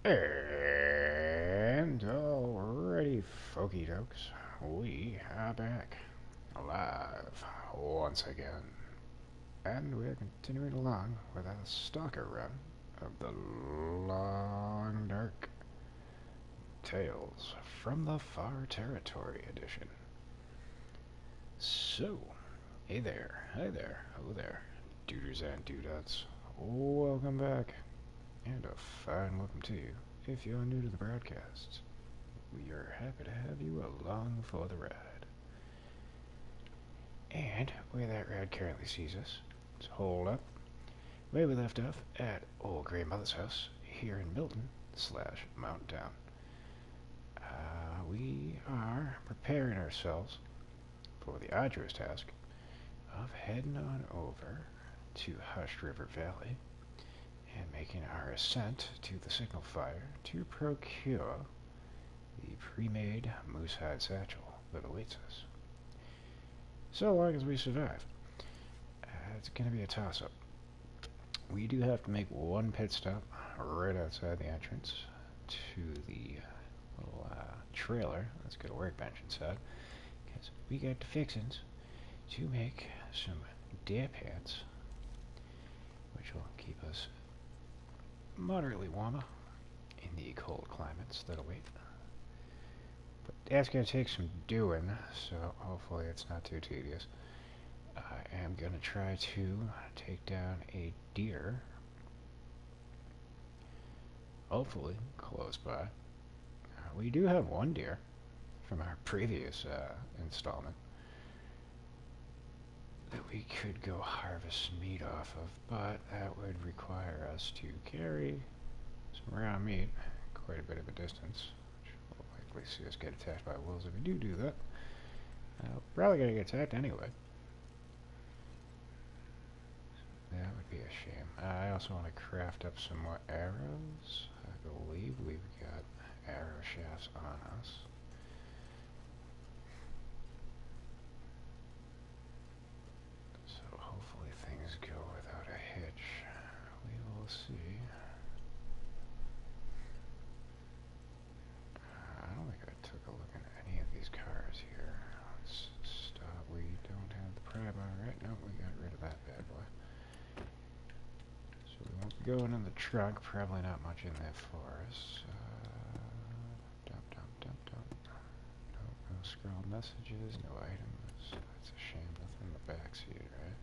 And alrighty, folky dokes, we are back alive once again, and we're continuing along with our Stalker run of the Long Dark Tales from the Far Territory edition. So, hey there, hi there, hello there, duders and dudettes, welcome back, and a fine welcome to you if you're new to the broadcasts. We are happy to have you along for the ride. And where that ride currently sees us, let's hold up. Where we left off at Old Grey Mother's house here in Milton / Mountain Town. We are preparing ourselves for the arduous task of heading on over to Hushed River Valley and making our ascent to the signal fire to procure the premade Moose Hide Satchel that awaits us. So long as we survive. It's going to be a toss-up. We do have to make one pit stop right outside the entrance to the little trailer. Let's get a workbench inside, because we got the fixins to make some deer pants, which will keep us moderately warmer in the cold climates that await. But that's going to take some doing, so hopefully it's not too tedious. I am going to try to take down a deer, hopefully close by. We do have one deer from our previous installment that we could go harvest meat off of, but that would require us to carry some raw meat quite a bit of a distance, which will likely see us get attacked by wolves if we do that. We're probably going to get attacked anyway. That would be a shame. I also want to craft up some more arrows. I believe we've got arrow shafts on us. So hopefully things go without a hitch. We will see. I don't think I took a look at any of these cars here. Let's stop. We don't have the prime on right now. We got rid of that bad boy. So we won't be going in the trunk. Probably not much in there for us. No scroll messages, no items. That's a shame. Nothing in the backseat, right?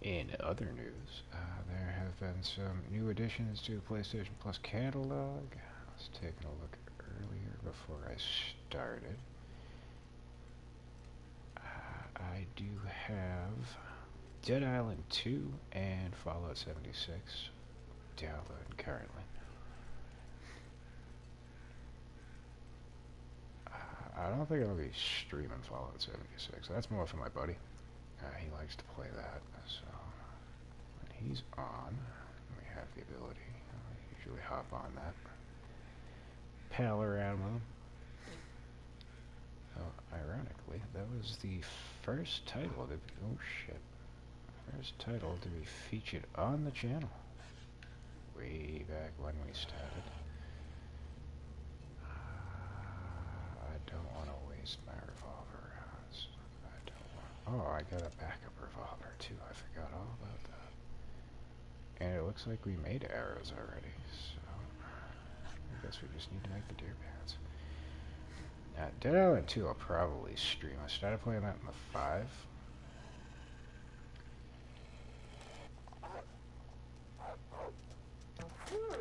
In other news, there have been some new additions to the PlayStation Plus catalog. I was taking a look earlier before I started. I do have Dead Island 2 and Fallout 76 downloaded currently. I don't think I'll be streaming Fallout 76. That's more for my buddy. He likes to play that, so when he's on, we have the ability. I usually hop on that, pal around with him. Oh, ironically, that was the first title to be, oh shit, first title to be featured on the channel way back when we started. I don't want to waste my revolver rounds. I don't want. Oh, I got a backup revolver too. I forgot all about that. And it looks like we made arrows already, so I guess we just need to make the deer pants. Dead Island 2 I'll probably stream. I started playing that in the 5.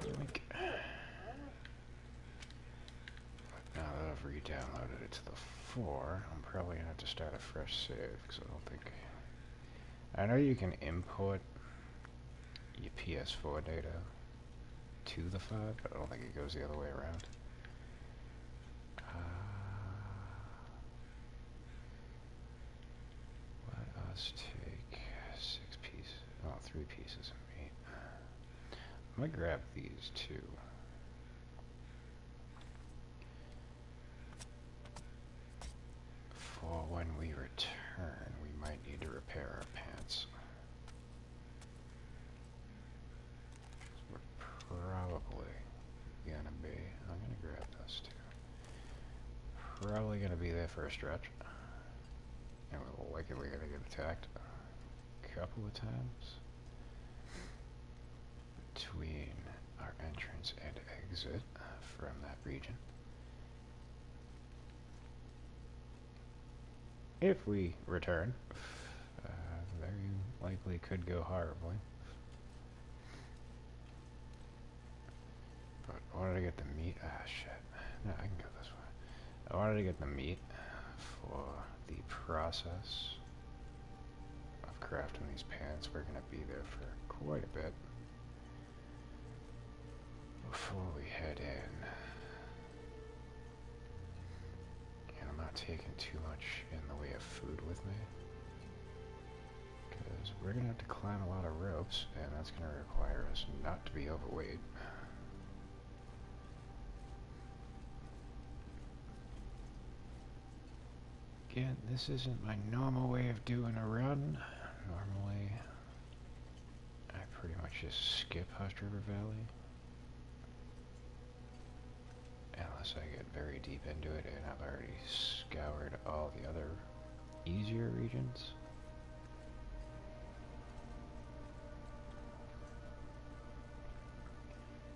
Yoink. Now that I've re-downloaded it to the 4, I'm probably going to have to start a fresh save, because I don't think... I know you can import your PS4 data to the 5, but I don't think it goes the other way around. Let us take 3 pieces of meat. I'm going to grab these too. For when we return, probably going to be there for a stretch. And we're likely going to get attacked a couple of times between our entrance and exit from that region. If we return, very likely could go horribly. But I wanted to get the meat. Ah, shit. No, I can go this way. I wanted to get the meat for the process of crafting these pants. We're going to be there for quite a bit before we head in. And I'm not taking too much in the way of food with me, because we're going to have to climb a lot of ropes, and that's going to require us not to be overweight. Again, this isn't my normal way of doing a run. Normally, I pretty much just skip Hush River Valley. Unless I get very deep into it and I've already scoured all the other easier regions.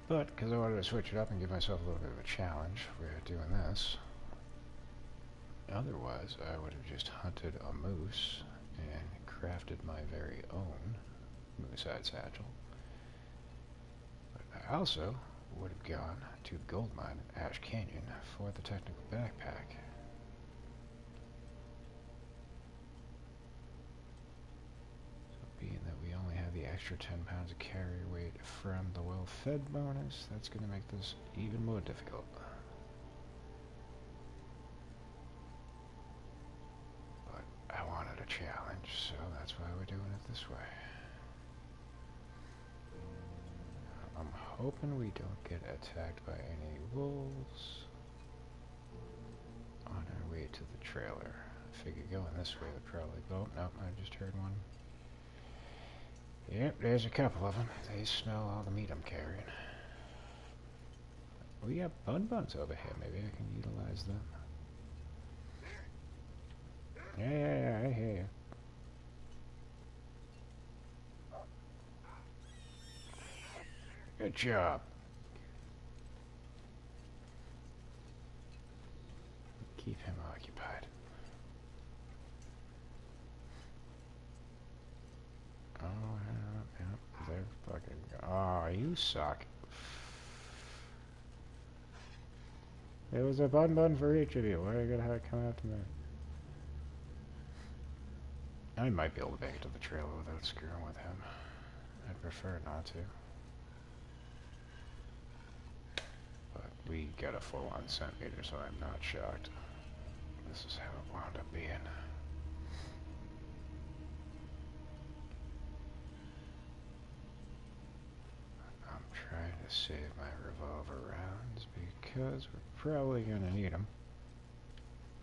But, because I wanted to switch it up and give myself a little bit of a challenge, we're doing this. Otherwise, I would have just hunted a moose and crafted my very own Moose Hide Satchel. But I also would have gone to the gold mine in Ash Canyon for the technical backpack. So being that we only have the extra 10 pounds of carry weight from the well-fed bonus, that's going to make this even more difficult. I wanted a challenge, so that's why we're doing it this way. I'm hoping we don't get attacked by any wolves on our way to the trailer. I figure going this way would probably... Oh, no, I just heard one. Yep, there's a couple of them. They smell all the meat I'm carrying. We got buns over here. Maybe I can utilize them. Yeah, I hear you. Good job. Keep him occupied. Oh, yeah, they're fucking... Oh, you suck. There was a bun for each of you. Why are you gonna have to come after me? I might be able to make it to the trailer without screwing with him. I'd prefer not to. But we got a full-on centimeter, so I'm not shocked. This is how it wound up being. I'm trying to save my revolver rounds because we're probably going to need them.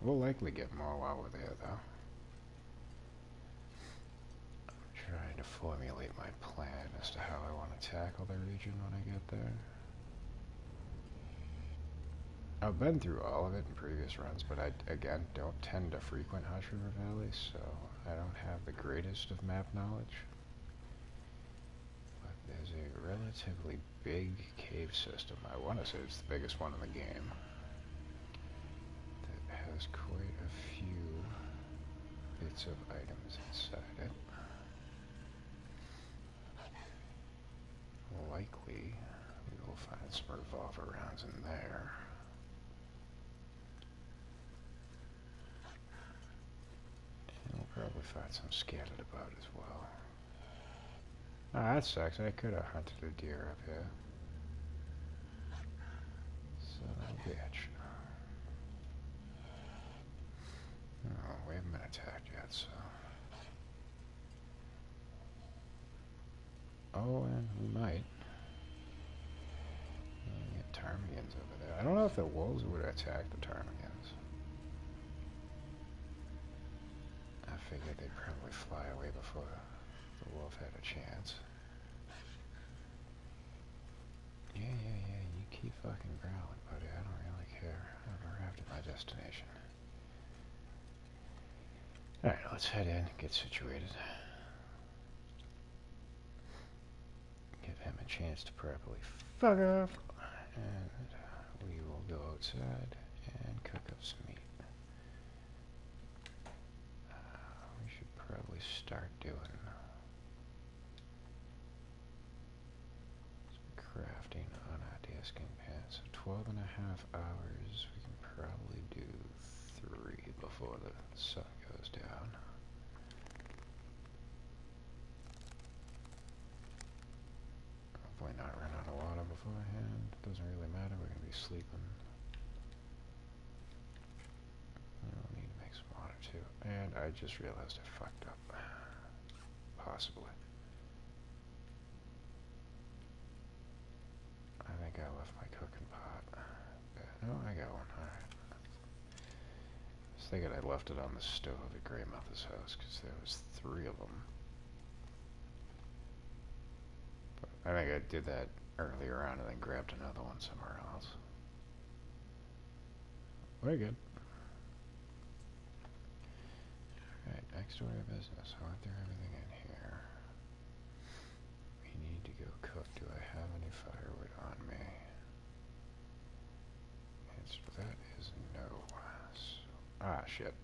We'll likely get more while we're there, though. Trying to formulate my plan as to how I want to tackle the region when I get there. I've been through all of it in previous runs, but I, again, don't tend to frequent Hush River Valley, so I don't have the greatest of map knowledge. But there's a relatively big cave system. I want to say it's the biggest one in the game. That has quite a few bits of items inside it. Likely, we will find some revolver rounds in there. And we'll probably find some scattered about as well. Ah, that sucks. I could have hunted a deer up here. Son of a bitch. Oh, we haven't been attacked yet, so... Oh, and we might. Get ptarmigans over there. I don't know if the wolves would attack the ptarmigans. I figured they'd probably fly away before the wolf had a chance. Yeah, you keep fucking growling, buddy. I don't really care. I've arrived at my destination. Alright, let's head in, get situated. Give him a chance to properly fuck off. And we will go outside and cook up some meat. We should probably start doing some crafting on our deerskin pants. So 12 and a half hours. We can probably do 3 before the sun goes down. Hopefully not run out of water beforehand. Doesn't really matter, we're going to be sleeping. We'll need to make some water too. And I just realized I fucked up. Possibly. I think I left my cooking pot. No, I got one. Alright. I was thinking I left it on the stove at Grandmother's house because there was 3 of them. I think I did that earlier on and then grabbed another one somewhere else. Very good. Alright, next order of business. I went through everything in here. We need to go cook. Do I have any firewood on me? Answer to that is no. So, shit.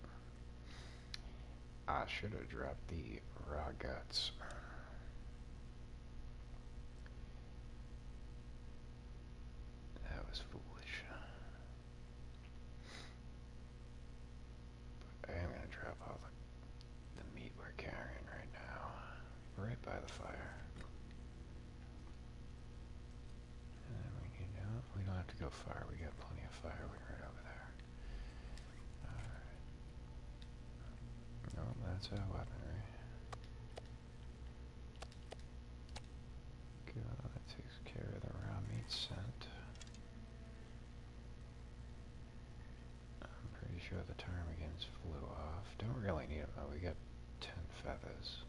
I should have dropped the raw guts. That was foolish. But I am going to drop all the meat we're carrying right now. Right by the fire. And then we don't have to go far. We got plenty of firewood right over there. Alright. No, that's our weaponry. Good, that takes care of the raw meat scent. I'm pretty sure the ptarmigans flew off. Don't really need them though, we got 10 feathers.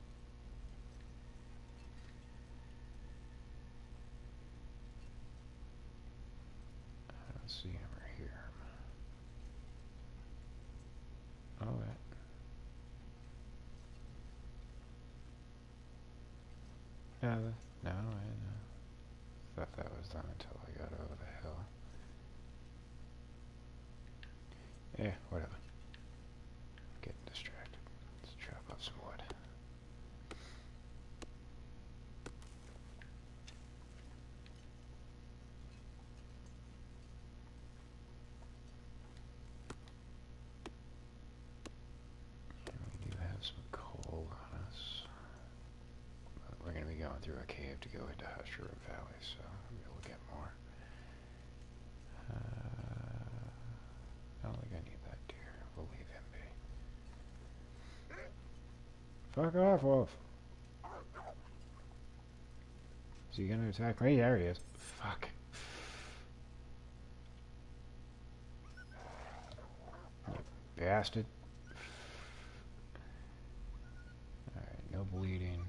I don't see him or hear him. Oh, wait. No, I thought that was done until I got over the hill. Yeah, whatever. Getting distracted. Let's chop up some wood. And we do have some coal on us. But we're going to be going through a cave to go into Hush River Valley, so we'll get more. I don't think I need that deer. We'll leave him be. Fuck off, Wolf. Is he gonna attack me? There he is. Fuck. You bastard. Alright, no bleeding.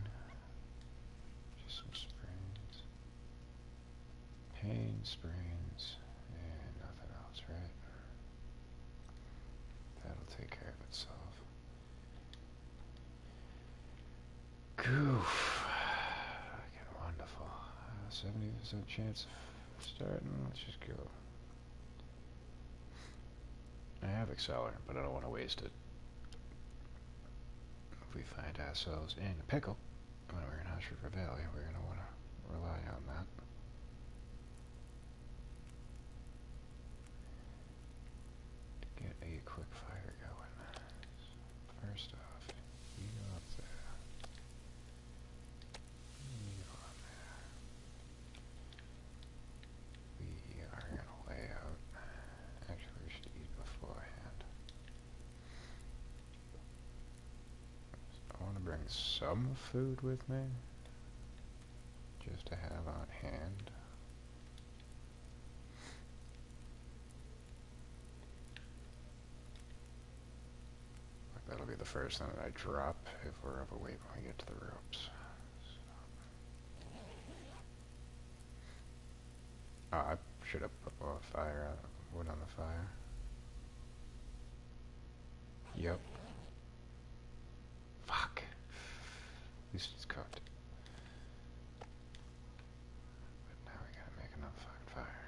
Just some sprains. Pain, sprains, and nothing else, right? That'll take care of itself. Goof. Fucking wonderful. 70% chance of starting. Let's just go. I have accelerant, but I don't want to waste it. If we find ourselves in a pickle when we're in Hush River Valley, we're going to want to rely on that. To get a quick fire going. First off, you go up there. You go up there. We are going to lay out. Actually, we should eat beforehand. I want to bring some food with me, just to have on hand. That'll be the first thing that I drop if we're overweight when we get to the ropes. Oh, I should have put more fire, wood on the fire. Yep. Fuck. At least it's cooked. But now we gotta make another fucking fire.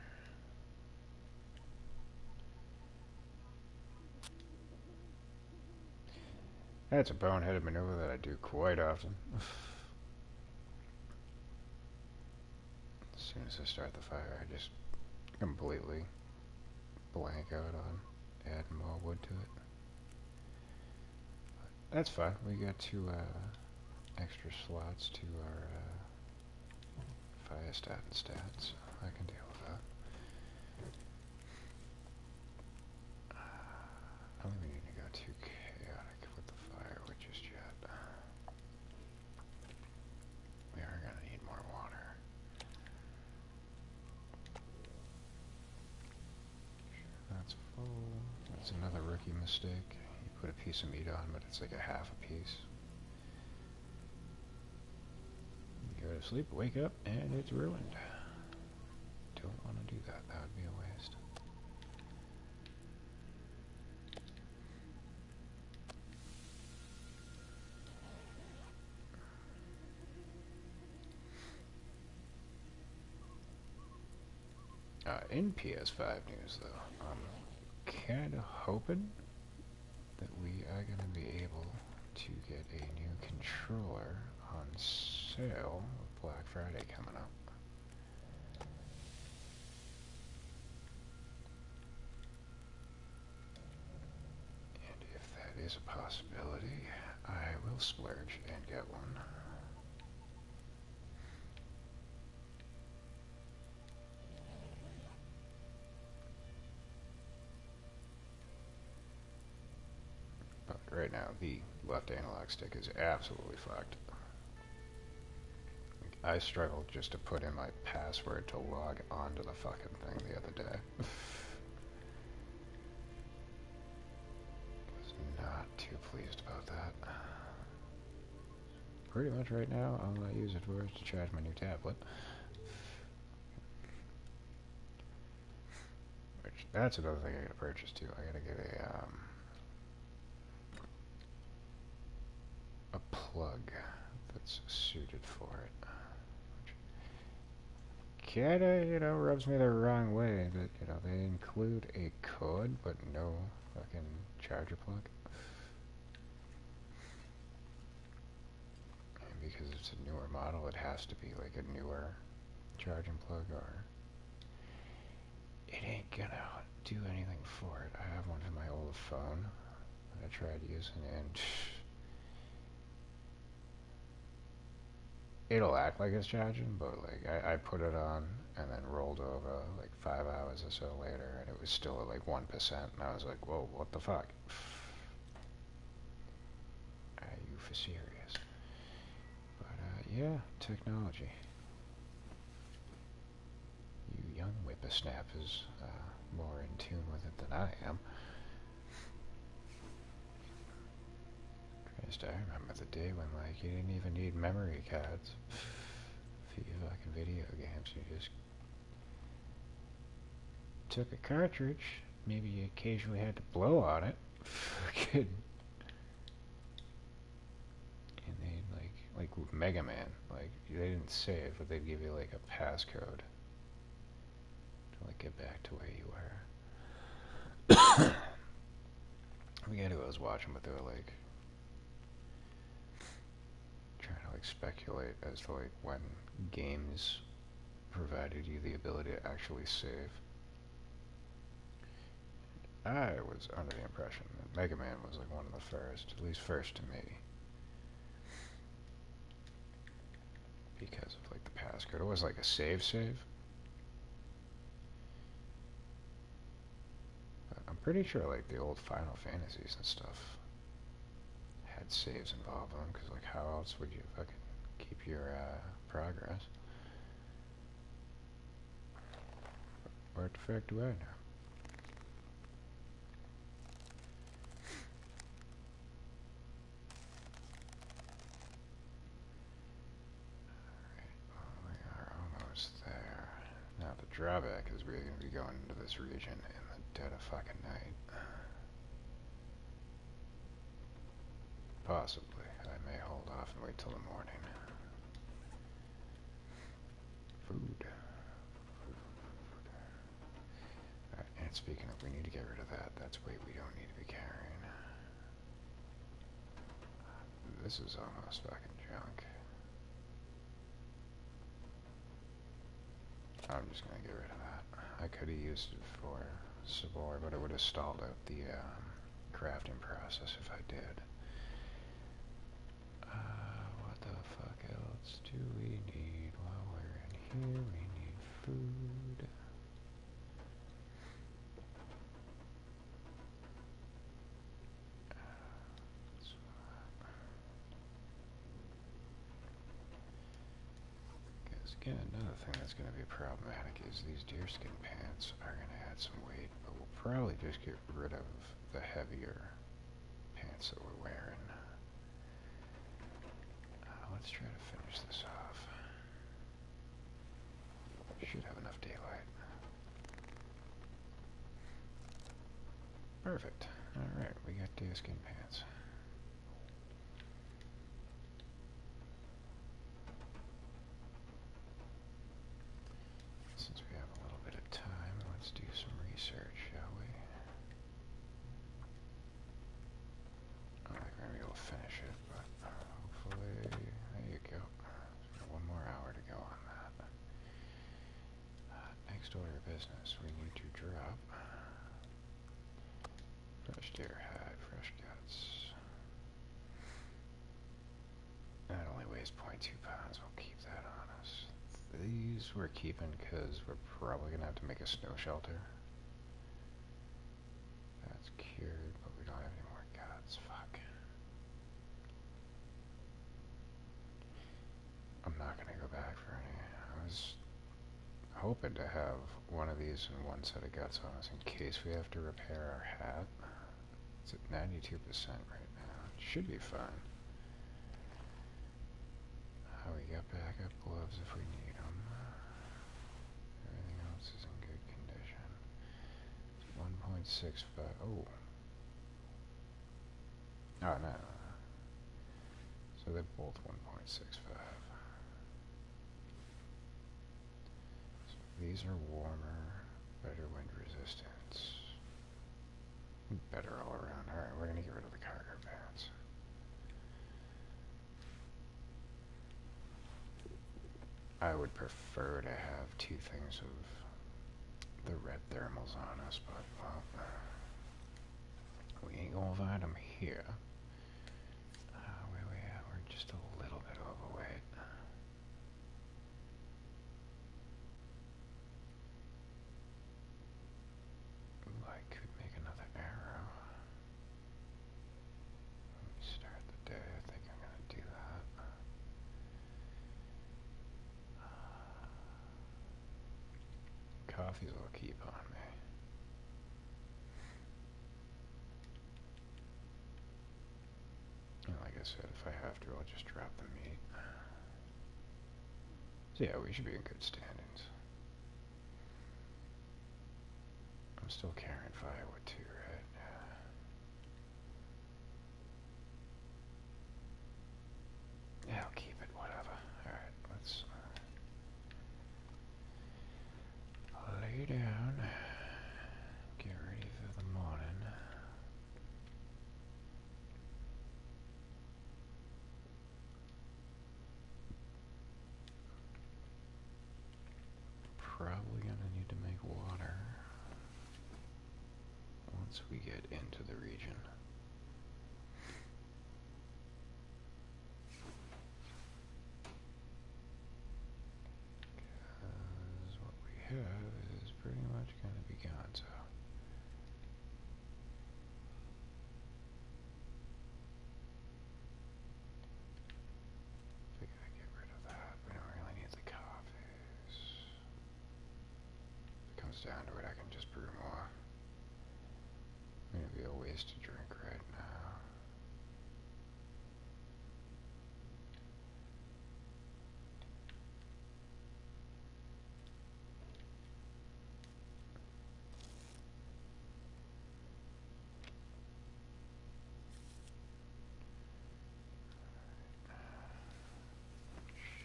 That's a boneheaded maneuver that I do quite often. As soon as I start the fire, I just completely blank out on adding more wood to it. But that's fine. We got 2 extra slots to our fire stat and stats. I can deal with that. I don't think we need to go too chaotic with the fire just yet. We are going to need more water. That's full. That's another rookie mistake. You put a piece of meat on, but it's like a half a piece. You go to sleep, wake up, and it's ruined. Don't want to do that. That would be a waste. In PS5 news, though, I'm kind of hoping that we are going to be able to get a new controller on sale with Black Friday coming up. And if that is a possibility, I will splurge and get one. Right now, the left analog stick is absolutely fucked. I struggled just to put in my password to log onto the fucking thing the other day. Was not too pleased about that. Pretty much right now, all I use it for is to charge my new tablet. Which, that's another thing I gotta purchase too. I gotta get a plug that's suited for it. Kinda, you know, rubs me the wrong way that, you know, they include a cord but no fucking charger plug. And because it's a newer model, it has to be like a newer charging plug, or it ain't gonna do anything for it. I have one for my old phone that I tried using, and it'll act like it's charging, but like I put it on and then rolled over like 5 hours or so later, and it was still at like 1%, and I was like, whoa, what the fuck? Are you for serious? But yeah, technology. You young whippersnappers more in tune with it than I am. Christ, I remember the day when like you didn't even need memory cards for your fucking video games. You just took a cartridge. Maybe you occasionally had to blow on it. Fucking. And they like with Mega Man, like they didn't save, but they'd give you like a passcode to like get back to where you were. I forget who I was watching, but they were like trying to like speculate as to like when games provided you the ability to actually save. I was under the impression that Mega Man was like one of the first, at least first to me, because of like the passcode. It was like a save. But I'm pretty sure like the old Final Fantasies and stuff had saves involved in them, because like how else would you fucking keep your progress? What the fuck do I know? There. Now the drawback is we're going to be going into this region in the dead of fucking night. Possibly. I may hold off and wait till the morning. Food. Alright, and speaking of, we need to get rid of that. That's weight we don't need to be carrying. This is almost fucking junk. I'm just gonna get rid of that. I could have used it for Sabor, but it would have stalled out the crafting process if I did. What the fuck else do we need while we're in here? We need food. Because again, another thing that's going to be problematic is these deerskin pants are going to add some weight, but we'll probably just get rid of the heavier pants that we're wearing. Let's try to finish this off. Should have enough daylight. Perfect. Alright, we got deerskin pants. Since we have a little bit of time, let's do some research, shall we? I don't think we're going to be able to finish it, but hopefully... There you go. We've got 1 more hour to go on that. Next order of business, we need to drop fresh deer hide, fresh guts. That only weighs 0.2 pounds, we'll keep that on us. These we're keeping because we're probably going to have to make a snow shelter. That's cured, but we don't have any more guts, fuck. I'm not going to go back for any. I was hoping to have one of these and 1 set of guts on us in case we have to repair our hat. It's at 92% right now. It should be fine. We got backup gloves if we need them. Everything else is in good condition. It's 1.65. Oh. Oh, no. So they're both 1.65. So these are warmer, better wind resistance. Better all around. Alright, we're going to get rid of the cargo pants. I would prefer to have 2 things of the red thermals on us, but, well, we ain't gonna find them here. Where we at? We're just a little bit overweight. Ooh, I could make another arrow. Let me start the day. I think I'm gonna do that. Coffees will keep on me. And like I said, if I have to, I'll just drop the meat. So yeah, we should be in good standings. I'm still carrying firewood too, right? Yeah, I'll keep it, whatever. Alright, let's lay down, get ready for the morning. Probably gonna need to make water once we get into the region. Because what we have is pretty much gonna be gone, so. We gotta get rid of that. We don't really need the coffees. If it comes down to it, I can just brew more. Maybe a waste to drink right now.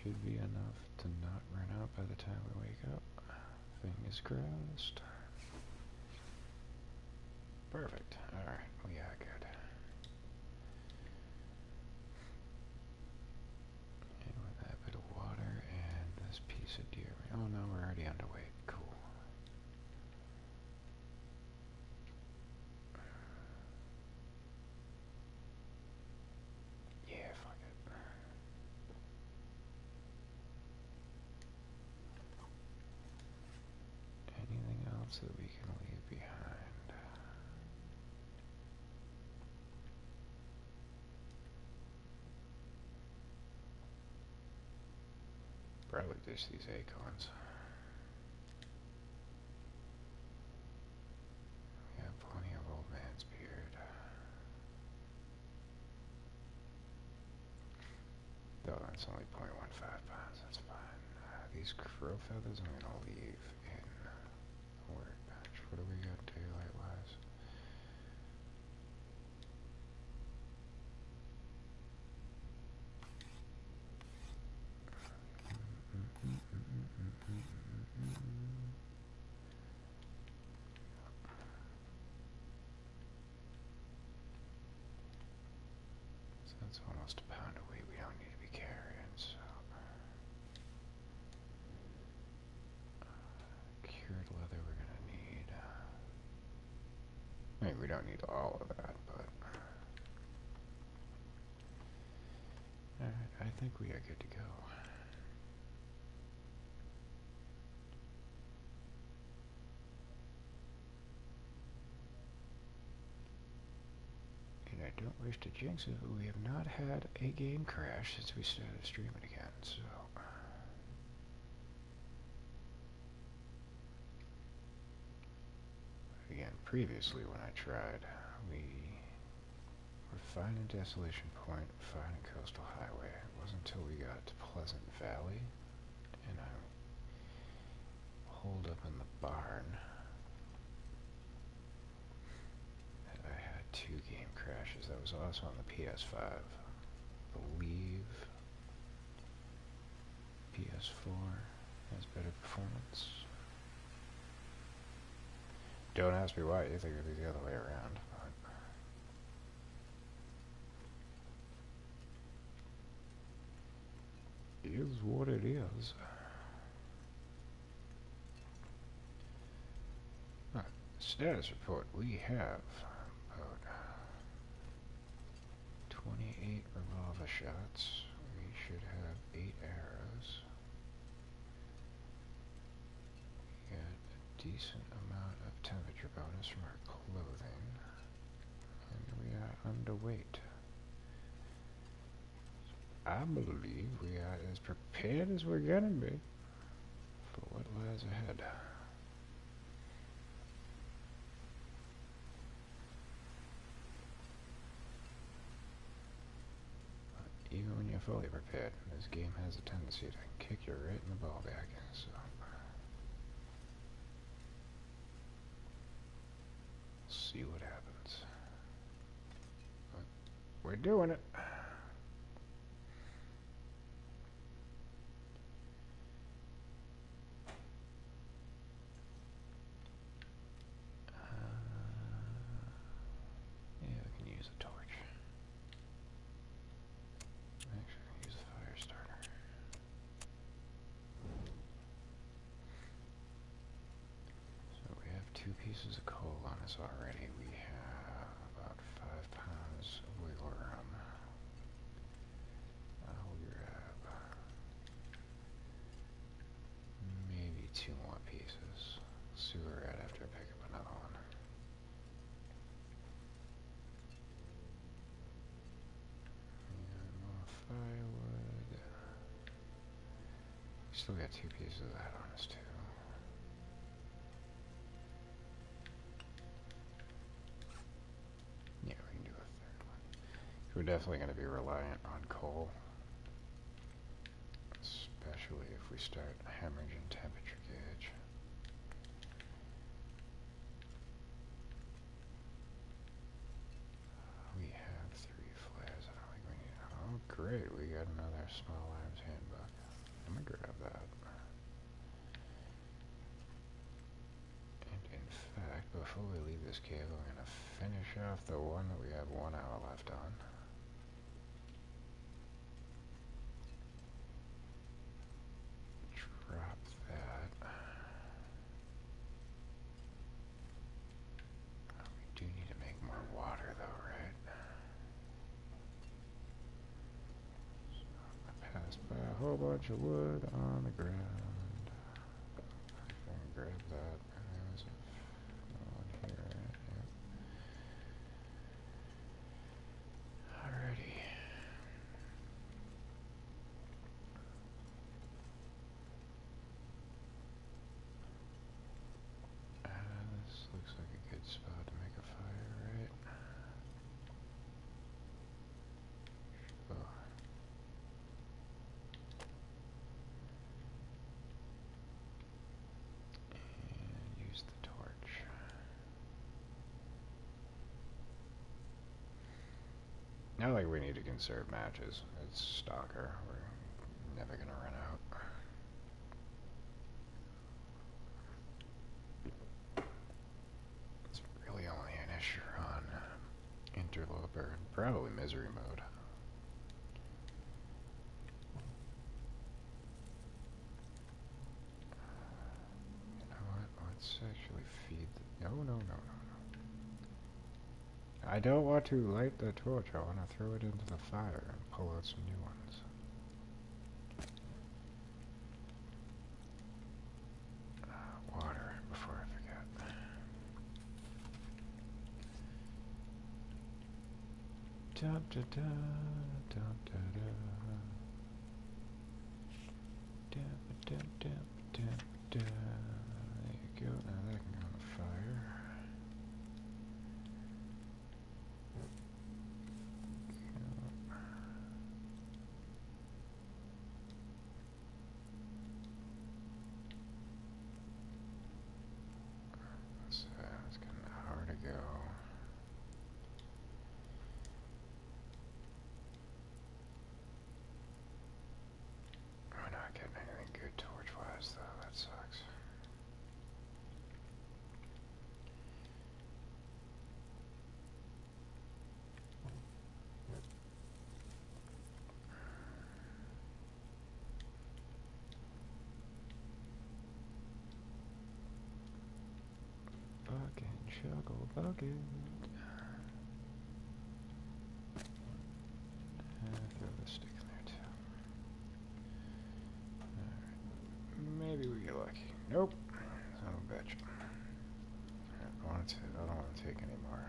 should be enough to not run out by the time we wake up. Fingers crossed. Perfect. Alright, we are good. And with that bit of water and this piece of deer. Oh no, we're already underweight. Cool. Yeah, fuck it. Anything else that we can leave behind? Probably just these acorns. We have plenty of old man's beard. Though that's only 0.15 pounds, that's fine. These crow feathers I'm gonna leave in the workbench. What do we got daylight-wise? So that's almost a pound of weight we don't need to be carrying, so... Cured leather we're gonna need. I mean, we don't need all of that, but... Alright, I think we are good to go. And I don't wish to jinx it, but we have not had a game crash since we started streaming again, so... Again, previously when I tried, we were fine in Desolation Point, fine in Coastal Highway. It wasn't until we got to Pleasant Valley, and I holed up in the barn, that I had 2 game crashes. That was also on the PS5. I believe PS4 has better performance. Don't ask me why, you think it'd be the other way around. But it is what it is. Status report, we have about 28 revolver shots. We should have 8 arrows. We got a decent amount of temperature bonus from our clothing. And we are underweight. I believe we are as prepared as we're gonna be for what lies ahead. Even when you're fully prepared, this game has a tendency to kick you right in the ball back, so... see what happens. But we're doing it! Yeah, we can use a torch. Actually, use a fire starter. So we have 2 pieces of coal on us already. We have about 5 pounds of wiggle room. I'll grab maybe 2 more pieces. See where we're at after I pick up another one. And more firewood. Still got 2 pieces of that on us too. Yeah, we can do a 3rd one. We're definitely going to be reliant on coal. Especially if we start hemorrhaging temperature gauge. We have 3 flares. I don't think we need... Oh, great. We got another small arms handbook. I'm gonna grab that. And in fact, before we leave this cave, I'm gonna finish off the one that we have 1 hour left on. Drop that. We do need to make more water though, right? So I passed by a whole bunch of wood on the ground. I'm gonna grab that. There's one here, right? Yep. Alrighty. This looks like a good spot to make a fire, right? Oh. And use the torch. Not like we need to conserve matches. It's Stalker. We're never gonna run out. It's really only an issue on Interloper and probably Misery mode. You know what? Let's actually feed the... No, no, no, no, no. I don't want to light the torch. I want to throw it into the fire and pull out some new ones. Water, before I forget. Dum da da, dum da da. Dum dum dum dum da. There you go. Now that can go on the fire. It's kind of hard to go. We're not getting anything good torch-wise, though. That sucks. Bucket, chuckle, bucket. Throw the stick in there, too. Alright. Maybe we get lucky. Nope. Son of a bitch. I don't want to take any more.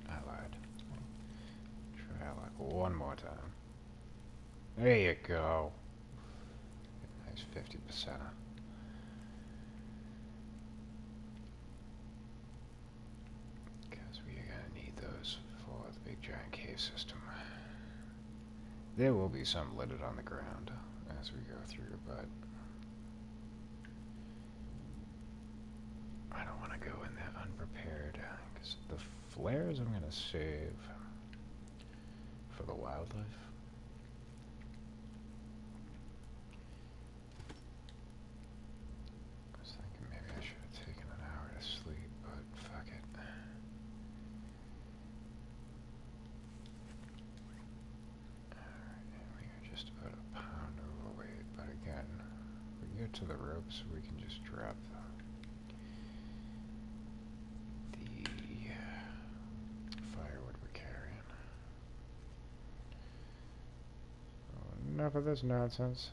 I lied. Try like one more time. There you go. Nice 50%. Because we are going to need those for the big giant cave system. There will be some littered on the ground as we go through, but I don't want to go in there unprepared. Because the flares I'm going to save for the wildlife. I was thinking maybe I should have taken an hour to sleep, but fuck it. Alright, and we are just about a pound overweight, but again, we can get to the ropes, we can just drop the firewood we're carrying. So enough of this nonsense.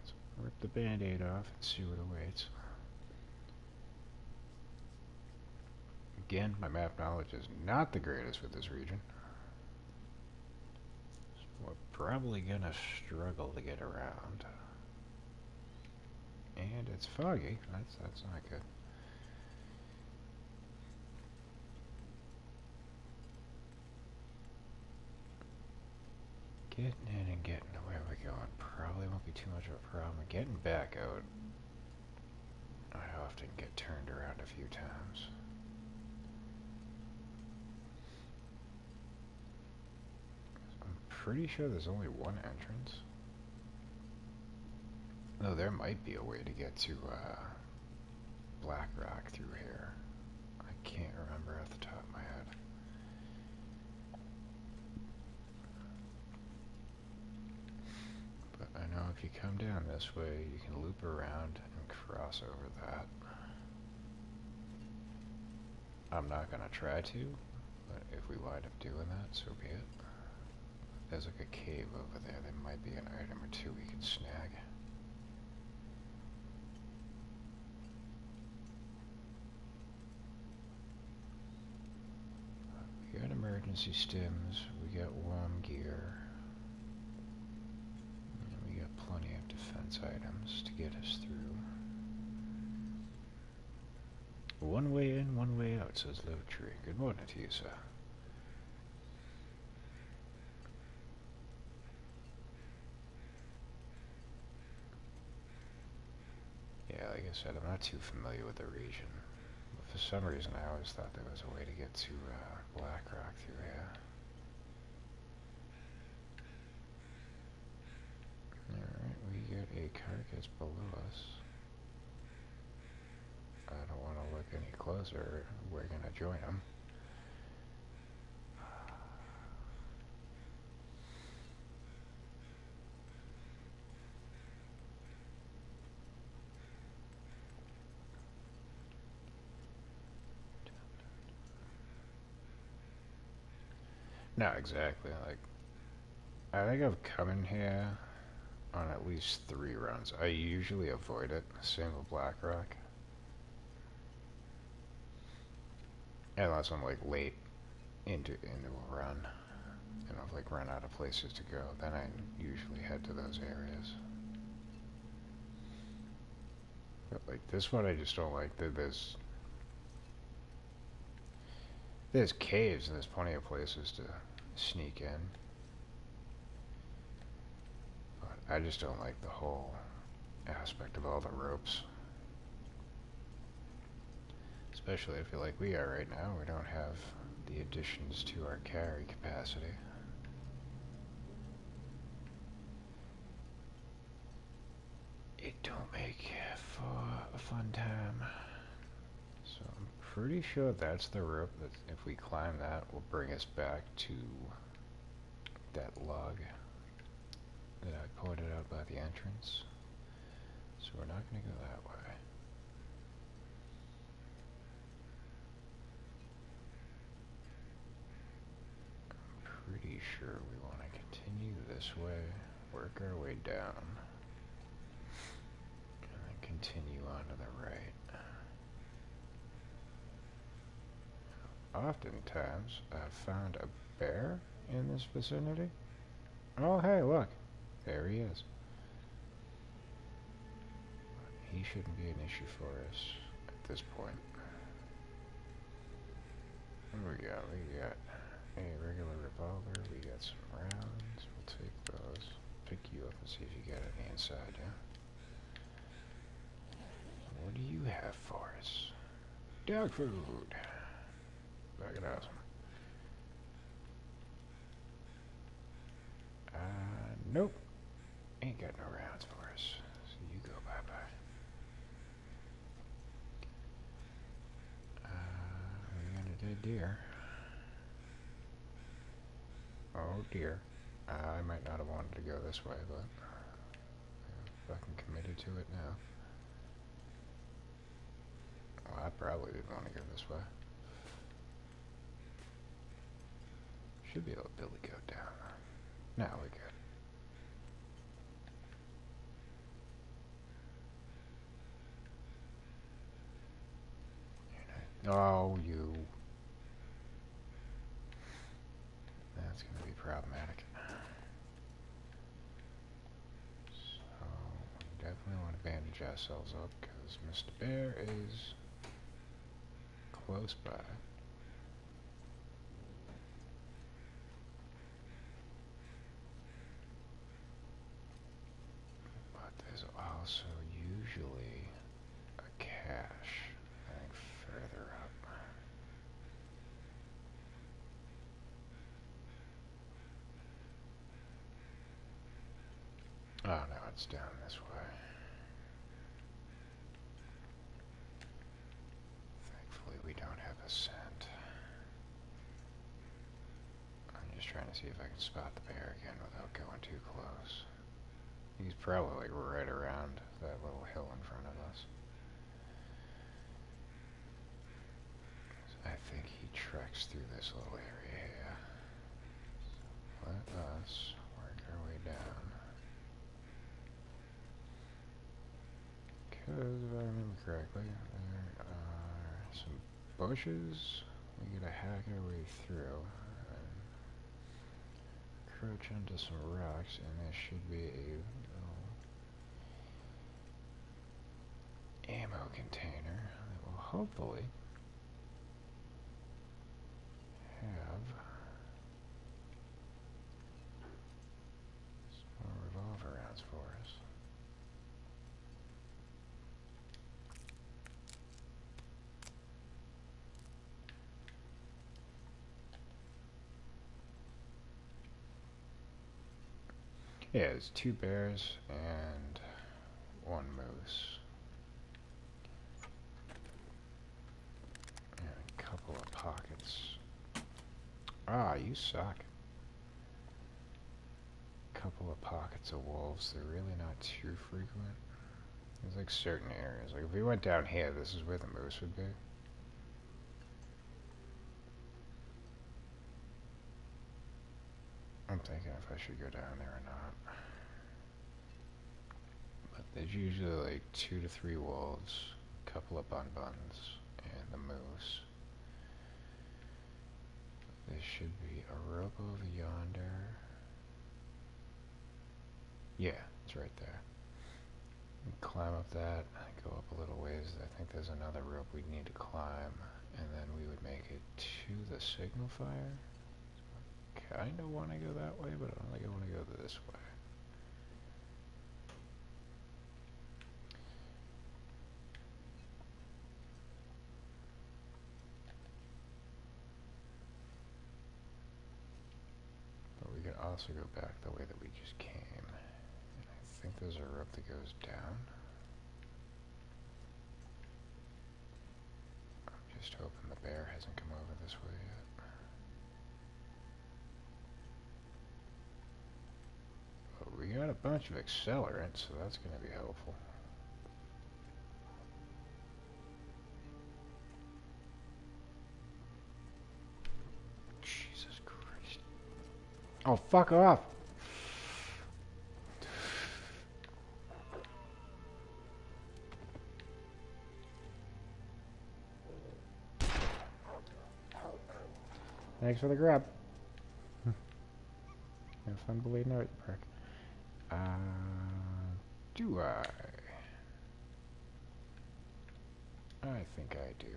Let's rip the band-aid off and see what awaits. Again, my map knowledge is not the greatest with this region. So we're probably gonna struggle to get around. And it's foggy. That's not good. Getting in and getting to where we're going probably won't be too much of a problem. Getting back out, I often get turned around a few times. pretty sure there's only one entrance. Though there might be a way to get to Black Rock through here. I can't remember off the top of my head. But I know if you come down this way, you can loop around and cross over that. I'm not gonna try to, but if we wind up doing that, so be it. There's like a cave over there. There might be an item or two we can snag. We got emergency stims, we got warm gear, and we got plenty of defense items to get us through. One way in, one way out, says Little Tree. Good morning to you, sir. Yeah, like I said, I'm not too familiar with the region. But for some reason, I always thought there was a way to get to Black Rock through here. Alright, we got a carcass below us. I don't want to look any closer. We're going to join them. Not exactly. Like, I think I've come in here on at least 3 runs. I usually avoid it. Same with Black Rock. Unless I'm like late into a run and I've like run out of places to go, then I usually head to those areas. But like this one, I just don't like. There's caves and there's plenty of places to sneak in. But I just don't like the whole aspect of all the ropes. Especially if you're like we are right now, we don't have the additions to our carry capacity. It don't make for a fun time. So I'm pretty sure that's the rope that if we climb that will bring us back to that log that I pointed out by the entrance. So we're not going to go that way. I'm pretty sure we want to continue this way, work our way down, and then continue on to the right. Oftentimes, I've found a bear in this vicinity. Oh, hey, look. There he is. He shouldn't be an issue for us at this point. What do we got? We got a regular revolver. We got some rounds. We'll take those. Pick you up and see if you got any inside, yeah? What do you have for us? Dog food. Fucking awesome. Nope. Ain't got no rounds for us. So you go bye-bye. We got a dead deer. Oh dear. I might not have wanted to go this way, but I'm fucking committed to it now. Well, I probably didn't want to go this way. Should be able to billy goat down. Now we're good. Oh, you. That's going to be problematic. So, we definitely want to bandage ourselves up because Mr. Bear is close by. But there's also usually a cache, I think, further up. Oh, no, it's down this way. Thankfully, we don't have a scent. I'm just trying to see if I can spot the bear again without going too close. He's probably like right around that little hill in front of us. I think he treks through this little area here. So let us work our way down. Because if I remember correctly, there are some bushes. We gotta hack our way through and crouch onto some rocks, and there should be a little ammo container that will hopefully have some more revolver rounds for us. Yeah, it's 2 bears and 1 moose. And a couple of pockets. Ah, you suck. Couple of pockets of wolves. They're really not too frequent. There's like certain areas. Like if we went down here, this is where the moose would be. I'm thinking if I should go down there or not. But there's usually like 2 to 3 wolves, a couple of bun-buns, and the moose. There should be a rope over yonder. Yeah, it's right there. We climb up that, go up a little ways. I think there's another rope we'd need to climb, and then we would make it to the signal fire. Kinda want to go that way, but I don't think I want to go this way. But we could also go back the way that we just came. And I think there's a rope that goes down. I'm just hoping the bear hasn't come over this way yet. But we got a bunch of accelerant, so that's going to be helpful. Jesus Christ. Oh, fuck off! Thanks for the grab. Have fun bleeding out, you prick. Do I? I think I do.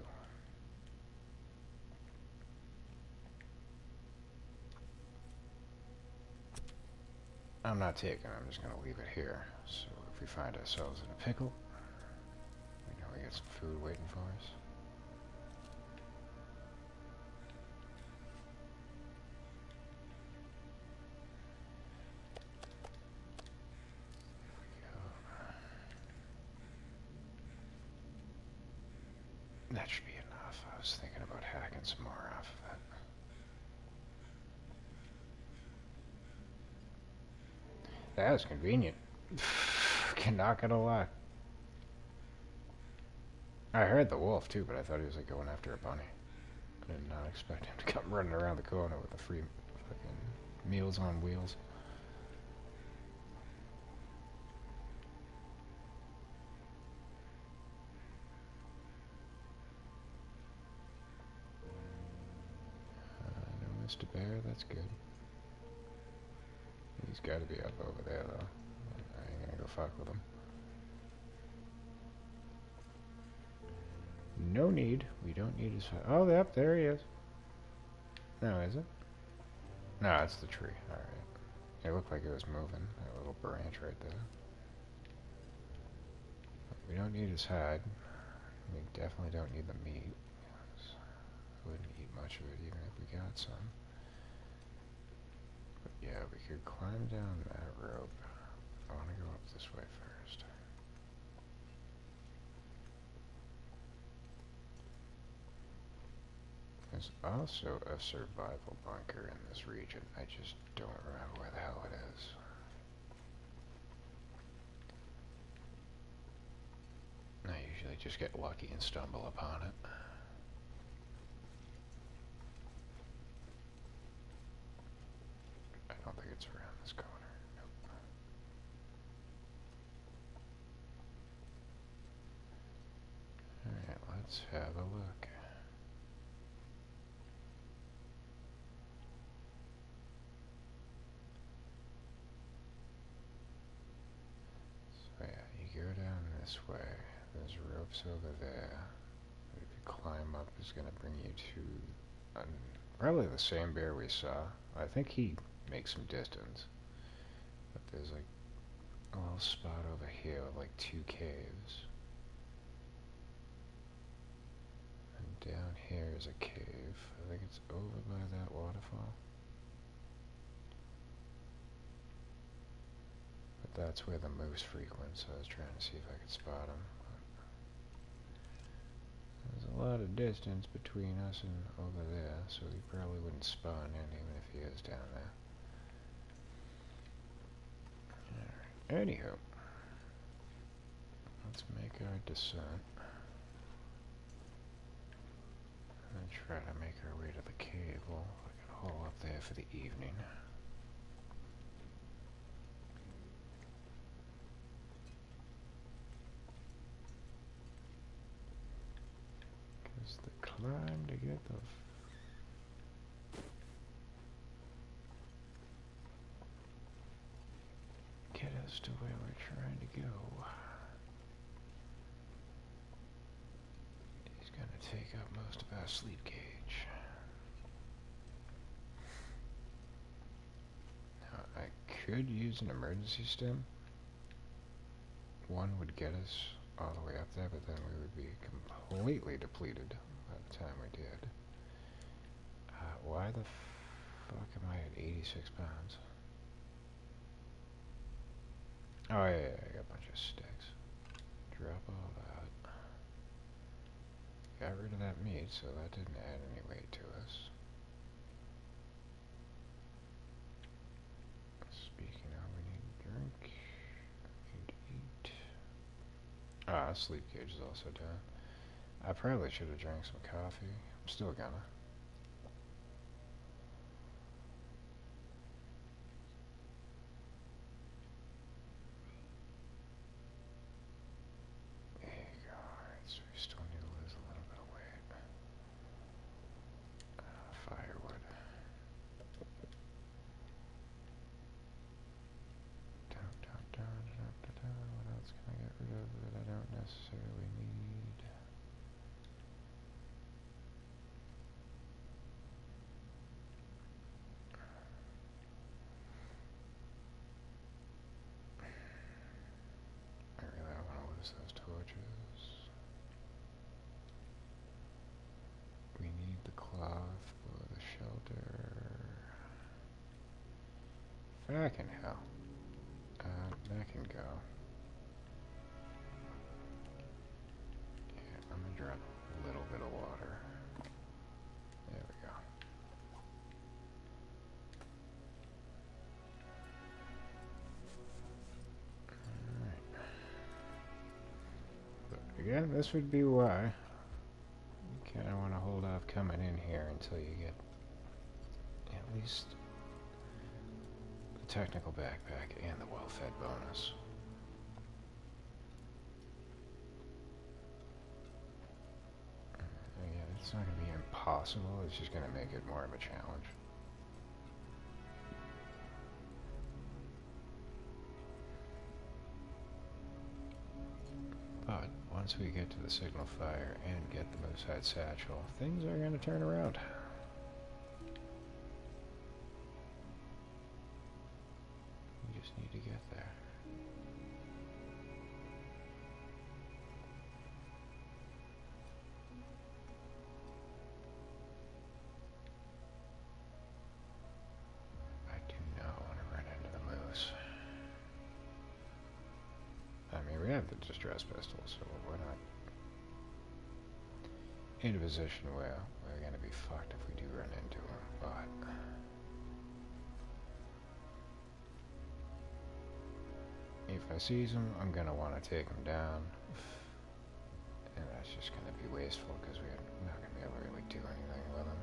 I'm not taking it, I'm just going to leave it here. So if we find ourselves in a pickle, we know we got some food waiting for us. That should be enough. I was thinking about hacking some more off of it. That was convenient. Not gonna lie. I heard the wolf too, but I thought he was like going after a bunny. I did not expect him to come running around the corner with a free fucking Meals on Wheels. No Mr. Bear, that's good. He's got to be up over there though. I ain't gonna go fuck with him. No need. We don't need his... Oh, yep, there he is. No, is it? No, it's the tree. Alright. It looked like it was moving. That little branch right there. But we don't need his hide. We definitely don't need the meat. I wouldn't eat much of it even if we got some. But yeah, we could climb down that rope. I want to go up this way first. There's also a survival bunker in this region. I just don't remember where the hell it is. I usually just get lucky and stumble upon it. I don't think it's around this corner. Nope. Alright, let's have a look. So yeah, you go down this way. There's ropes over there. If you climb up, is going to bring you to probably the same bear we saw. I think he makes some distance. But there's like a little spot over here with like 2 caves. And down here is a cave. I think it's over by that waterfall. But that's where the moose frequent, so I was trying to see if I could spot him. There's a lot of distance between us and over there, so he probably wouldn't spawn in even if he is down there. Alright, anywho, let's make our descent and try to make our way to the cave. Well, I can haul up there for the evening. Because the climb to get the get us to where we're trying to go. He's gonna take up most of our sleep gauge. Now, I could use an emergency stim. One would get us all the way up there, but then we would be completely depleted by the time we did. Why the fuck am I at 86 pounds? Oh yeah, I got a bunch of sticks. Drop all that. Got rid of that meat, so that didn't add any weight to us. Speaking of, we need a drink. We need to eat. Ah, sleep gauge is also down. I probably should have drank some coffee. I'm still gonna. There you go. Alright, so we still need to lose a little bit of weight. Firewood. What else can I get rid of that I don't necessarily need? I really don't want to lose those torches. We need the cloth for the shelter. Fucking hell. That can go. Yeah, I'm gonna drop a little bit of water. There we go. Alright. But again, this would be why you kinda wanna hold off coming in here until you get at least the technical backpack and the well-fed bonus. Again, it's not going to be impossible, it's just going to make it more of a challenge. But once we get to the signal fire and get the Moose Hide Satchel, things are going to turn around. We just need to get there. I do not want to run into the moose. have the distress pistol, so we're not in a position where we're gonna be fucked if we do run into him, but if I seize him, I'm gonna want to take him down, and that's just gonna be wasteful because we're not gonna be able to really do anything with him.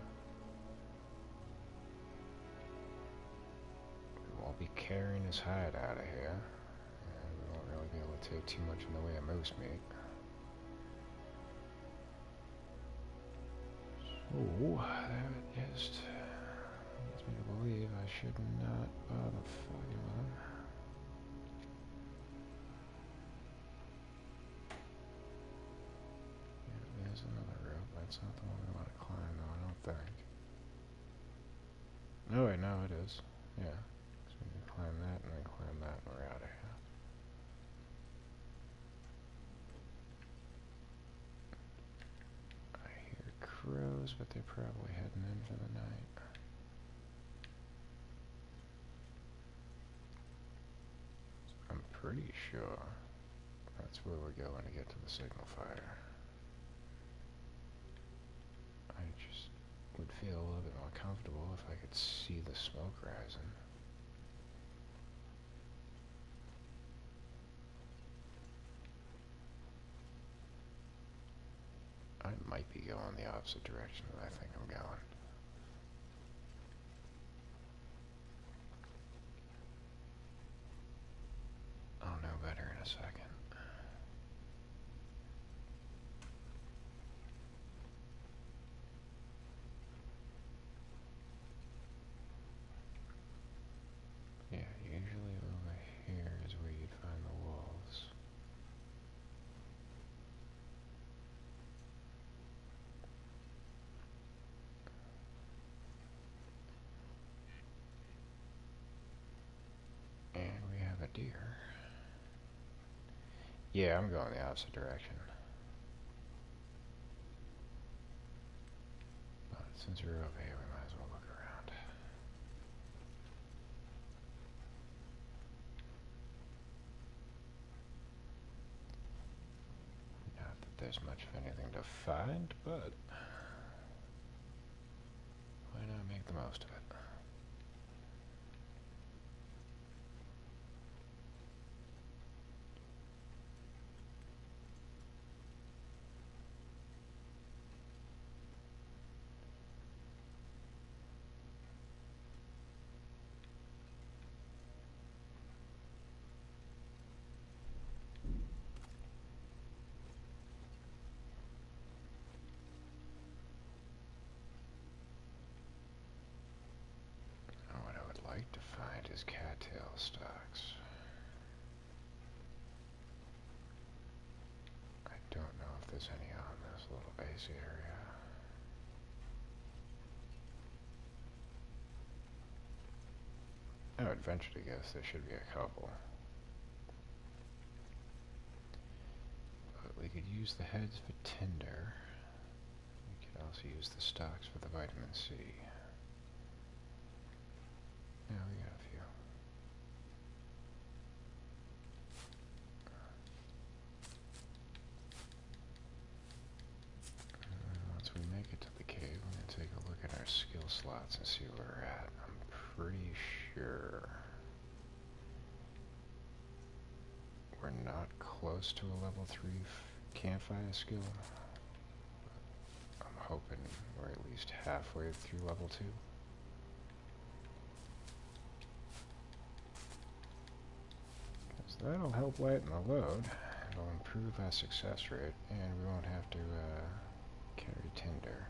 We won't be carrying his hide out of here, and we won't really be able to take too much in the way of moose meat. Oh, that just leads me to believe I should not bother fighting with him. Yeah, there's another rope. That's not the one we want to climb, though, I don't think. No, wait, no, it is. Yeah. So we can climb that and then climb that and we're out of here. I hear crows, but they're probably heading in for the night. I'm pretty sure that's where we're going to get to the signal fire. I just would feel a little bit more comfortable if I could see the smoke rising. I might be going the opposite direction that I think I'm going. I'll know better in a second. Yeah, usually over here is where you'd find the wolves. And we have a deer. Yeah, I'm going the opposite direction. But since we're over here, we might as well look around. Not that there's much of anything to find, but why not make the most of it? What I would like to find is cattail stalks. I don't know if there's any on this little base area. I would venture to guess there should be a couple. But we could use the heads for tinder. We could also use the stalks for the vitamin C. Yeah, we got a few. And once we make it to the cave, we're going to take a look at our skill slots and see where we're at. I'm pretty sure we're not close to a level 3 campfire skill. I'm hoping we're at least halfway through level 2. That'll help lighten the load. It'll improve our success rate, and we won't have to carry tinder.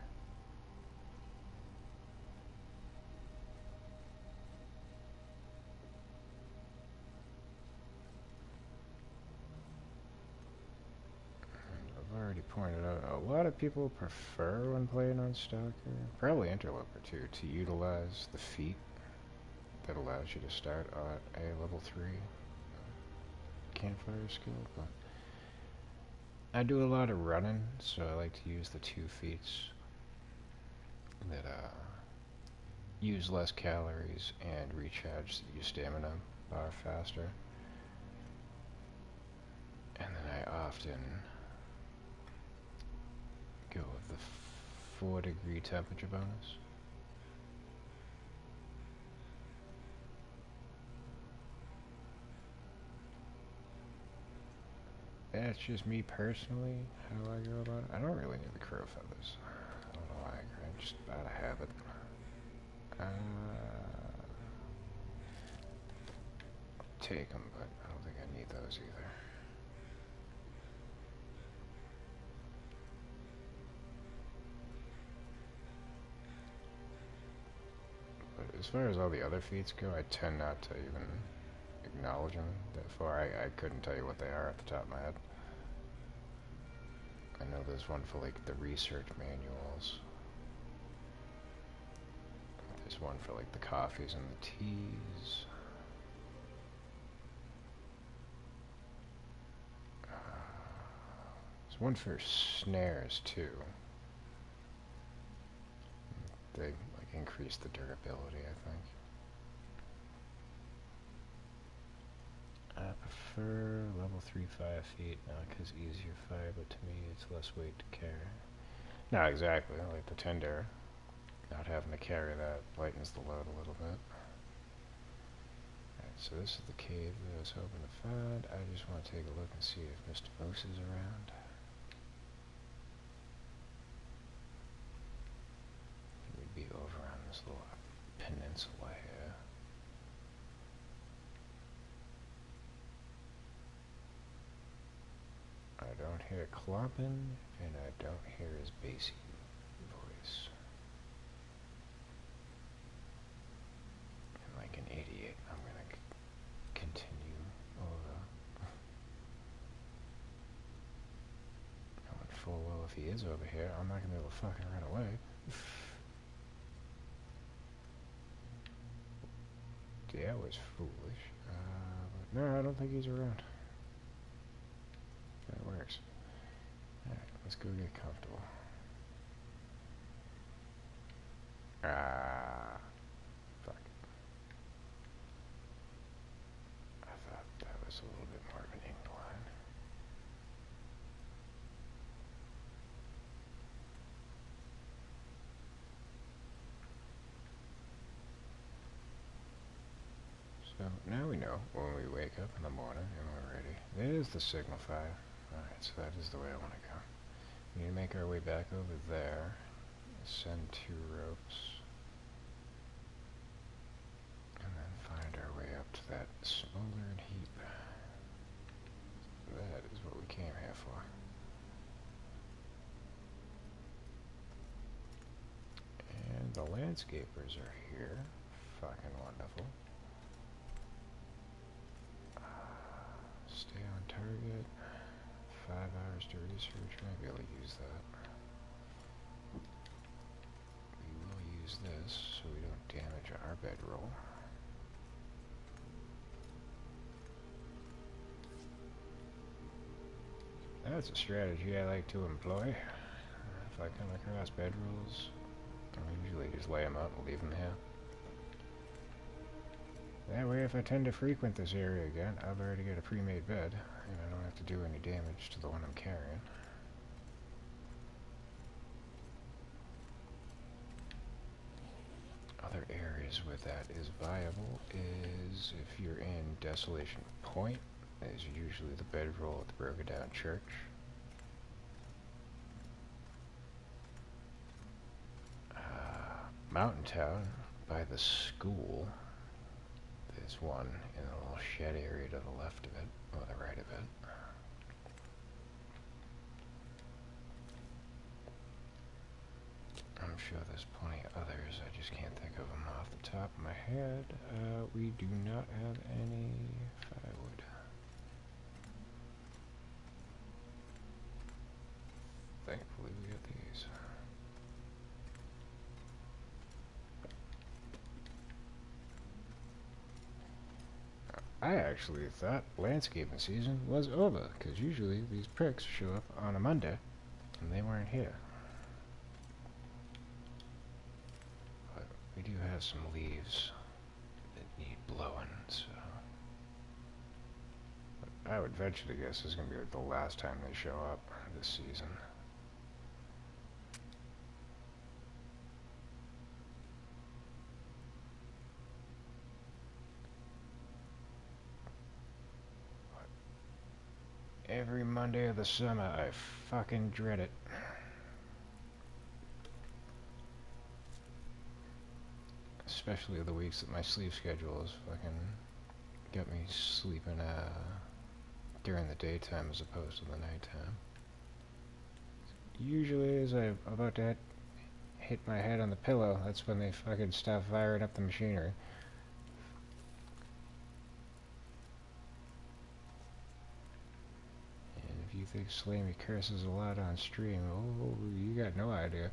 And I've already pointed out, a lot of people prefer when playing on Stalker, probably Interloper too, to utilize the feat that allows you to start at a level 3 campfire skill, but I do a lot of running, so I like to use the 2 feats that use less calories and recharge your stamina bar faster. And then I often go with the 4-degree temperature bonus. That's just me personally. How do I go about it? I don't really need the crow feathers. I don't know why. I just out of habit. Take them, but I don't think I need those either. But as far as all the other feats go, I tend not to even acknowledge them that far. I couldn't tell you what they are at the top of my head. I know there's one for like the research manuals. There's one for like the coffees and the teas. There's one for snares too. They like increase the durability, I think. I prefer level 3 5 feet, not because easier fire, but to me it's less weight to carry. No, exactly, like the Tender. Not having to carry that lightens the load a little bit. Alright, so this is the cave that I was hoping to find. I just want to take a look and see if Mr. Moose is around. We'd be over on this little peninsula here. I don't hear clopping, and I don't hear his bassy voice. And like an idiot, I'm gonna continue over. Knowing full well if he is over here, I'm not gonna be able to fucking run away. That was foolish. But no, I don't think he's around. That works. Alright, let's go get comfortable. Fuck. I thought that was a little bit more of an incline. So now we know when we wake up in the morning and we're ready. There's the signal fire. Alright, so that is the way I want to go. We need to make our way back over there. Send 2 ropes. And then find our way up to that smoldering heap. That is what we came here for. And the landscapers are here. Fucking wonderful. Stay on target. 5 hours to research. Might be able to use that. We will use this so we don't damage our bedroll. That's a strategy I like to employ. If I come across bedrolls, I usually just lay them out and leave them here. That way, if I tend to frequent this area again, I've already got a pre-made bed, and I don't have to do any damage to the one I'm carrying. Other areas where that is viable is if you're in Desolation Point, is usually the bedroll at the broken down church. Mountain Town by the school. There's one in a little shed area to the left of it, or the right of it. I'm sure there's plenty of others, I just can't think of them off the top of my head. We do not have any firewood. Thankfully we got these. I actually thought landscaping season was over, because usually these pricks show up on a Monday, and they weren't here. But we do have some leaves that need blowing, so... I would venture to guess this is going to be like the last time they show up this season. Every Monday of the summer, I fucking dread it. Especially the weeks that my sleep schedule is fucking got me sleeping during the daytime as opposed to the nighttime. Usually as I'm about to hit my head on the pillow, that's when they fucking stop firing up the machinery. And if you think Slammy curses a lot on stream, oh, you got no idea.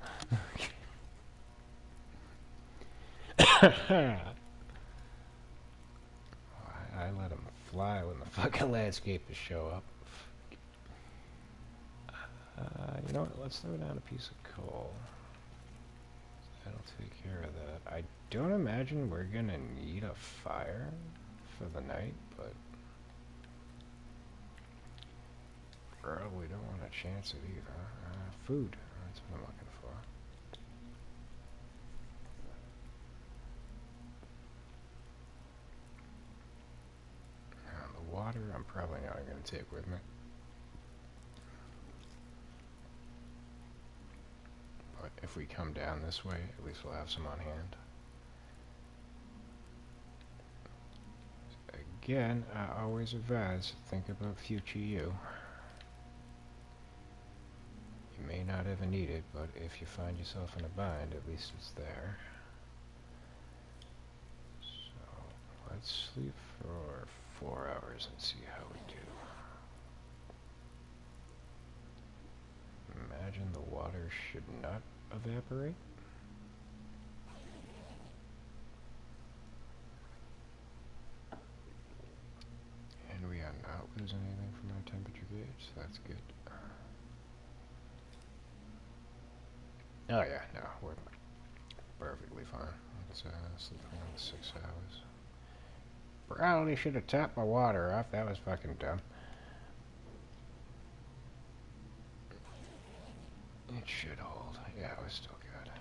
I let him fly when the fucking landscapers show up. You know what? Let's throw down a piece of coal. That'll take care of that. I don't imagine we're gonna need a fire for the night, but probably don't want to chance it either. Food. That's what I'm looking for. The water I'm probably not going to take with me. But if we come down this way, at least we'll have some on hand. Again, I always advise, think about future you. You may not ever need it, but if you find yourself in a bind, at least it's there. So, let's sleep for 4 hours and see how we do. Imagine the water should not evaporate. And we are not losing anything from our temperature gauge, so that's good. Oh yeah, no, we're perfectly fine. Let's sleep around 6 hours. Probably should have tapped my water off, that was fucking dumb. It should hold. Yeah, it was still good.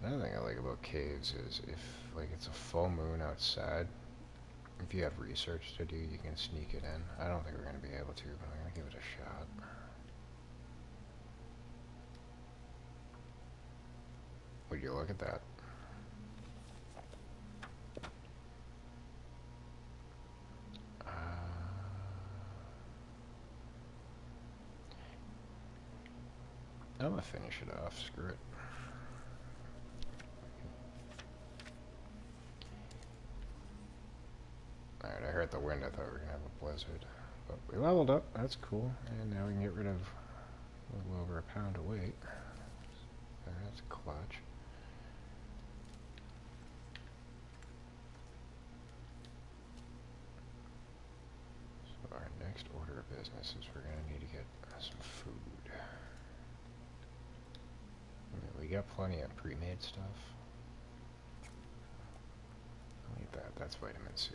Another thing I like about caves is if, like, it's a full moon outside, if you have research to do, you can sneak it in. I don't think we're going to be able to, but I'm going to give it a shot. Would you look at that? I'm going to finish it off. Screw it. Alright, I heard the wind. I thought we were going to have a blizzard. But we leveled up. That's cool. And now we can get rid of a little over a pound of weight. That's clutch. So our next order of business is we're going to need to get some food. I mean, we got plenty of pre-made stuff. I'll eat that. That's vitamin C.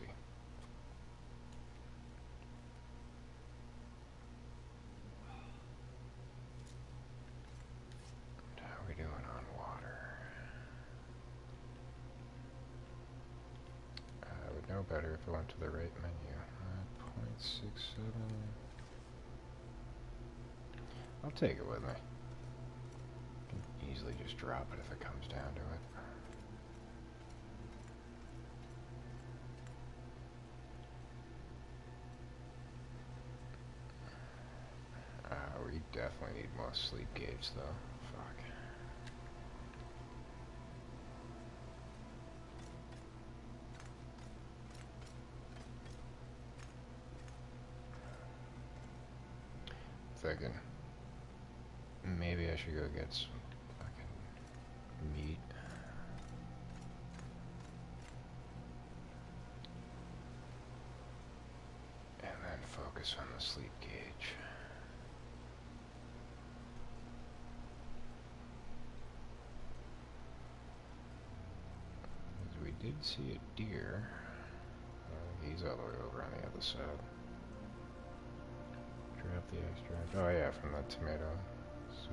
How are we doing on water? I would know better if I went to the right menu. 0.67. I'll take it with me. Can easily just drop it if it comes down to it. We definitely need more sleep gauge though. Fuck. Thinking maybe I should go get some fucking meat. And then focus on the sleep gauge. did see a deer. He's all the way over on the other side. Drop the extract. Oh yeah, from the tomato soup.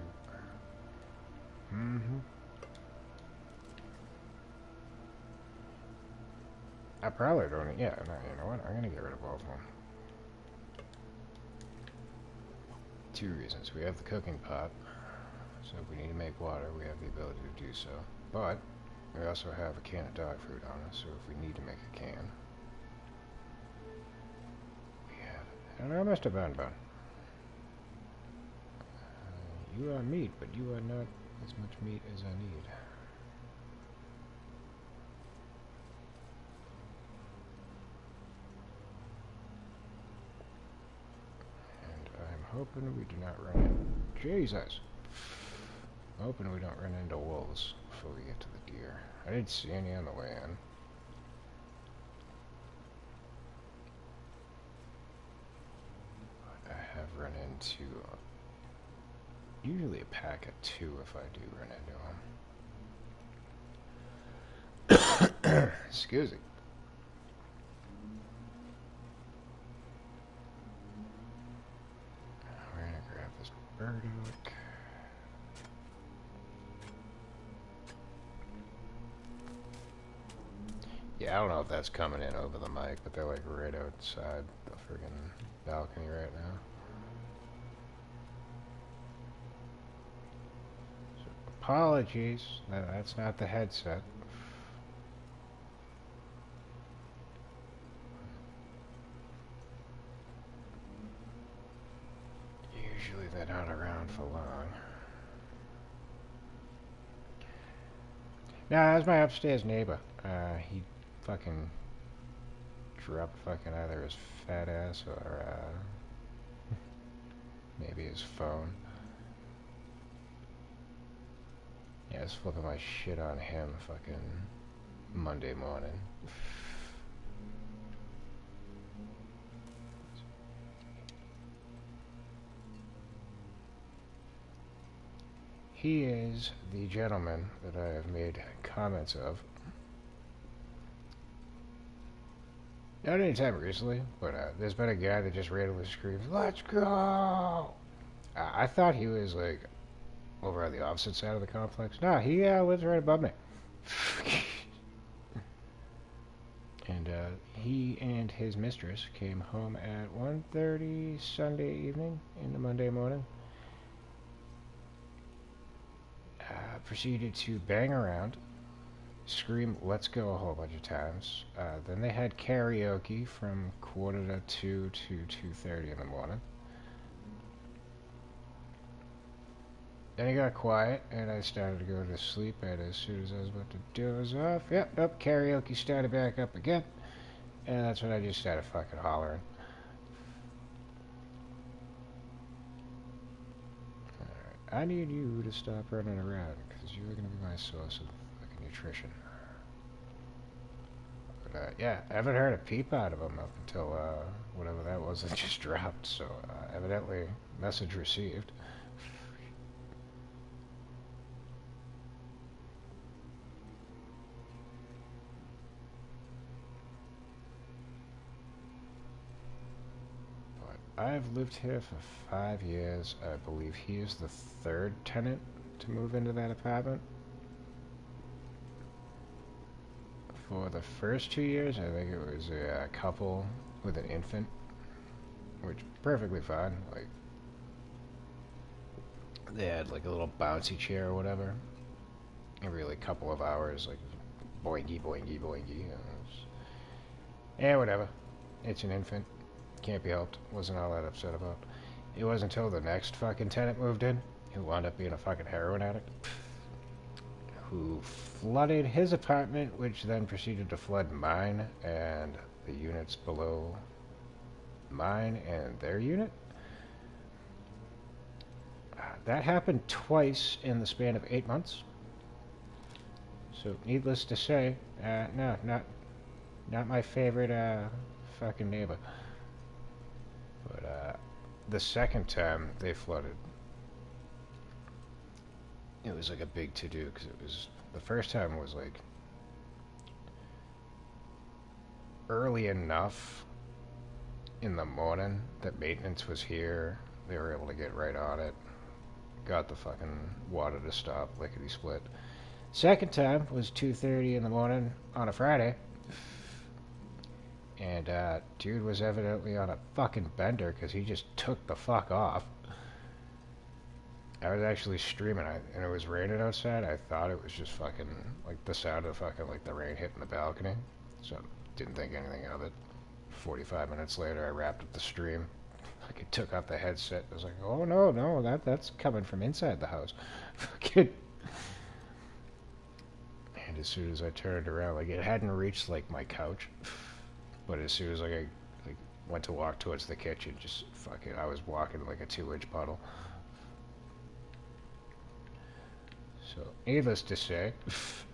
I probably don't. Yeah, no, you know what? I'm gonna get rid of all of them. 2 reasons. We have the cooking pot, so if we need to make water, we have the ability to do so. But we also have a can of dog food on us, so if we need to make a can, we have it. And I must have bun. You are meat, but you are not as much meat as I need. And I'm hoping we do not run into... Jesus! I'm hoping we don't run into wolves before we get to the deer. I didn't see any on the way in. But I have run into... usually a pack of 2 if I do run into them. Excuse me. We're gonna grab this burdock. Yeah, I don't know if that's coming in over the mic, but they're like right outside the friggin' balcony right now. So, apologies, that's not the headset. Usually they're not around for long. Nah, that's my upstairs neighbor. He fucking dropped fucking either his fat ass or maybe his phone. Yeah, I was flipping my shit on him fucking Monday morning. He is the gentleman that I have made comments of. Not anytime recently, but there's been a guy that just randomly screams, "Let's go!" I thought he was like over on the opposite side of the complex. No, he lives right above me. And he and his mistress came home at 1:30 Sunday evening into Monday morning. Proceeded to bang around, scream "Let's go" a whole bunch of times. Then they had karaoke from 1:45 to 2:30 in the morning. Then he got quiet, and I started to go to sleep, and as soon as I was about to doze off, yep, karaoke started back up again. And that's when I just started fucking hollering. Alright, I need you to stop running around, because you're going to be my source of fucking nutrition. But, yeah, I haven't heard a peep out of him up until, whatever that was that just dropped, so, evidently, message received. I've lived here for 5 years. I believe he is the 3rd tenant to move into that apartment. For the first 2 years, I think it was a couple with an infant, which perfectly fine. Like, they had like a little bouncy chair or whatever. Every like couple of hours, like boingy, boingy, boingy. And whatever. It's an infant. Can't be helped. Wasn't all that upset about. It wasn't until the next fucking tenant moved in, who wound up being a fucking heroin addict, who flooded his apartment, which then proceeded to flood mine and the units below mine and their unit. That happened twice in the span of 8 months. So, needless to say, no, not my favorite fucking neighbor. But the second time they flooded, it was like a big to-do, because it was, the first time was like, early enough in the morning that maintenance was here. They were able to get right on it. Got the fucking water to stop, lickety split. Second time was 2:30 in the morning on a Friday. And dude was evidently on a fucking bender because he just took the fuck off. I was actually streaming, and it was raining outside. I thought it was just fucking, like, the sound of fucking, like, the rain hitting the balcony. So, didn't think anything of it. 45 minutes later, I wrapped up the stream. I took off the headset. I was like, oh, no, that's coming from inside the house. Fucking... And as soon as I turned around, like, it hadn't reached, like, my couch. But as soon as, like, I went to walk towards the kitchen, just fucking, I was walking like a 2-inch puddle. So, needless to say,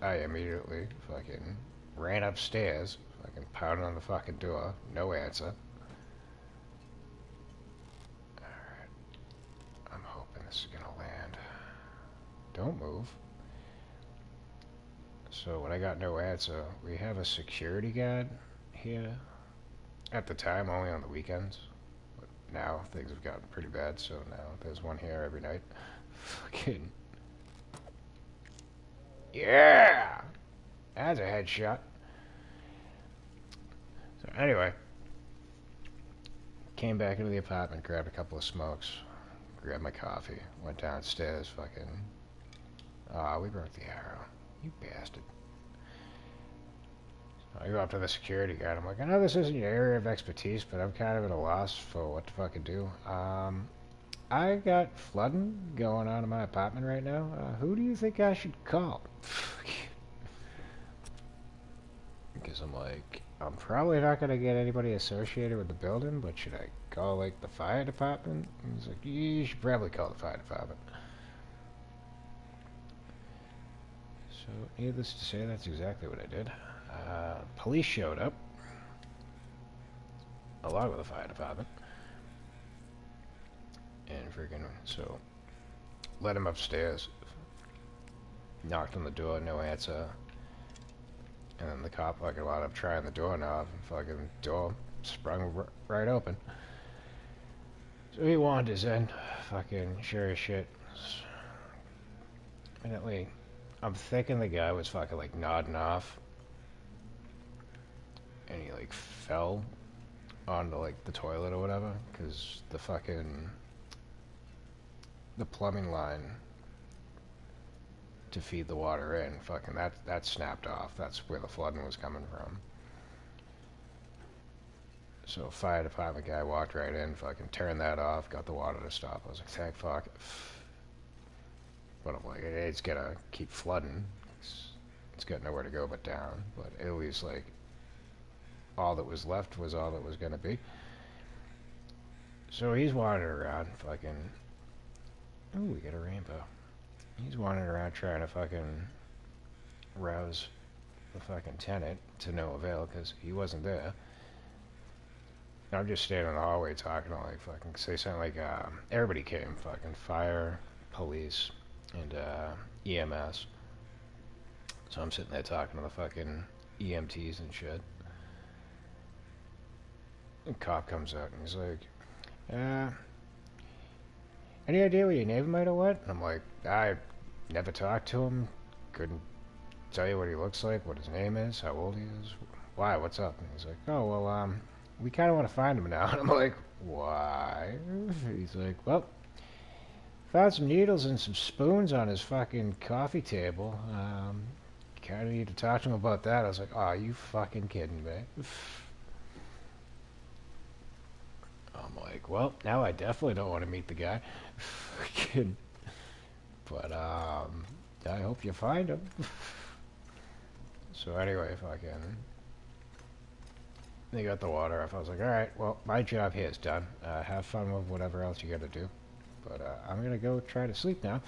I immediately fucking ran upstairs, fucking pounded on the fucking door, no answer. Alright, I'm hoping this is gonna land. Don't move. So, when I got no answer, we have a security guard here. At the time, only on the weekends. But now, things have gotten pretty bad, so now there's one here every night. Fucking... Yeah! That's a headshot. So anyway, came back into the apartment, grabbed a couple of smokes, grabbed my coffee, went downstairs, fucking... Ah, we broke the arrow. You bastard. So I go up to the security guard. I'm like, I know this isn't your area of expertise, but I'm kind of at a loss for what to fucking do. I got flooding going on in my apartment right now. Who do you think I should call? Because I'm like, I'm probably not going to get anybody associated with the building, but should I call, like, the fire department? And he's like, you should probably call the fire department. So, needless to say, that's exactly what I did. Police showed up, along with the fire department. And freaking, so, let him upstairs. Knocked on the door, no answer. And then the cop fucking wound up trying the doorknob, and fucking door sprung right open. So he wanders in, fucking sure as shit. Evidently, I'm thinking the guy was fucking like nodding off. And he like fell onto like the toilet or whatever, because the fucking... the plumbing line to feed the water in, fucking that snapped off. That's where the flooding was coming from. So fire department guy walked right in, fucking turned that off, got the water to stop. I was like, thank fuck. But I'm like, it's gonna keep flooding. It's got nowhere to go but down. But at least like all that was left was all that was gonna be. So he's wandering around, fucking... Ooh, we got a rainbow. He's wandering around trying to fucking rouse the fucking tenant to no avail because he wasn't there. And I'm just standing in the hallway talking to like fucking say something like everybody came, fucking fire, police, and EMS. So I'm sitting there talking to the fucking EMTs and shit. And cop comes out and he's like, any idea where your neighbor might have went? And I'm like, I never talked to him. Couldn't tell you what he looks like, what his name is, how old he is. Why? What's up? And he's like, oh, well, we kind of want to find him now. And I'm like, why? He's like, well, found some needles and some spoons on his fucking coffee table. Kind of need to talk to him about that. I was like, oh, you fucking kidding me? I'm like, well, now I definitely don't want to meet the guy. But, I hope you find him. So anyway, fucking... They got the water off. I was like, alright, well, my job here is done. Have fun with whatever else you gotta do. But, I'm gonna go try to sleep now.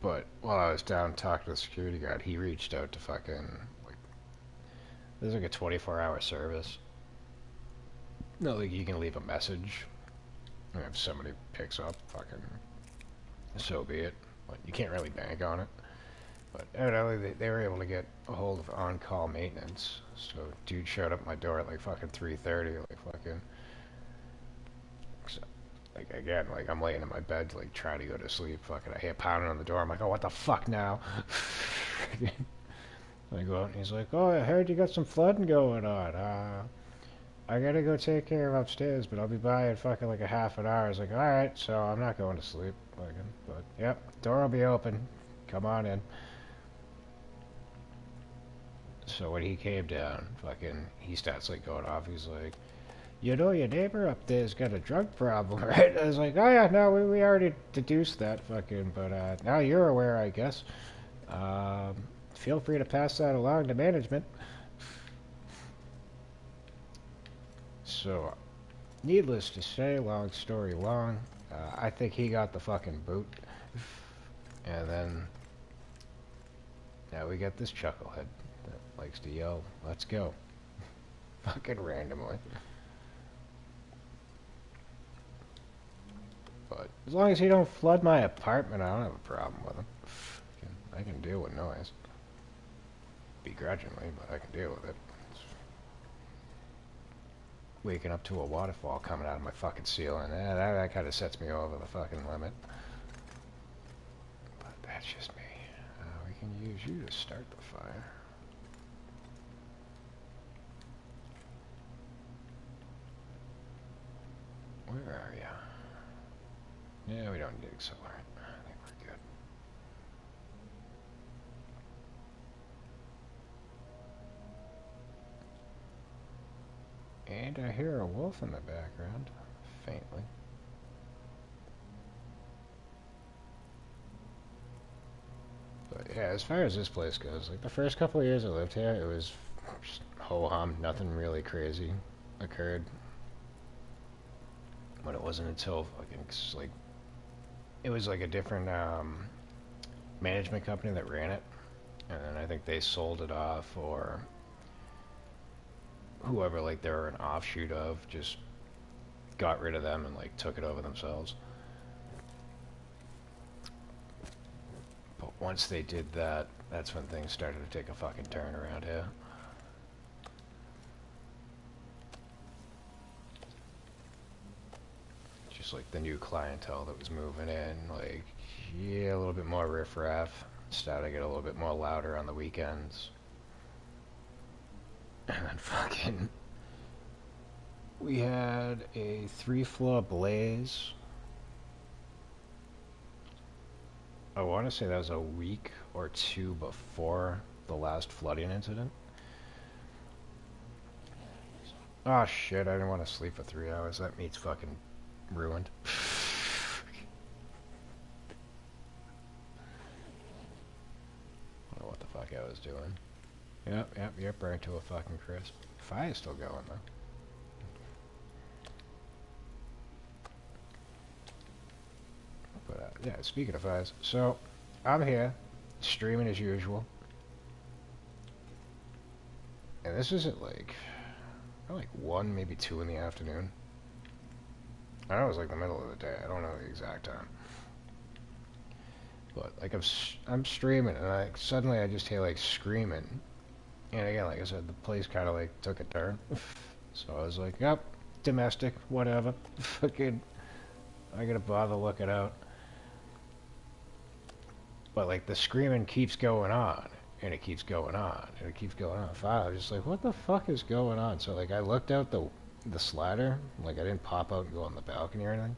But, while I was down talking to the security guard, he reached out to fucking, like... There's like a 24-hour service. No, like, you can leave a message. And if somebody picks up, fucking... So be it. But you can't really bank on it. But evidently they were able to get a hold of on-call maintenance. So dude showed up at my door at like fucking 3:30, like fucking. So, like again, like I'm laying in my bed, like trying to go to sleep. Fucking, I hear pounding on the door. I'm like, oh, what the fuck now? I go out and he's like, oh, I heard you got some flooding going on. I gotta go take care of upstairs, but I'll be by in fucking like a half an hour. I was like, alright, so I'm not going to sleep. Fucking, but yep, door will be open. Come on in. So when he came down, fucking, he starts like going off. He's like, you know, your neighbor up there's got a drug problem, right? I was like, oh yeah, no, we already deduced that, fucking, but now you're aware, I guess. Feel free to pass that along to management. So, needless to say, long story long, I think he got the fucking boot. And then, now we got this chucklehead that likes to yell, let's go. Fucking randomly. But as long as he don't flood my apartment, I don't have a problem with him. I can deal with noise. Begrudgingly, but I can deal with it. Waking up to a waterfall coming out of my fucking ceiling, that kind of sets me over the fucking limit. But that's just me. We can use you to start the fire. Where are you? Yeah, we don't need accelerant. I think we're good. And I hear a wolf in the background, faintly. But yeah, as far as this place goes, like the first couple of years I lived here, it was just ho-hum, nothing really crazy occurred. But it wasn't until fucking, like, it was like a different management company that ran it. And then I think they sold it off, or whoever like they were an offshoot of just got rid of them and like took it over themselves. But once they did that, that's when things started to take a fucking turn around here. Just like the new clientele that was moving in, like, yeah, a little bit more riffraff. Started to get a little bit more louder on the weekends. And then fucking, we had a 3-floor blaze. I want to say that was a week or two before the last flooding incident. Oh shit, I didn't want to sleep for 3 hours. That meat's fucking ruined. I don't know what the fuck I was doing. Yep, burned to a fucking crisp. Fire's still going though. But yeah, speaking of fires, so I'm here, streaming as usual. And this is at like 1, maybe 2 in the afternoon. I know it was like the middle of the day. I don't know the exact time. But like I'm streaming and suddenly I just hear like screaming. And again, like I said, the place kind of like took a turn. So I was like, yep, domestic, whatever. Fucking, I gotta bother looking out. But like the screaming keeps going on. And it keeps going on. And it keeps going on. Finally, I was just like, what the fuck is going on? So like I looked out the slider. Like I didn't pop out and go on the balcony or anything.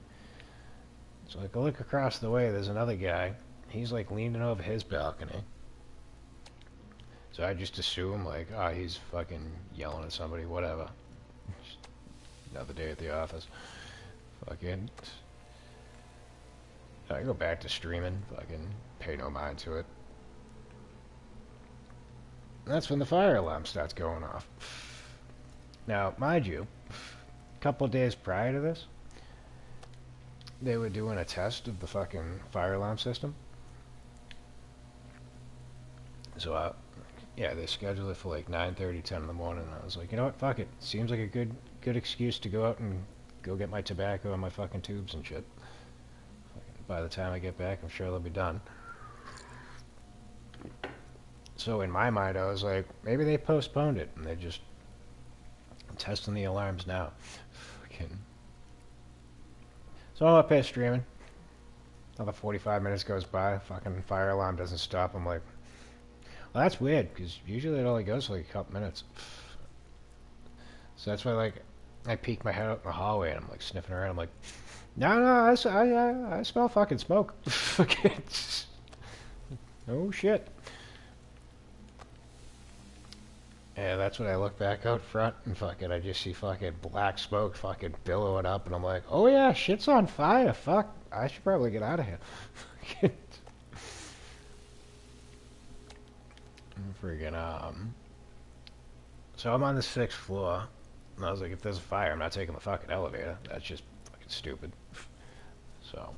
So like I look across the way, there's another guy. He's like leaning over his balcony. So I just assume, like, he's fucking yelling at somebody, whatever. Just another day at the office. Fucking. I go back to streaming, fucking pay no mind to it. And that's when the fire alarm starts going off. Now, mind you, a couple days prior to this, they were doing a test of the fucking fire alarm system. So yeah, they scheduled it for like 9:30, 10 in the morning. And I was like, you know what, fuck it. Seems like a good excuse to go out and go get my tobacco and my fucking tubes and shit. By the time I get back, I'm sure they'll be done. So in my mind, I was like, maybe they postponed it and they're just testing the alarms now. Fucking. So I'm up here streaming. Another 45 minutes goes by. Fucking fire alarm doesn't stop. I'm like, well, that's weird because usually it only goes for like a couple minutes. So that's why, like, I peek my head out in the hallway and I'm like sniffing around. I'm like, no, I smell fucking smoke. Fucking. Oh shit. And that's when I look back out front and fucking I just see fucking black smoke fucking billowing up and I'm like, oh yeah, shit's on fire. Fuck, I should probably get out of here. Friggin' so I'm on the 6th floor and I was like, if there's a fire, I'm not taking the fucking elevator. That's just fucking stupid. So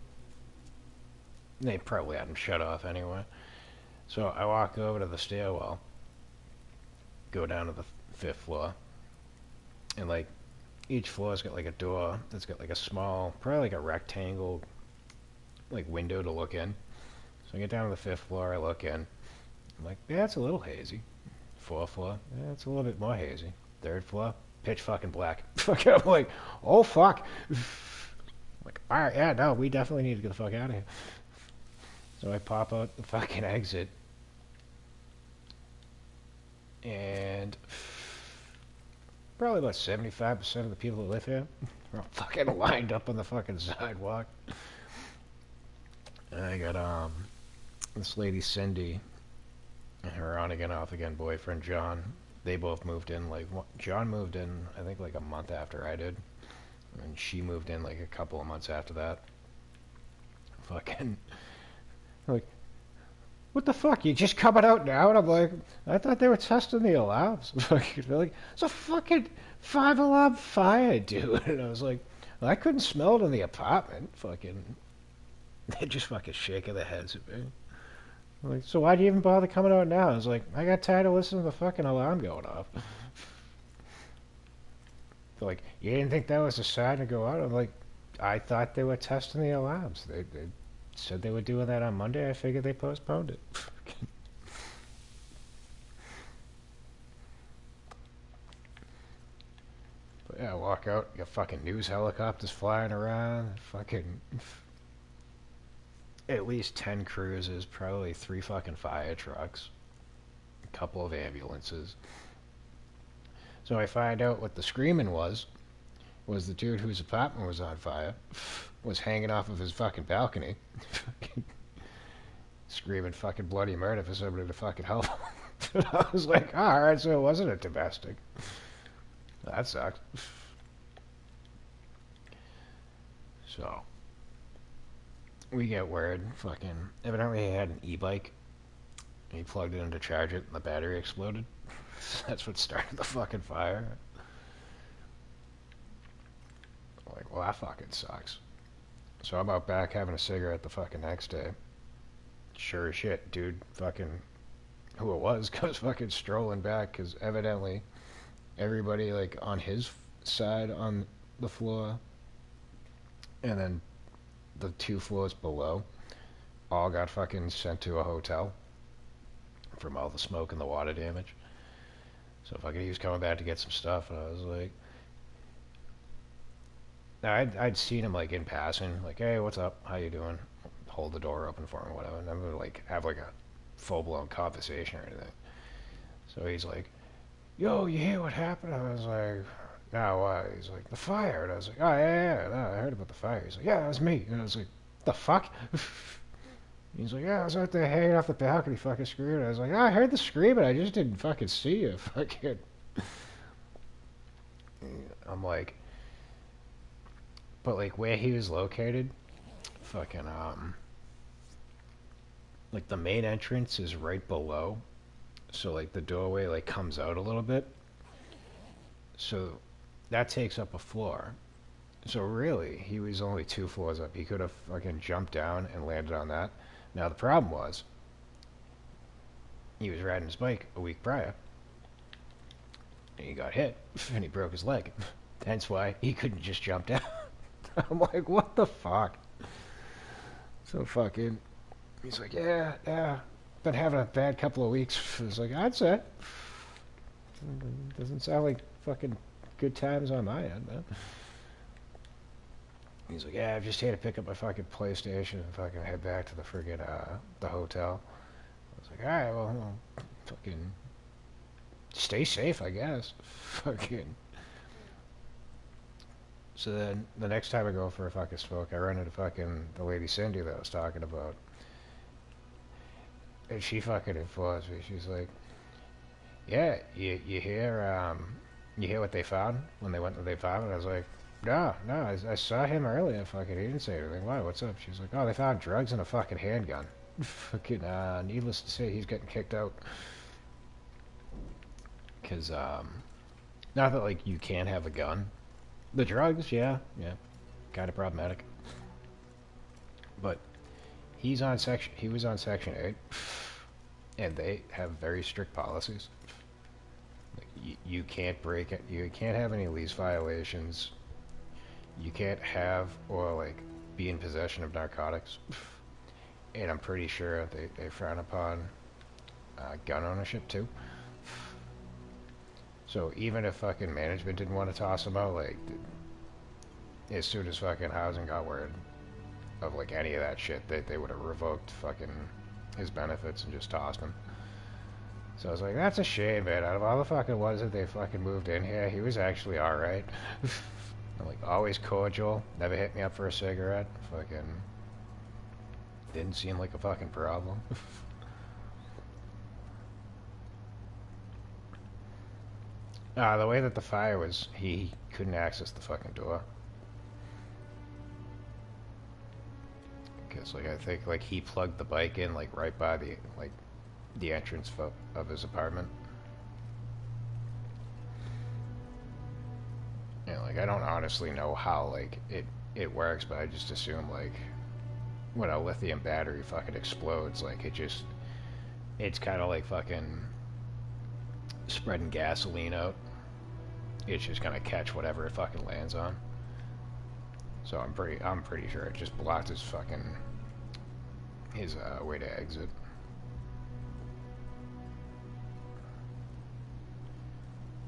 they probably had them shut off anyway. So I walk over to the stairwell, go down to the 5th floor, and like each floor's got like a door that's got like a small, probably like a rectangle, like window to look in. So I get down to the 5th floor, I look in, I'm like, yeah, it's a little hazy. 4th floor, yeah, it's a little bit more hazy. 3rd floor, pitch fucking black. I'm like, oh fuck. I'm like, alright, yeah, no, we definitely need to get the fuck out of here. So I pop out the fucking exit, and probably about 75% of the people that live here are all fucking lined up on the fucking sidewalk. And I got this lady Cindy and her on again off again boyfriend John. They both moved in like John moved in I think like a month after I did, and she moved in like a couple of months after that. Fucking like, what the fuck? You just coming out now? And I'm like, I thought they were testing the alarms. They're like, it's a fucking 5-alarm fire, dude. And I was like, well, I couldn't smell it in the apartment. Fucking, they're just fucking shaking their heads at me. I'm like, so why'd you even bother coming out now? I was like, I got tired of listening to the fucking alarm going off. They're like, you didn't think that was a sign to go out? I'm like, I thought they were testing the alarms. They said they were doing that on Monday. I figured they postponed it. But yeah, I walk out, you got fucking news helicopters flying around, fucking at least 10 cruisers, probably 3 fucking fire trucks, a couple of ambulances. So I find out what the screaming was the dude whose apartment was on fire was hanging off of his fucking balcony screaming fucking bloody murder for somebody to fucking help him. And I was like, oh, alright, so it wasn't a domestic. That sucked. So we get word fucking evidently he had an e-bike and he plugged it in to charge it and the battery exploded. That's what started the fucking fire. Like, well, that fucking sucks. So I'm out back having a cigarette the fucking next day. Sure as shit, dude, fucking, who it was, goes fucking strolling back, because evidently everybody, like, on his side on the floor, and then the 2 floors below, all got fucking sent to a hotel from all the smoke and the water damage. So fucking he was coming back to get some stuff, and I was like, I'd seen him like in passing, like, hey, what's up? How you doing? Hold the door open for him, whatever. Never like have like a full blown conversation or anything. So he's like, yo, you hear what happened? I was like, no, why? He's like, the fire. And I was like, oh yeah, no, I heard about the fire. He's like, yeah, that was me. And I was like, the fuck? He's like, yeah, I was out there hanging off the balcony, fucking screaming. I was like, oh, I heard the screaming, I just didn't fucking see you, fucking. I'm like, but like where he was located, fucking like the main entrance is right below, so like the doorway like comes out a little bit, so that takes up a floor. So really, he was only 2 floors up. He could have fucking jumped down and landed on that. Now the problem was, he was riding his bike a week prior, and he got hit, and he broke his leg. Hence why he couldn't just jump down. I'm like, what the fuck? So fucking, he's like, yeah, been having a bad couple of weeks. I was like, I'd say. Doesn't sound like fucking good times on my end, man. He's like, yeah, I'm just here to pick up my fucking PlayStation and fucking head back to the friggin', the hotel. I was like, alright, well, fucking stay safe, I guess. Fucking. So then, the next time I go for a fucking smoke, I run into fucking the lady Cindy that I was talking about. And she fucking informs me. She's like, yeah, you hear what they found when they went and they found it? I was like, no, I saw him earlier. Fucking, he didn't say anything. Why? What's up? She's like, oh, they found drugs and a fucking handgun. Fucking, needless to say, he's getting kicked out. Because, not that, like, you can't have a gun. The drugs, yeah, kind of problematic. But he was on Section 8, and they have very strict policies. Like, you can't break it. You can't have any lease violations. You can't have or, like, be in possession of narcotics. And I'm pretty sure they frown upon gun ownership, too. So even if fucking management didn't want to toss him out, like, as soon as fucking housing got word of, like, any of that shit, they would have revoked fucking his benefits and just tossed him. So I was like, that's a shame, man. Out of all the fucking ones that they fucking moved in here, he was actually alright. Like, always cordial, never hit me up for a cigarette, fucking didn't seem like a fucking problem. The way that the fire was, he couldn't access the fucking door. Because, like, I think, like, he plugged the bike in, like, right by the, like, the entrance of his apartment. Yeah, like, I don't honestly know how, like, it works, but I just assume, like, when a lithium battery fucking explodes, like, it's kind of like fucking spreading gasoline out. It's just gonna catch whatever it fucking lands on. So I'm pretty sure it just blocked his fucking way to exit.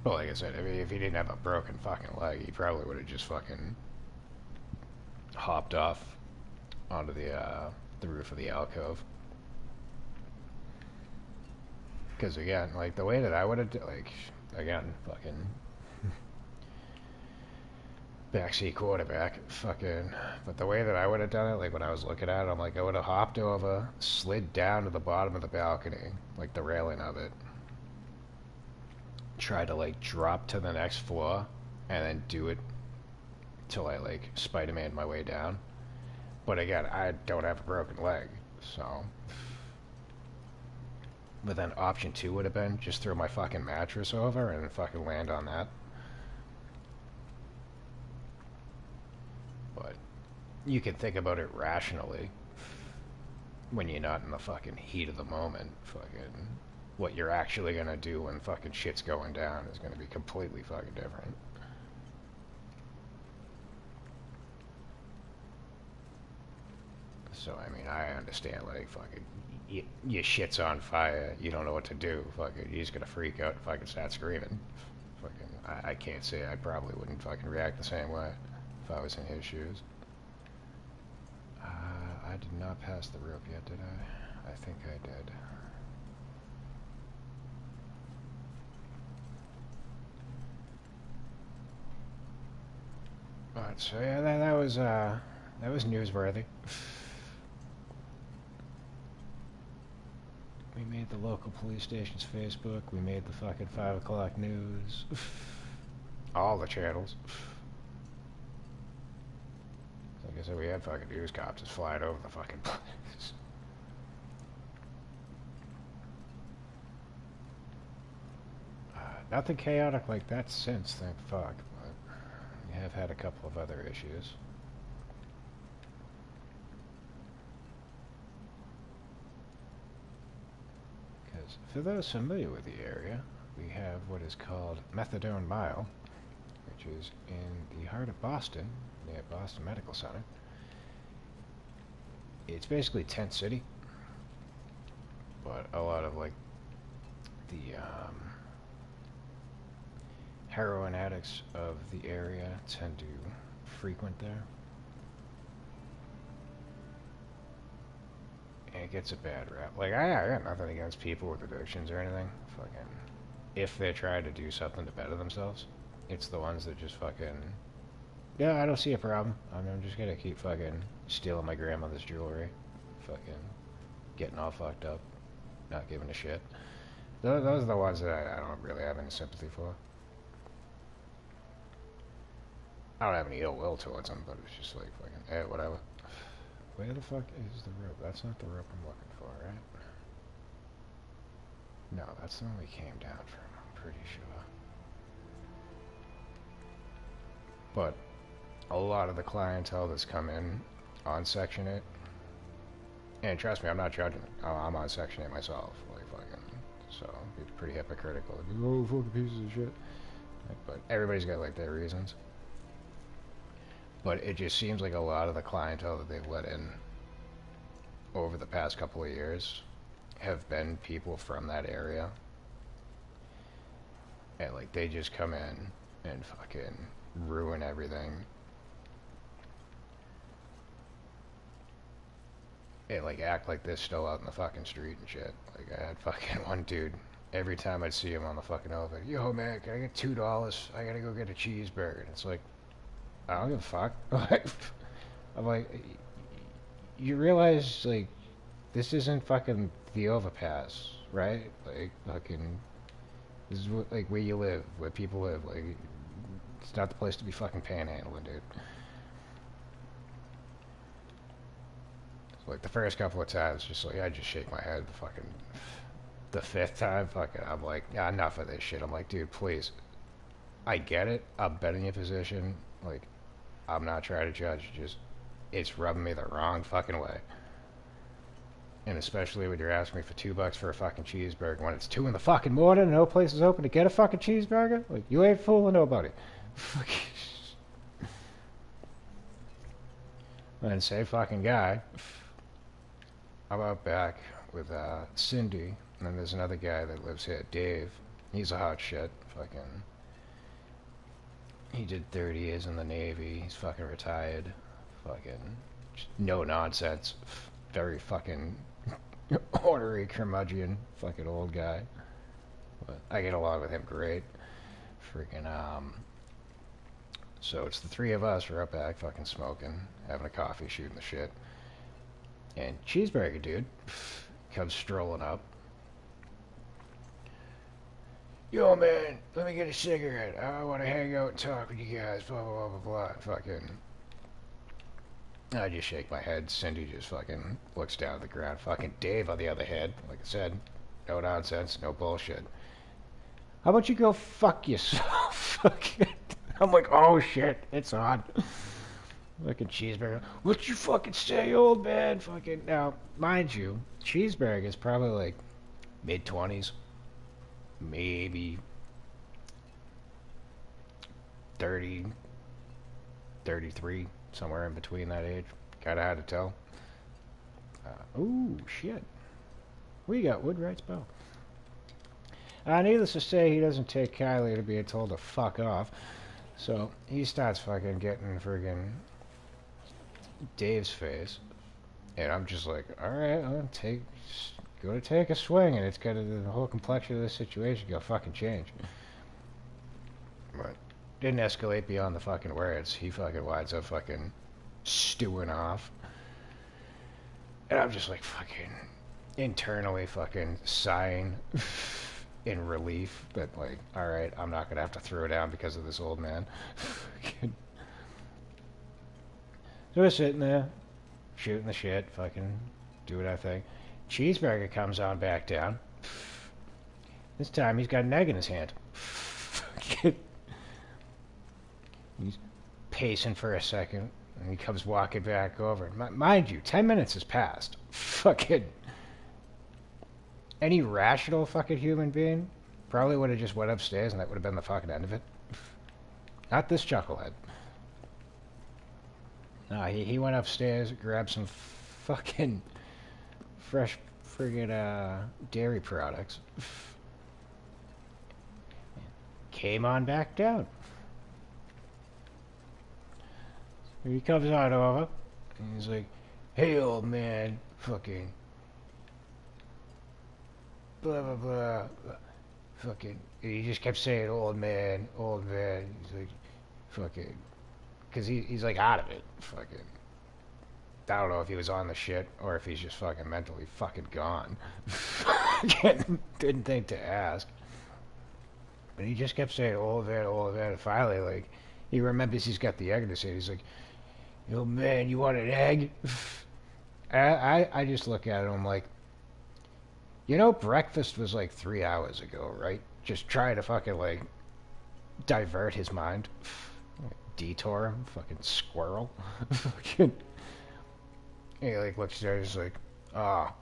But like I said, I mean, if he didn't have a broken fucking leg, he probably would have just fucking hopped off onto the roof of the alcove. Because again, like, the way that I would have, like, again, fucking backseat quarterback, fucking, but the way that I would have done it, like, when I was looking at it, I'm like, I would have hopped over, slid down to the bottom of the balcony, like the railing of it, try to, like, drop to the next floor, and then do it till I, like, Spider-Man my way down. But again, I don't have a broken leg, so. But then option 2 would have been just throw my fucking mattress over and fucking land on that. But you can think about it rationally when you're not in the fucking heat of the moment. Fucking what you're actually gonna do when fucking shit's going down is gonna be completely fucking different. So, I mean, I understand, like, fucking, your shit's on fire, you don't know what to do, fucking, you're just gonna freak out and fucking start screaming. Fucking, I can't say I probably wouldn't fucking react the same way if I was in his shoes. I did not pass the rope yet, did I? I think I did. Alright, so yeah, that was newsworthy. We made the local police station's Facebook. We made the fucking 5 o'clock news. All the channels. Like I said, we had fucking news cops just flying over the fucking place. Nothing chaotic like that since, thank fuck. But we have had a couple of other issues. For those familiar with the area, we have what is called Methadone Mile, which is in the heart of Boston, near Boston Medical Center. It's basically Tent City. But a lot of like the heroin addicts of the area tend to frequent there. And it gets a bad rap. Like, I got nothing against people with addictions or anything. Fucking, if they try to do something to better themselves, it's the ones that just fucking, yeah, I don't see a problem. I'm just gonna keep fucking stealing my grandmother's jewelry. Fucking getting all fucked up. Not giving a shit. Those are the ones that I don't really have any sympathy for. I don't have any ill will towards them, but it's just like fucking, eh, whatever. Where the fuck is the rope? That's not the rope I'm looking for, right? No, that's the one we came down from, I'm pretty sure. But a lot of the clientele that's come in on Section 8, and trust me, I'm not judging it. I'm on Section 8 myself, like fucking, so it's pretty hypocritical. Oh, fucking pieces of shit. But everybody's got like their reasons. But it just seems like a lot of the clientele that they've let in over the past couple of years have been people from that area. And like they just come in and fucking ruin everything. And like act like they're still out in the fucking street and shit. Like I had fucking one dude, every time I'd see him on the fucking elevator, yo man, can I get $2? I gotta go get a cheeseburger. And it's like, I don't give a fuck. I'm like, you realize, like, this isn't fucking the overpass, right? Like, fucking, this is like where you live, where people live. Like, it's not the place to be fucking panhandling, dude. So, like, the first couple of times, just like, I just shake my head. The fifth time, fucking, I'm like, yeah, enough of this shit. I'm like, dude, please. I get it. I've been in your position. Like, I'm not trying to judge, just, it's rubbing me the wrong fucking way. And especially when you're asking me for $2 for a fucking cheeseburger when it's 2 in the fucking morning and no place is open to get a fucking cheeseburger. Like, you ain't fooling nobody. And same fucking guy. I'm out back with Cindy, and then there's another guy that lives here, Dave. He's a hot shit. Fucking, he did 30 years in the Navy. He's fucking retired. Fucking, no nonsense. Very fucking ornery curmudgeon. Fucking old guy. But I get along with him great. Freaking, so it's the three of us. We're up back fucking smoking, having a coffee, shooting the shit. And Cheeseburger Dude comes strolling up. Yo, man, let me get a cigarette. I want to hang out and talk with you guys. Blah, blah, blah, blah, blah. Fucking. I just shake my head. Cindy just fucking looks down at the ground. Fucking Dave, on the other hand, like I said, no nonsense, no bullshit. How about you go fuck yourself? I'm like, oh shit, it's on. Fucking Cheeseburger. What you fucking say, old man? Fucking. Now, mind you, Cheeseburger is probably like mid-20s. Maybe 30, 33, somewhere in between that age. Kinda hard to tell. Ooh, shit. We got Woodwright's bow. Needless to say, he doesn't take kindly to being told to fuck off. So, he starts fucking getting friggin' Dave's face. And I'm just like, alright, I'll go to take a swing, and it's got the whole complexion of this situation go fucking change. But didn't escalate beyond the fucking words. He fucking winds up fucking stewing off. And I'm just like fucking internally fucking sighing in relief that like, alright, I'm not gonna have to throw down because of this old man. So we're sitting there, shooting the shit, fucking doing our thing. Cheeseburger comes on back down. This time he's got an egg in his hand. He's pacing for a second, and he comes walking back over. Mind you, 10 minutes has passed. Fucking. Any rational fucking human being probably would have just went upstairs, and that would have been the fucking end of it. Not this chucklehead. No, he went upstairs, grabbed some fucking fresh friggin' dairy products. Came on back down. He comes on over, and he's like, "Hey, old man, fucking blah blah blah, fucking." And he just kept saying, "Old man, old man." He's like, "Fucking," because he's like out of it. Fucking, I don't know if he was on the shit or if he's just fucking mentally fucking gone. Didn't think to ask, but he just kept saying, "Old man, old man." And finally, like, he remembers he's got the egg in his hand. He's like, "Yo, man, you want an egg?" I just look at him, I'm like, you know, breakfast was like 3 hours ago, right? Just try to fucking, like, divert his mind. Detour him. Fucking squirrel. Fucking. He, like, looks there, he's like, "Ah,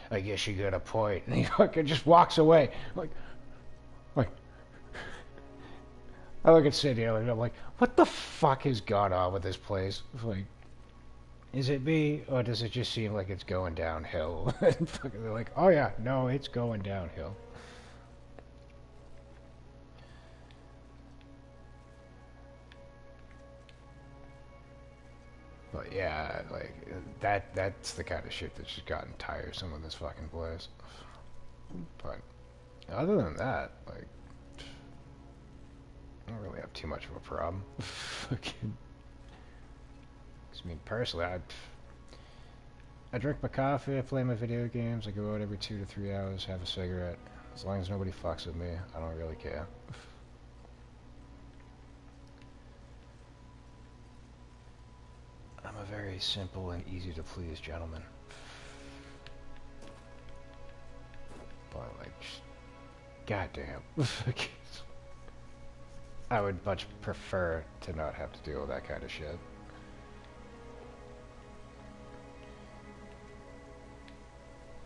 I guess you got a point." And he fucking just walks away. Like, I look at Cindy and I'm like, what the fuck has gone on with this place? Like, is it me, or does it just seem like it's going downhill? And they're like, "Oh yeah, no, it's going downhill." But yeah, like, that's the kind of shit that's just gotten tiresome in this fucking place. But other than that, like, I don't really have too much of a problem. Fucking, 'cause, I mean, personally, I drink my coffee, I play my video games, I go out every 2 to 3 hours, have a cigarette. As long as nobody fucks with me, I don't really care. I'm a very simple and easy to please gentleman. But, like, goddamn. I would much prefer to not have to deal with that kind of shit.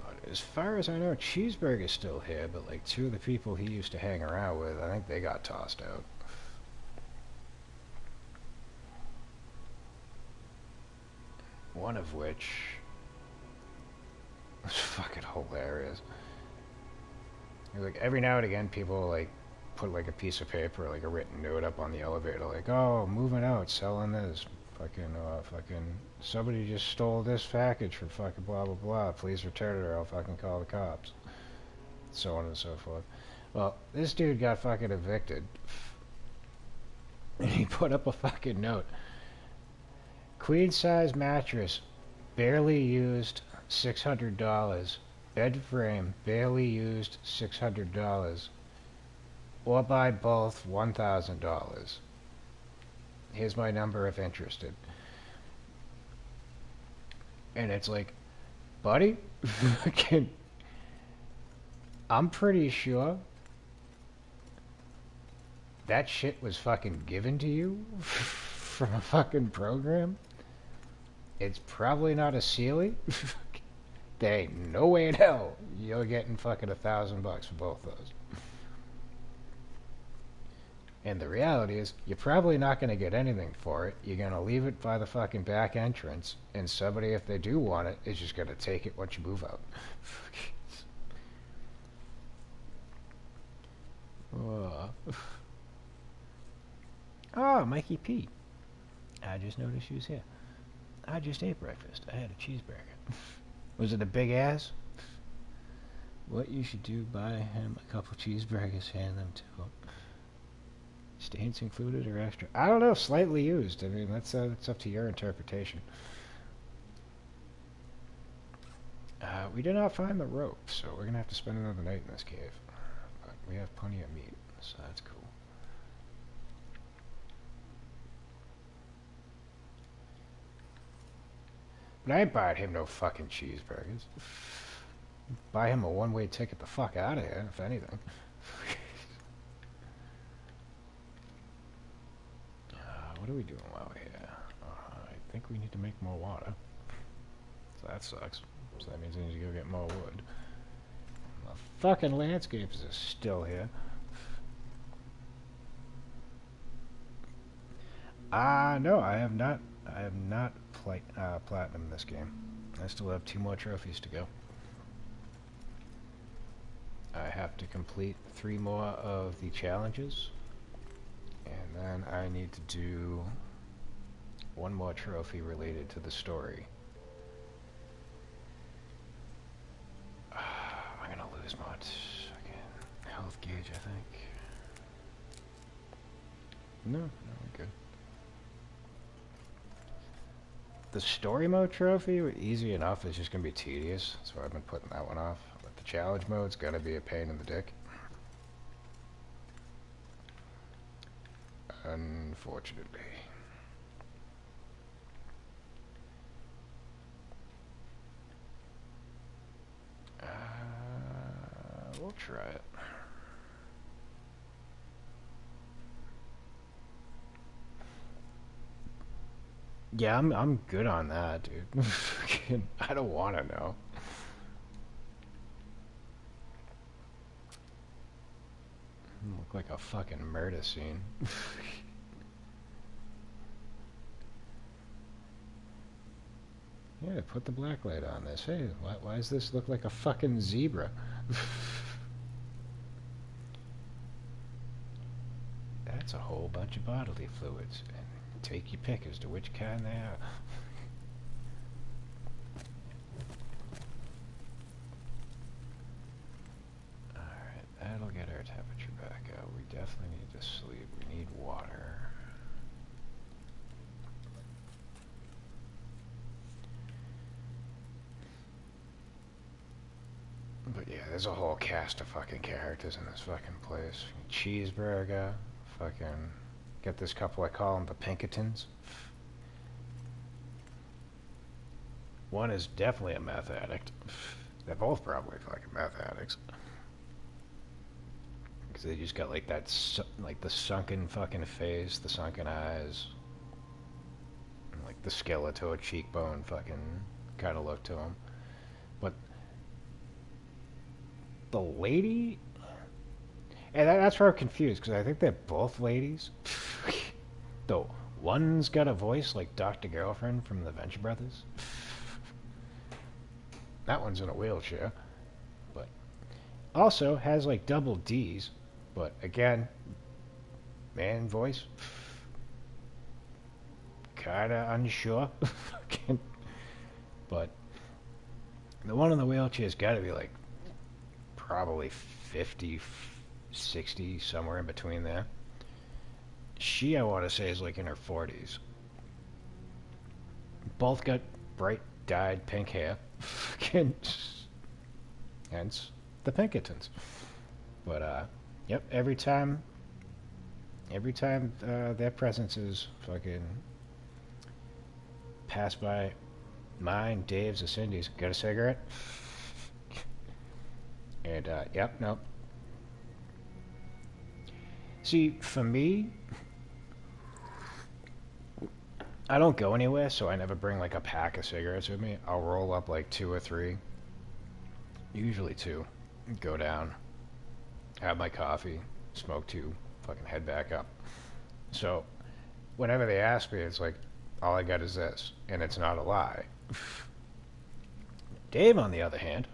But as far as I know, Cheeseburger's still here, but like 2 of the people he used to hang around with, I think they got tossed out. One of which was fucking hilarious. Like, every now and again, people like put like a piece of paper, like a written note up on the elevator, like, "Oh, moving out, selling this, fucking somebody just stole this package for fucking blah blah blah. Please return it or I'll fucking call the cops." So on and so forth. Well, this dude got fucking evicted, and he put up a fucking note: "Queen size mattress, barely used, $600. Bed frame, barely used, $600. Or buy both, $1,000. Here's my number if interested." And it's like, buddy, I'm pretty sure that shit was fucking given to you from a fucking program. It's probably not a Sealy. There ain't no way in hell you're getting fucking $1,000 for both those. And the reality is, you're probably not going to get anything for it. You're going to leave it by the fucking back entrance, and somebody, if they do want it, is just going to take it once you move out. Oh, Mikey P. I just noticed you was here. I just ate breakfast. I had a cheeseburger. Was it a big ass? What you should do, buy him a couple cheeseburgers, hand them to him. Stains included or extra? I don't know, slightly used. I mean, that's up to your interpretation. We did not find the rope, so we're going to have to spend another night in this cave. But we have plenty of meat, so that's cool. But I ain't buying him no fucking cheeseburgers. Buy him a one-way ticket the fuck out of here, if anything. What are we doing while we're here? I think we need to make more water. So that sucks. So that means I need to go get more wood. The fucking landscapes are still here. No, I have not. I have not platinum this game. I still have 2 more trophies to go. I have to complete 3 more of the challenges, and then I need to do 1 more trophy related to the story. I'm gonna lose my health gauge, I think. No, we're good. The story mode trophy, easy enough, it's just gonna be tedious, so I've been putting that one off. But the challenge mode's gotta be a pain in the dick. Unfortunately. We'll try it. Yeah, I'm good on that, dude. I don't want to know. Look like a fucking murder scene. Yeah, put the black light on this. Hey, why does this look like a fucking zebra? That's a whole bunch of bodily fluids. And take your pick as to which kind they are. Alright, that'll get our temperature back up. We definitely need to sleep. We need water. But yeah, there's a whole cast of fucking characters in this fucking place. Cheeseburger, fucking... Get this couple, I call them the Pinkertons. One is definitely a meth addict. They're both probably fucking meth addicts. Because they just got like that, like the sunken fucking face, the sunken eyes. And like the skeletal cheekbone fucking kind of look to them. But the lady... And that's where I'm confused, because I think they're both ladies. Though, one's got a voice like Dr. Girlfriend from the Venture Brothers. That one's in a wheelchair. But also has like double D's. But again, man voice. Kinda unsure. But the one in the wheelchair's gotta be like probably 50, 60, somewhere in between there. She, I want to say, is like in her 40s. Both got bright dyed pink hair. Hence the Pinkertons. But yep, every time their presences fucking pass by mine, Dave's, or Cindy's, got a cigarette? And yep, nope. See, for me, I don't go anywhere, so I never bring like a pack of cigarettes with me. I'll roll up like 2 or 3, usually 2, go down, have my coffee, smoke 2, fucking head back up. So whenever they ask me, it's like, all I got is this, and it's not a lie. Dave, on the other hand,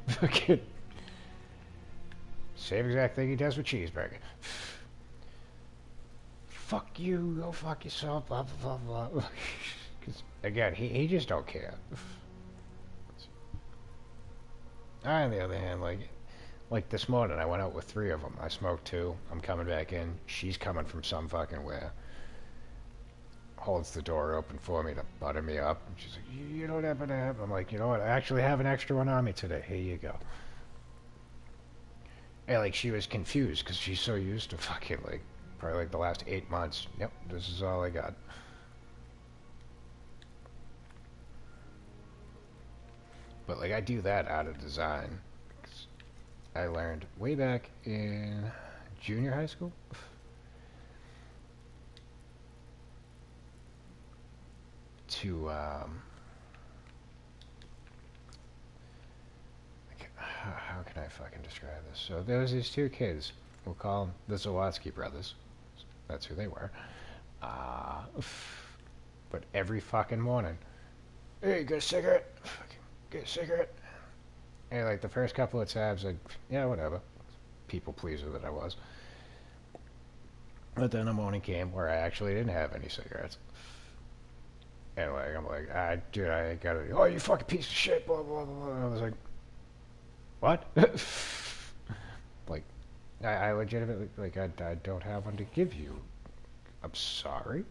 same exact thing he does with cheeseburger. Fuck you, go fuck yourself, blah, blah, blah, blah. Because, again, he just don't care. I, on the other hand, like this morning, I went out with 3 of them. I smoked 2. I'm coming back in. She's coming from some fucking where. Holds the door open for me to butter me up. And she's like, you don't happen to have... I'm like, you know what? I actually have an extra one on me today. Here you go. And, like, she was confused because she's so used to fucking, like, probably like the last 8 months. Yep, this is all I got. But like I do that out of design. I learned way back in junior high school. To how can I fucking describe this? So there was these 2 kids. We'll call them the Zawatsky brothers. That's who they were. But every fucking morning, hey, you got a cigarette? Fucking get a cigarette. And like the first couple of tabs, like, yeah, whatever. People pleaser that I was. But then a morning came where I actually didn't have any cigarettes. And like, I'm like, dude, I gotta, oh, you fucking piece of shit, blah, blah, blah, blah. I was like, what? Like, I legitimately, like, I don't have one to give you. I'm sorry.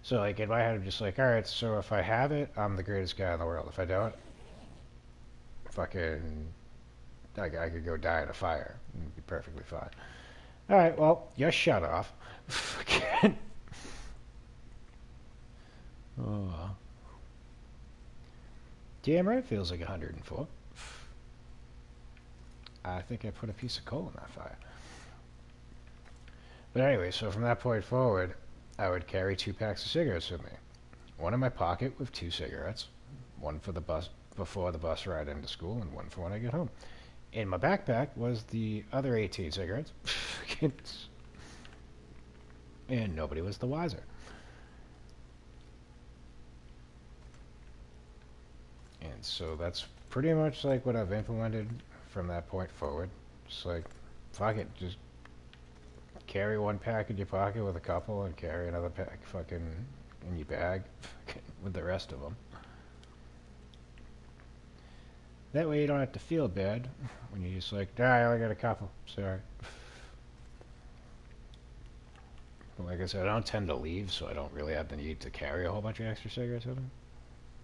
So, like, in my head, I'm just like, alright, so if I have it, I'm the greatest guy in the world. If I don't, fucking, I could go die in a fire. It'd be perfectly fine. Alright, well, you shut off. Fucking. Oh. Damn right, feels like 104. I think I put a piece of coal in that fire. But anyway, so from that point forward, I would carry 2 packs of cigarettes with me. One in my pocket with 2 cigarettes. One for the bus before the bus ride into school, and one for when I get home. In my backpack was the other 18 cigarettes. And nobody was the wiser. And so that's pretty much like what I've implemented from that point forward. Just like, fuck it, just carry 1 pack in your pocket with a couple and carry another pack fucking in your bag with the rest of them. That way you don't have to feel bad when you're just like, I only got a couple, sorry. But like I said, I don't tend to leave, so I don't really have the need to carry a whole bunch of extra cigarettes with me.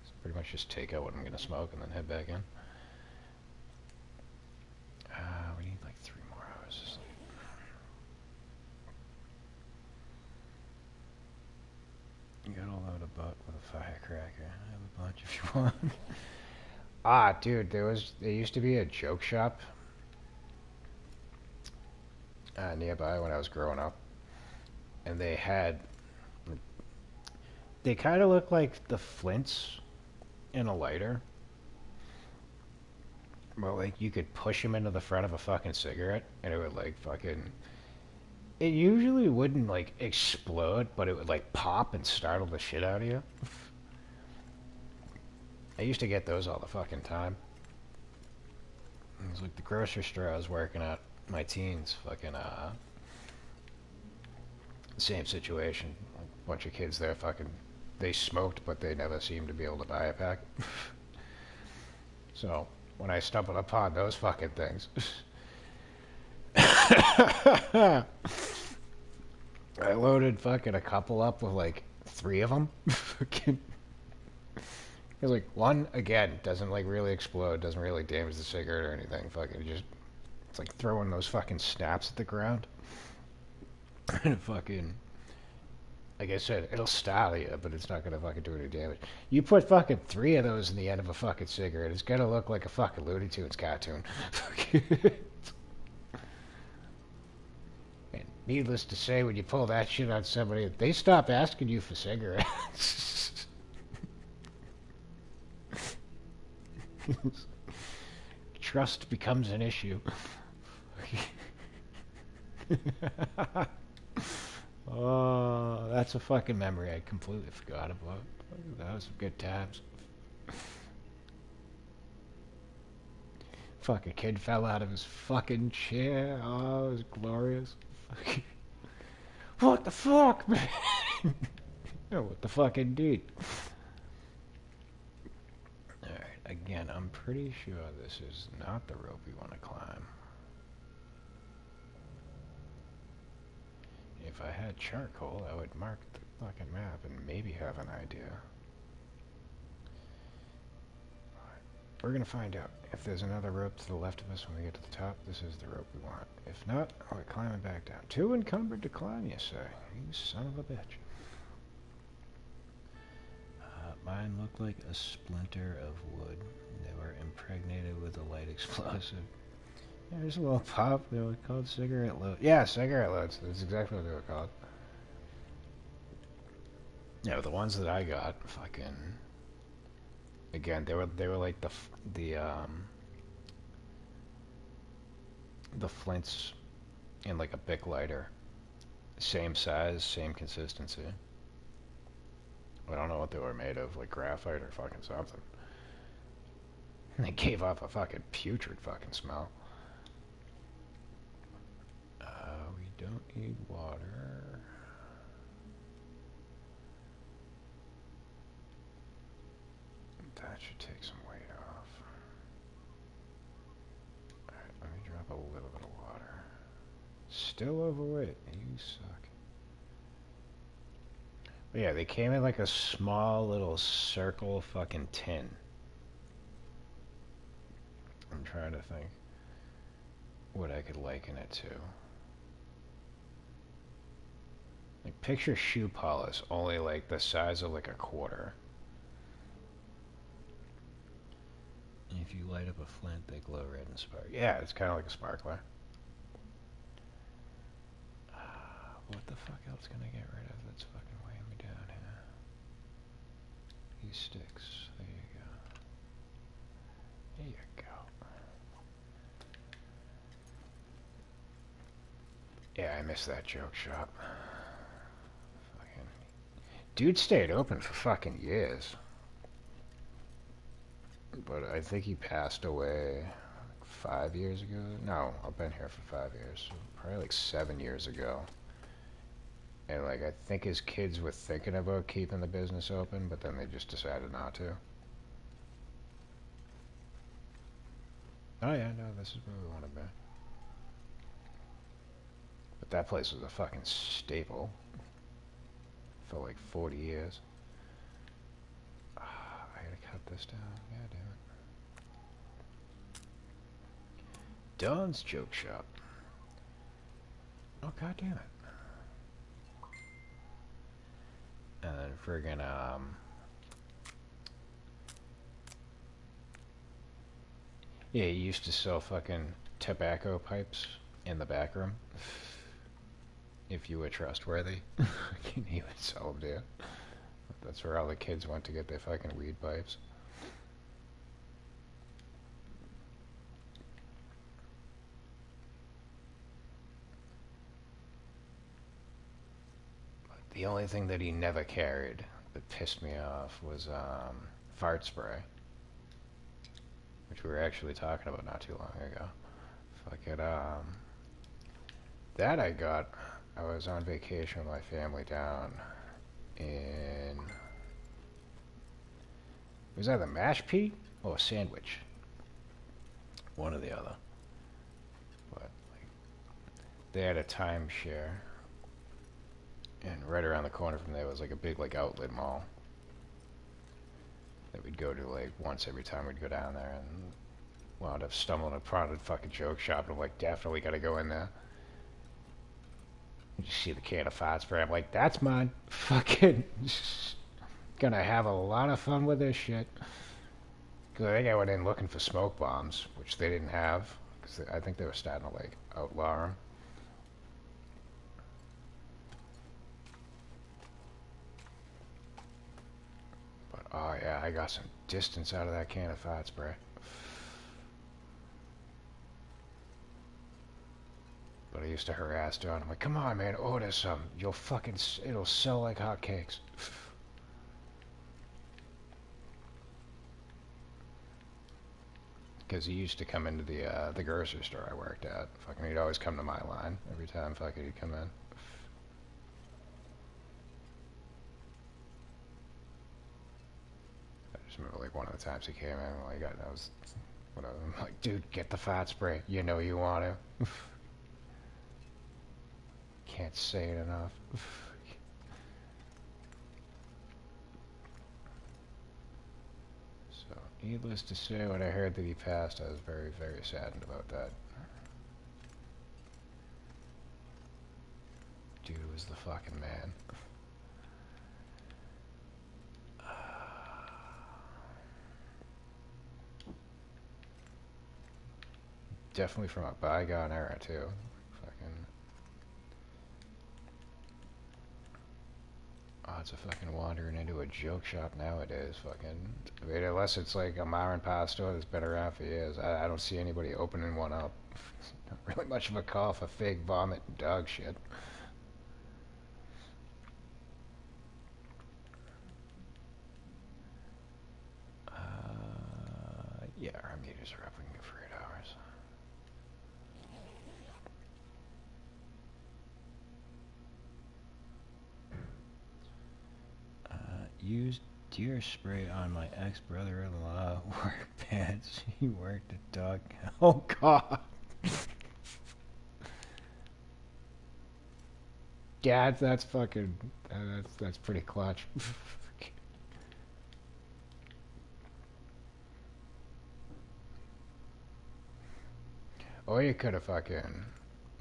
So pretty much just take out what I'm going to smoke and then head back in. We need like 3 more hours of sleep. You got all out of butt with a firecracker. I have a bunch if you want. Dude, there used to be a joke shop nearby when I was growing up. And they kind of look like the flints in a lighter. Well, like, you could push them into the front of a fucking cigarette, and it would, like, fucking... It usually wouldn't, like, explode, but it would, like, pop and startle the shit out of you. I used to get those all the fucking time. It was like the grocery store I was working at, my teens, fucking, same situation. A bunch of kids there, fucking... They smoked, but they never seemed to be able to buy a pack. So... when I stumbled upon those fucking things. I loaded fucking a couple up with like 3 of them. Fucking. It's like, one, again, doesn't like really explode, doesn't really damage the cigarette or anything. Fucking just, it's like throwing those fucking snaps at the ground. And fucking, like I said, it'll style you, but it's not gonna fucking do any damage. You put fucking 3 of those in the end of a fucking cigarette, it's gonna look like a fucking Looney Tunes cartoon. And needless to say, when you pull that shit on somebody, they stop asking you for cigarettes. Trust becomes an issue. Oh, that's a fucking memory I completely forgot about. That was some good times. Fucking kid fell out of his fucking chair. Oh, it was glorious. What the fuck, man? Oh, what the fuck indeed. Alright, again, I'm pretty sure this is not the rope we want to climb. If I had charcoal, I would mark the fucking map and maybe have an idea. Alright, we're gonna find out. If there's another rope to the left of us when we get to the top, this is the rope we want. If not, we're climbing back down. Too encumbered to climb, you say? You son of a bitch. Mine looked like a splinter of wood. They were impregnated with a light explosive. Yeah, there's a little pop. They were called cigarette loads. Yeah, cigarette loads. That's exactly what they were called. Yeah, the ones that I got, fucking... Again, they were like the flints in like a Bic lighter. Same size, same consistency. I don't know what they were made of, like graphite or fucking something. They gave off a fucking putrid fucking smell. We don't need water. That should take some weight off. Alright, let me drop a little bit of water. Still overweight. You suck. But yeah, they came in like a small little circle fucking tin. I'm trying to think what I could liken it to. Like, picture shoe polish, only like the size of like a quarter. If you light up a flint, they glow red and spark. Yeah, it's kind of like a sparkler. What the fuck else can I get rid of that's fucking weighing me down here? These sticks. There you go. There you go. Yeah, I missed that joke shop. Fucking dude stayed open for fucking years. But I think he passed away like 5 years ago. No, I've been here for 5 years. So probably like 7 years ago. And like I think his kids were thinking about keeping the business open, but then they just decided not to. Oh yeah, no, this is where we want to be. But that place was a fucking staple for like 40 years. I gotta cut this down. Yeah, damn it. Don's Joke Shop. Oh, god damn it. And then friggin', yeah, he used to sell fucking tobacco pipes in the back room. If you were trustworthy, he would sell them to you. That's where all the kids went to get their fucking weed pipes. The only thing that he never carried that pissed me off was fart spray, which we were actually talking about not too long ago. Fuck it, that I got. I was on vacation with my family down in. It was either mashed pea or a sandwich. One or the other. But like, they had a timeshare. And right around the corner from there was like a big like outlet mall that we'd go to like once every time we'd go down there, and wound up stumbling upon a fucking joke shop, and I'm like, definitely gotta go in there. You just see the can of fart spray, I'm like, that's mine. Fucking gonna have a lot of fun with this shit. Cause I think I went in looking for smoke bombs, which they didn't have, because I think they were starting to like outlaw them. Oh yeah, I got some distance out of that can of fart spray. But I used to harass Don. I'm like, come on, man, order some. You'll fucking, it'll sell like hotcakes. Because he used to come into the grocery store I worked at. Fucking, he'd always come to my line every time fucking he'd come in. I just remember like one of the times he came in, like I was, whatever. I'm like, dude, get the fart spray. You know you want to. Can't say it enough. So, needless to say, when I heard that he passed, I was very, very saddened about that. Dude was the fucking man. Definitely from a bygone era, too. Fucking odds of fucking wandering into a joke shop nowadays, fucking. I mean, unless it's like a mom and pop store that's been around for years, I don't see anybody opening one up. Not really much of a call for fake vomit and dog shit. hours are up, we can go for 8 hours. Used deer spray on my ex-brother-in-law work pants. He worked at dog. Oh God. Yeah, that's fucking. That's pretty clutch. Or you could have fucking.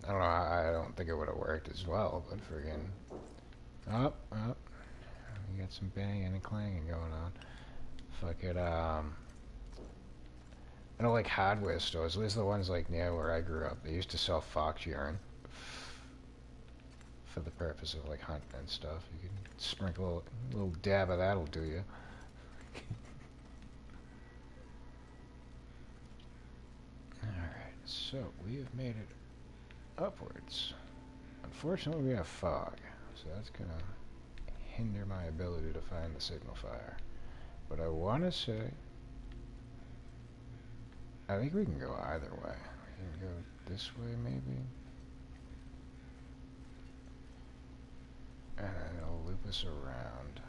I don't know. I don't think it would have worked as well, but friggin'. Oh, oh. You got some banging and clanging going on. Fuck it. I know, like hardware stores, at least the ones like near where I grew up, they used to sell fox urine for the purpose of like hunting and stuff. You can sprinkle a little dab of that'll do you. Alright, so we have made it upwards. Unfortunately, we have fog, so that's gonna hinder my ability to find the signal fire. But I want to say, I think we can go either way. We can go this way, maybe. And then it'll loop us around.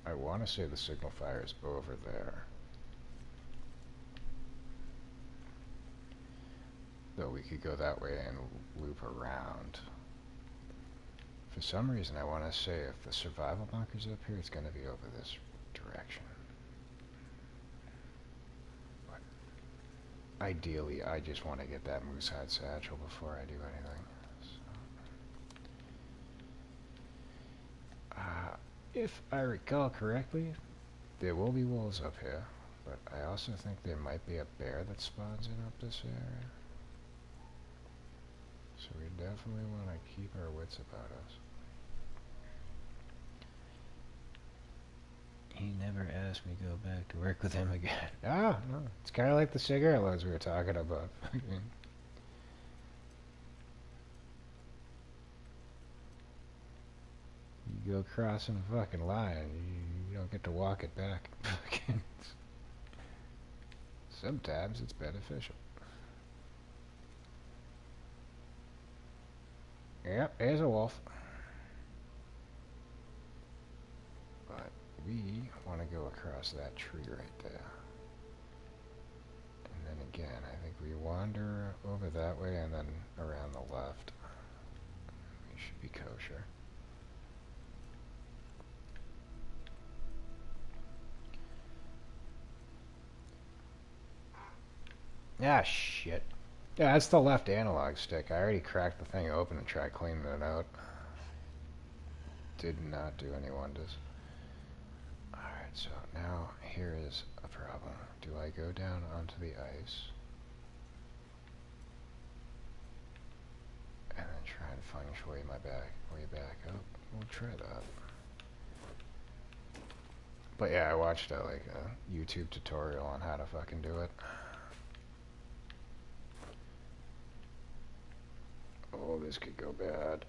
I want to say the signal fire is over there. Though we could go that way and loop around. For some reason, I want to say if the survival bunker's up here, it's going to be over this direction. But ideally, I just want to get that Moose Hide Satchel before I do anything. So. If I recall correctly, there will be wolves up here, but I also think there might be a bear that spawns in up this area. So we definitely want to keep our wits about us. He never asked me to go back to work with him again. Ah, no. It's kind of like the cigarette loads we were talking about. You go crossing a fucking line, you don't get to walk it back. Sometimes it's beneficial. Yep, there's a wolf. But we want to go across that tree right there. And then again, I think we wander over that way and then around the left. We should be kosher. Ah, shit. Yeah, that's the left analog stick. I already cracked the thing open and tried cleaning it out. Did not do any wonders. Alright, so now here is a problem. Do I go down onto the ice and then try and feng shui my way back up? We'll try that. But yeah, I watched like a YouTube tutorial on how to fucking do it. Oh, this could go bad.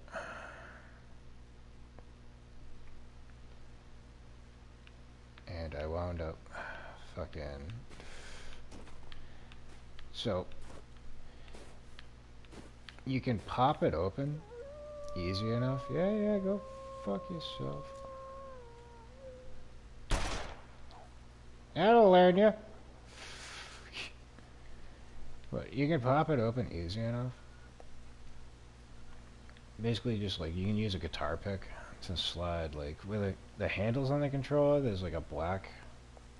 And I wound up fucking... So, you can pop it open easy enough. Yeah, go fuck yourself. That'll learn you. But you can pop it open easy enough. Basically just like you can use a guitar pick to slide like with the handles on the controller, there's like a black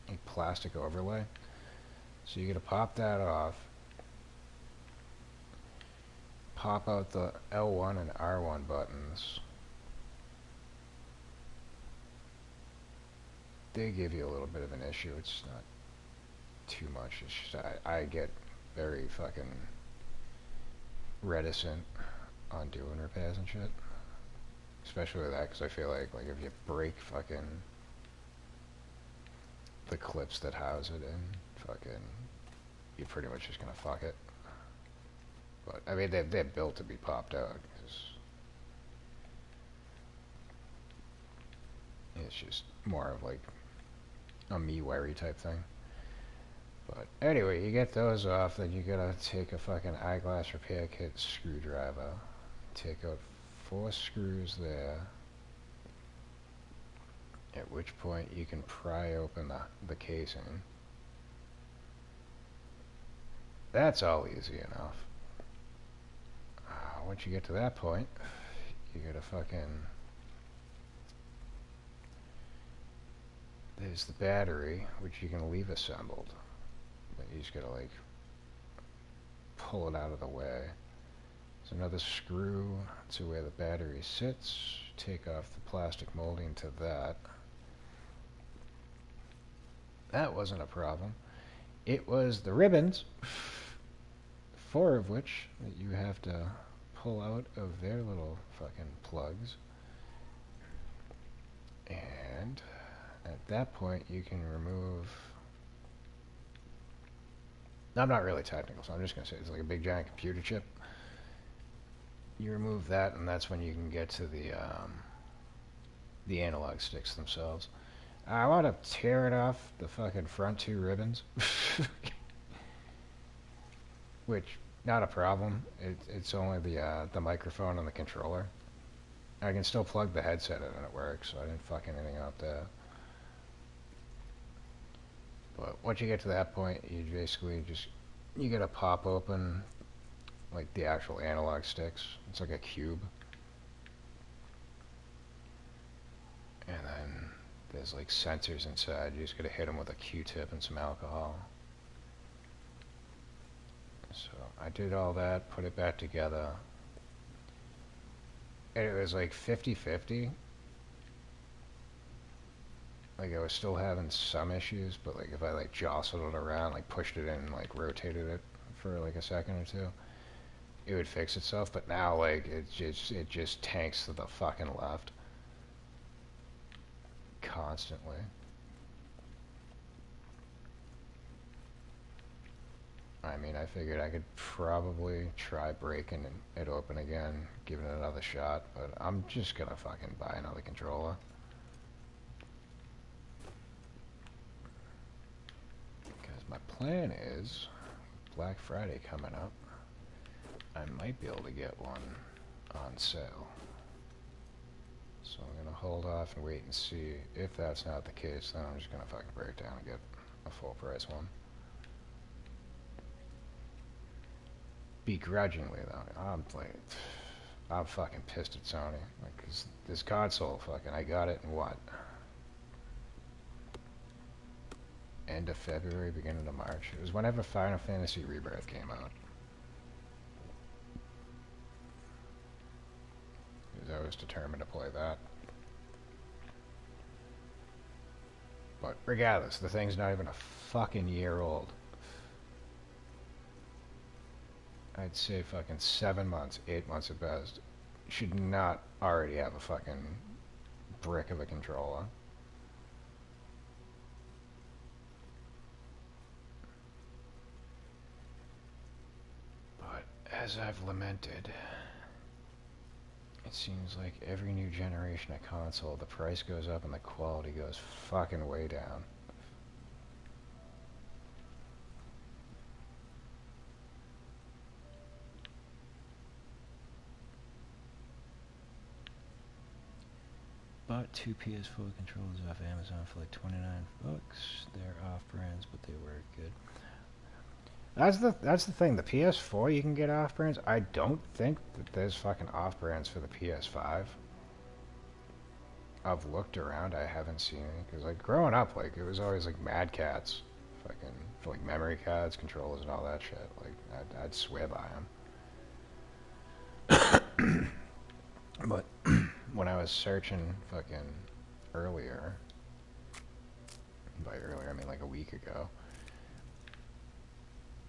like plastic overlay. So you gotta pop that off. Pop out the L1 and R1 buttons. They give you a little bit of an issue. It's not too much. It's just I get very fucking reticent on doing repairs and shit. Especially with that, because I feel like if you break fucking the clips that house it in, fucking, you're pretty much just gonna fuck it. But, I mean, they're built to be popped out. It's just more of like a me wary type thing. But anyway, you get those off, then you gotta take a fucking eyeglass repair kit screwdriver, take out 4 screws there, at which point you can pry open the casing. That's all easy enough. Once you get to that point, you gotta fucking... There's the battery, which you can leave assembled. But you just gotta, like, pull it out of the way. There's another screw to where the battery sits. Take off the plastic molding to that. That wasn't a problem. It was the ribbons, 4 of which that you have to pull out of their little fucking plugs. And at that point you can remove... I'm not really technical, so I'm just going to say it's like a big giant computer chip. You remove that, and that's when you can get to the analog sticks themselves. I want to tear it off the fucking front 2 ribbons. Which, not a problem. It's only the microphone and the controller. I can still plug the headset in and it works, so I didn't fuck anything up there. But once you get to that point, you basically just, you gotta pop open like the actual analog sticks. It's like a cube. And then there's like sensors inside. You just gotta hit them with a Q-tip and some alcohol. So I did all that, put it back together. And it was like 50-50. Like I was still having some issues, but like if I like jostled it around, like pushed it in and like rotated it for like a second or two, it would fix itself. But now like it just tanks to the fucking left constantly. I mean, I figured I could probably try breaking it open again, giving it another shot, but I'm just gonna fucking buy another controller. Because my plan is, Black Friday coming up, I might be able to get one on sale. So I'm gonna hold off and wait and see. If that's not the case, then I'm just gonna fucking break it down and get a full price one. Begrudgingly though, I'm fucking pissed at Sony. Like, 'cause this console, fucking, I got it in what? End of February, beginning of March. It was whenever Final Fantasy Rebirth came out. Because I was determined to play that. But regardless, the thing's not even a fucking year old. I'd say fucking 7 months, 8 months at best. Should not already have a fucking brick of a controller. But as I've lamented, it seems like every new generation of console, the price goes up and the quality goes fucking way down. Bought 2 PS4 controllers off Amazon for like $29. They're off brands, but they were good. That's the thing. The PS4 you can get off brands. I don't think that there's fucking off brands for the PS5. I've looked around. I haven't seen any. Because like growing up, like it was always like Mad Catz, fucking for like memory cards, controllers, and all that shit. Like I'd swear by them. But when I was searching fucking earlier, by earlier I mean like a week ago,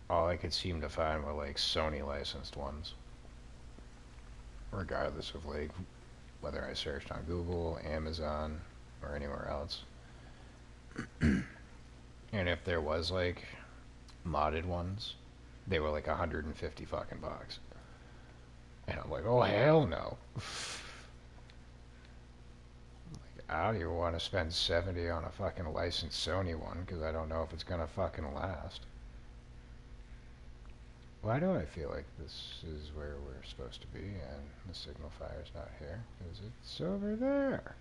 all I could seem to find were like Sony licensed ones. Regardless of like whether I searched on Google, Amazon, or anywhere else. And if there was like modded ones, they were like 150 fucking bucks. And I'm like, oh hell no. Like, I don't even want to spend 70 on a fucking licensed Sony one because I don't know if it's gonna fucking last. Why do I feel like this is where we're supposed to be and the signal fire's not here? Because it's over there.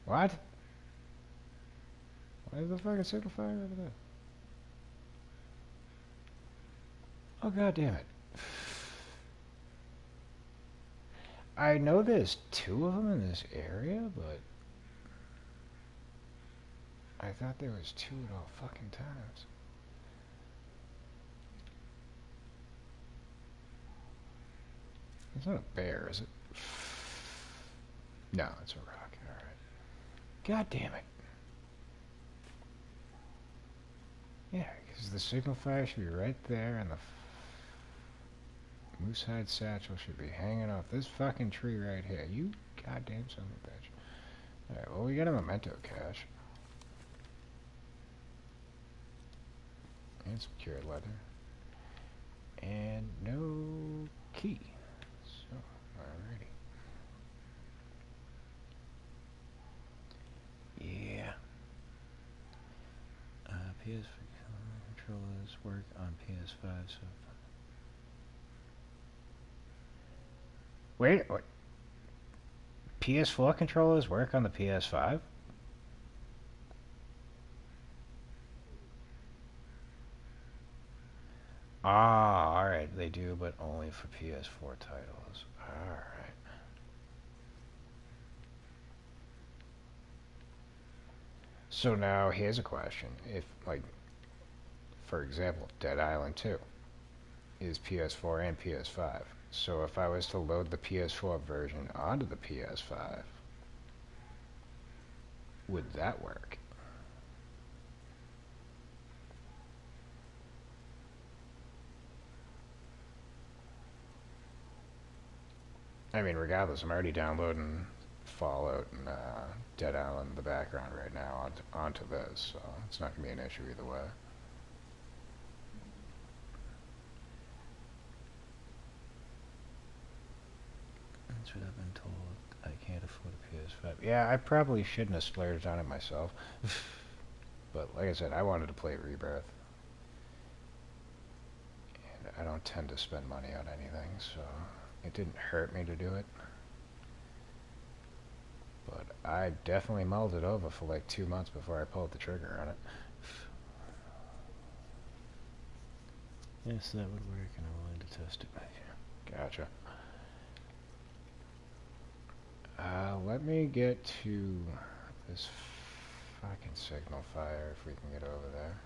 What? Why is the fucking signal fire over there? Oh, god damn it. I know there's 2 of them in this area, but I thought there was 2 at all fucking times. It's not a bear, is it? No, it's a rock. Alright. God damn it. Yeah, because the signal fire should be right there, and the Moose Hide Satchel should be hanging off this fucking tree right here. You goddamn son of a bitch. Alright, well, we got a memento cache. And some cured leather. And no key. So, alrighty. Yeah. PS4 controllers work on PS5, so... Wait, what? PS4 controllers work on the PS5? Ah, alright, they do, but only for PS4 titles. Alright. So now, here's a question. If, like, for example, Dead Island 2 is PS4 and PS5. So if I was to load the PS4 version onto the PS5, would that work? I mean, regardless, I'm already downloading Fallout and Dead Island in the background right now onto this, so it's not going to be an issue either way. That's what I've been told. I can't afford a PS5. Yeah, I probably shouldn't have splurged on it myself. But like I said, I wanted to play Rebirth. And I don't tend to spend money on anything, so it didn't hurt me to do it. But I definitely mulled it over for like 2 months before I pulled the trigger on it. Yes, that would work, and I'm willing to test it. Gotcha. Let me get to this fucking signal fire if we can get over there.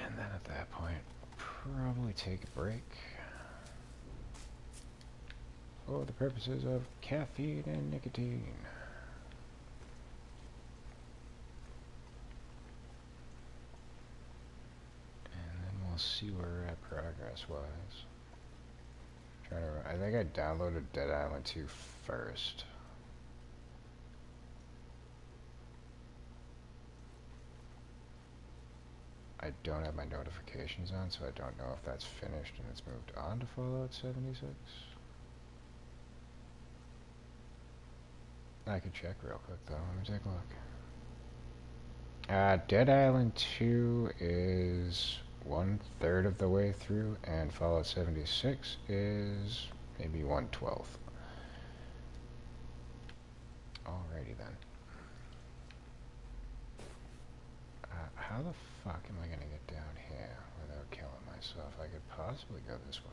And then at that point, probably take a break. For the purposes of caffeine and nicotine. And then we'll see where we're at progress-wise. I think I downloaded Dead Island 2 first. I don't have my notifications on, so I don't know if that's finished and it's moved on to Fallout 76. I could check real quick though. Let me take a look. Dead Island 2 is 1/3 of the way through, and Fallout 76 is maybe 1/12. Alrighty then. How the fuck am I gonna get down here without killing myself? I could possibly go this way.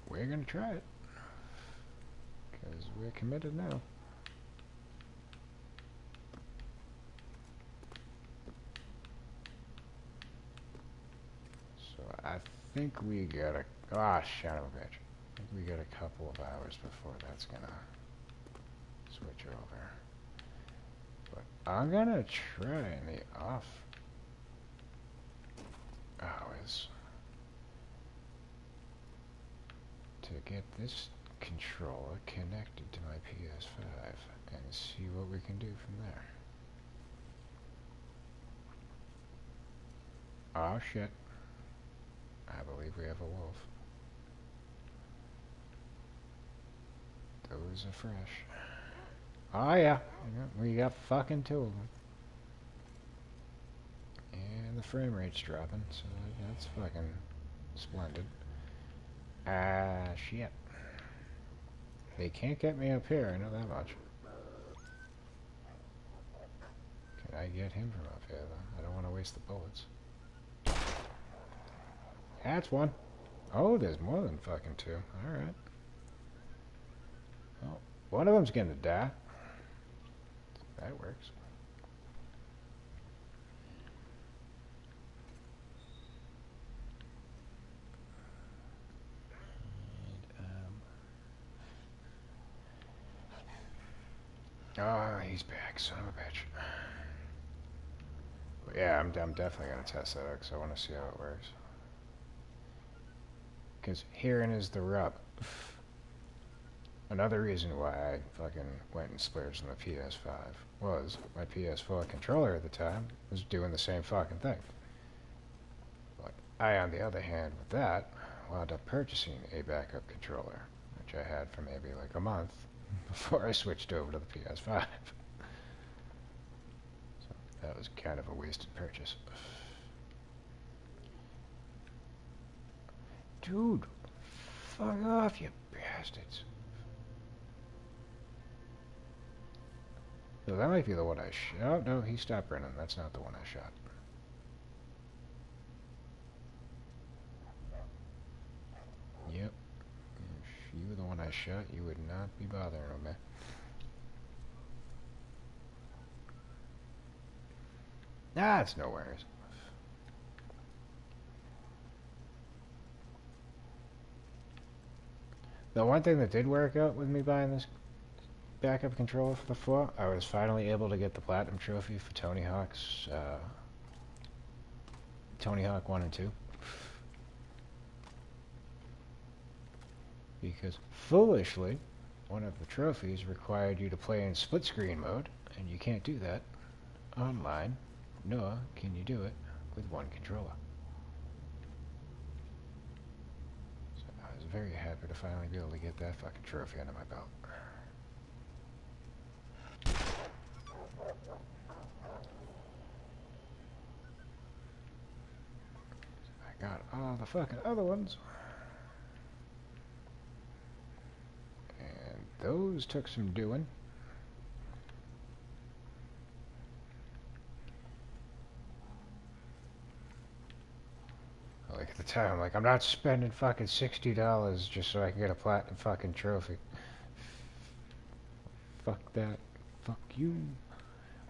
We're gonna try it. Because we're committed now. So I think we got a... Ah, son of a bitch. I think we got a couple of hours before that's gonna switch over. But I'm gonna try in the off hours to get this controller connected to my PS5 and see what we can do from there. Oh shit. I believe we have a wolf. Those are fresh. Oh yeah. We got fucking two of them. And the frame rate's dropping, so that's fucking splendid. Ah, shit. They can't get me up here, I know that much. Can I get him from up here, though? I don't want to waste the bullets. That's one. Oh, there's more than fucking two. Alright. Well, one of them's gonna die. That works. Oh, he's back, son of a bitch. But yeah, I'm definitely gonna test that out because I want to see how it works. Because herein is the rub. Another reason why I fucking went and splurged on the PS5 was my PS4 controller at the time was doing the same fucking thing. But I, on the other hand, with that, wound up purchasing a backup controller, which I had for maybe like a month before I switched over to the PS5. So that was kind of a wasted purchase. Dude, fuck off, you bastards. So that might be the one I shot. Oh, no, he stopped running. That's not the one I shot. Yep. If you were the one I shot, you would not be bothering with me. Ah, it's no worries. The one thing that did work out with me buying this backup controller for the 4, I was finally able to get the Platinum Trophy for Tony Hawk's, Tony Hawk 1 and 2. Because, foolishly, one of the trophies required you to play in split-screen mode, and you can't do that online, nor can you do it with one controller. So I was very happy to finally be able to get that fucking trophy under my belt. I got all the fucking other ones. And those took some doing. Like at the time, I'm like, I'm not spending fucking $60 just so I can get a platinum fucking trophy. Fuck that. Fuck you.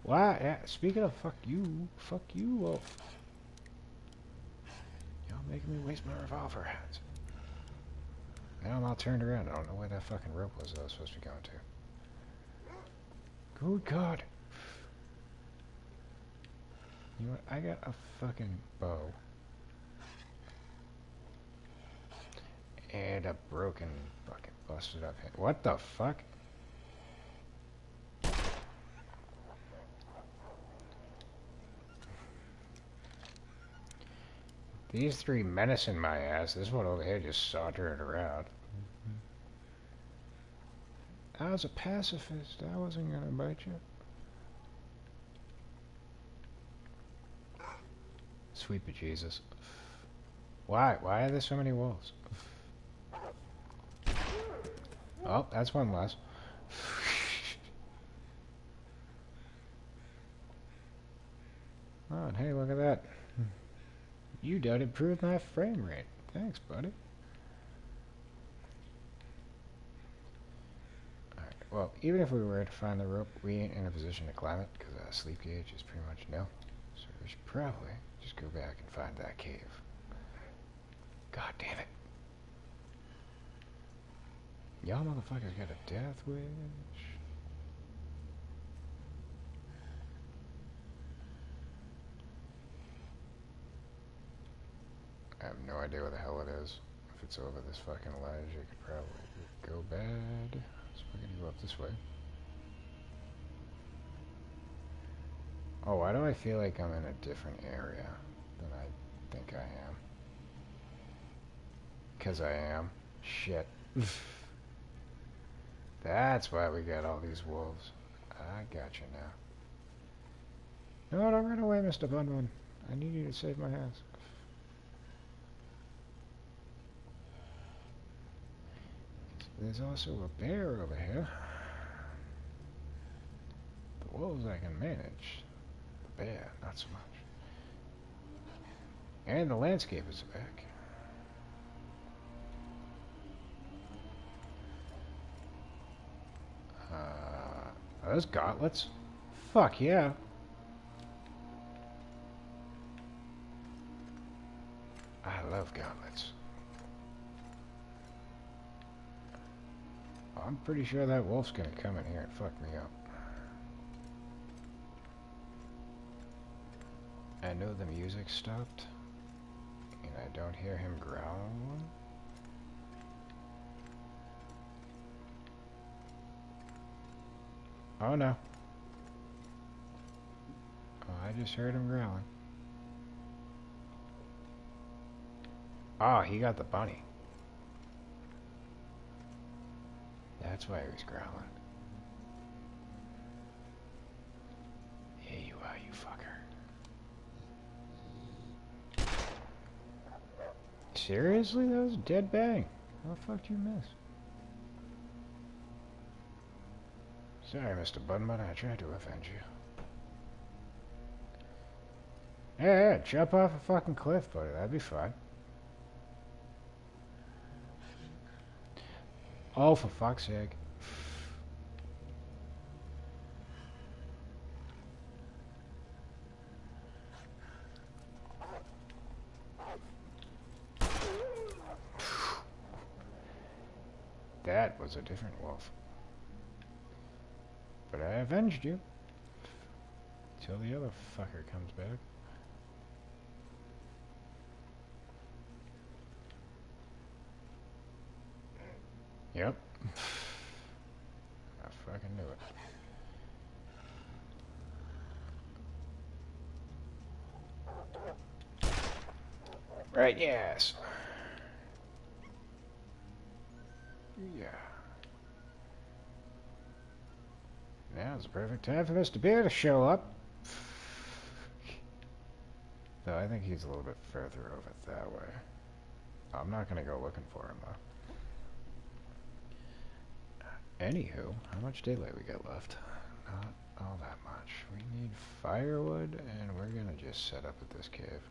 Why? Yeah, speaking of fuck you, Wolf. Y'all making me waste my revolver hands. Now I'm all turned around. I don't know where that fucking rope was that I was supposed to be going to. Good God. You know what? I got a fucking bow. And a broken fucking busted up head. What the fuck? These three menacing my ass. This one over here just sauntering around. I was a pacifist. I wasn't gonna bite you. Sweet bejesus. Why? Why are there so many wolves? Oh, that's one less. Oh, and hey, look at that. You done improved my frame rate. Thanks, buddy. Alright, well, even if we were to find the rope, we ain't in a position to climb it, because our sleep gauge is pretty much nil. So we should probably just go back and find that cave. God damn it. Y'all motherfuckers got a death wish. I have no idea where the hell it is. If it's over this fucking ledge, it could probably go bad. So we're gonna go up this way. Oh, why do I feel like I'm in a different area than I I am. Because I am. Shit. That's why we got all these wolves. I got you now. No, don't run away, Mr. Bunbun. I need you to save my ass. There's also a bear over here. The wolves I can manage. The bear, not so much. And the landscape is back. Are those gauntlets? Fuck yeah. I love gauntlets. I'm pretty sure that wolf's gonna come in here and fuck me up. I know the music stopped, and I don't hear him growling. Oh no. Oh, I just heard him growling. Oh, he got the bunny. That's why he was growling. Here you are, you fucker. Seriously? That was a dead bang. How the fuck did you miss? Sorry, Mr. Bunbun, I tried to avenge you. Yeah, jump off a fucking cliff, buddy. That'd be fun. Oh, for fuck's sake. That was a different wolf. But I avenged you. Till the other fucker comes back. Yep. I fucking knew it. Right, yes. Yeah. Now's the perfect time for Mr. Bear to show up. Though I think he's a little bit further over that way. I'm not gonna go looking for him, though. Anywho, how much daylight we got left? Not all that much. We need firewood, and we're gonna just set up at this cave.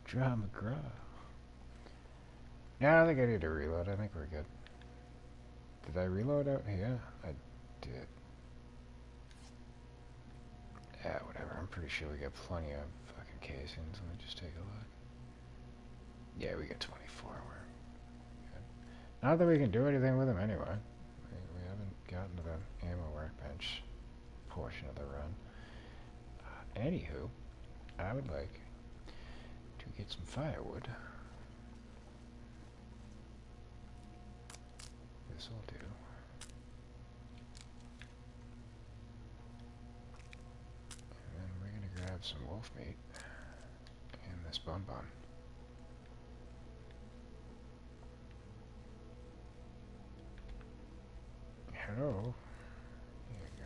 Draw McGraw. No, I don't think I need to reload. I think we're good. Did I reload out here? I did. Yeah, whatever. I'm pretty sure we got plenty of fucking casings. Let me just take a look. Yeah, we got 24. We're good. Not that we can do anything with them anyway. We haven't gotten to the ammo workbench portion of the run. Anywho, I would like to get some firewood. This will do. And then we're going to grab some wolf meat and this bonbon. Hello. Here you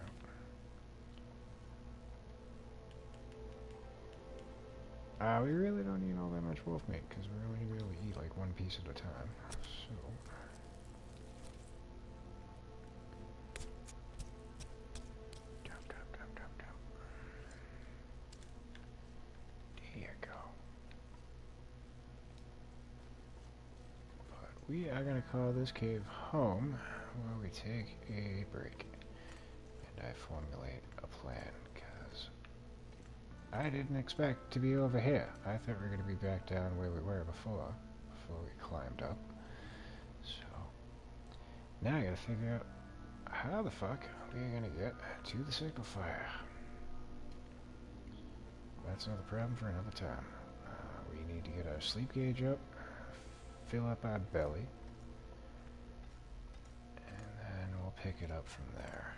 go. We really don't need all that much wolf meat because we're only going to be able to eat like one piece at a time. So. We are going to call this cave home while we take a break. And I formulate a plan, because I didn't expect to be over here. I thought we were going to be back down where we were before we climbed up. So, now I got to figure out how the fuck we're going to get to the signal fire. That's another problem for another time. We need to get our sleep gauge up. Fill up our belly, and then we'll pick it up from there.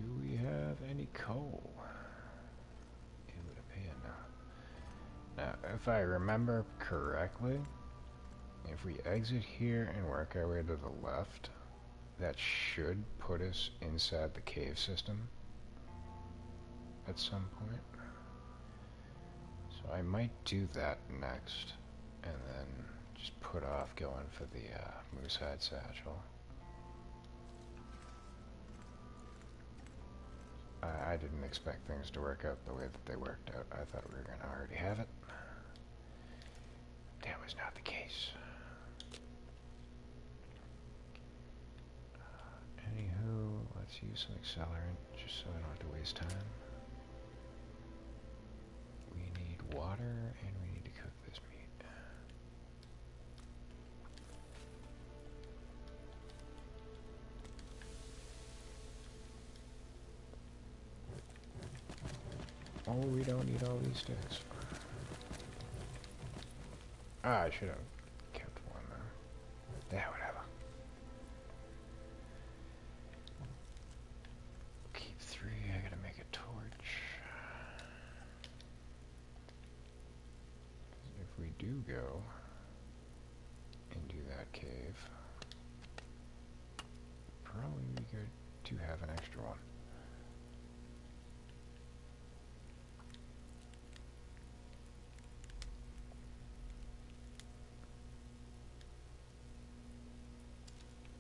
Do we have any coal? It would appear not. Now, if I remember correctly, if we exit here and work our way to the left, that should put us inside the cave system at some point. So I might do that next, and then just put off going for the Moose Hide Satchel. I didn't expect things to work out the way that they worked out. I thought we were going to already have it. That was not the case. Anywho, let's use some accelerant just so I don't have to waste time. We need water and we need to cook this meat. Oh, we don't need all these sticks. Ah, I should have kept one though. Yeah, whatever. Keep 3, I gotta make a torch. If we do go into that cave, probably be good to have an extra one.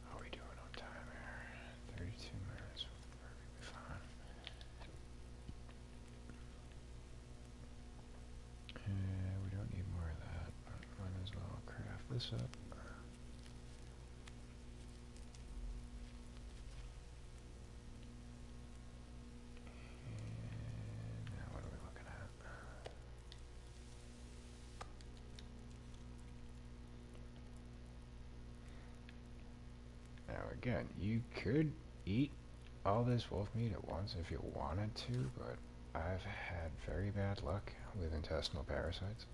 How are we doing on time here? 32 minutes. Perfectly fine. We don't need more of that, but might as well craft this up. And now what are we looking at? Now again, you could eat all this wolf meat at once if you wanted to, but I've had very bad luck with intestinal parasites.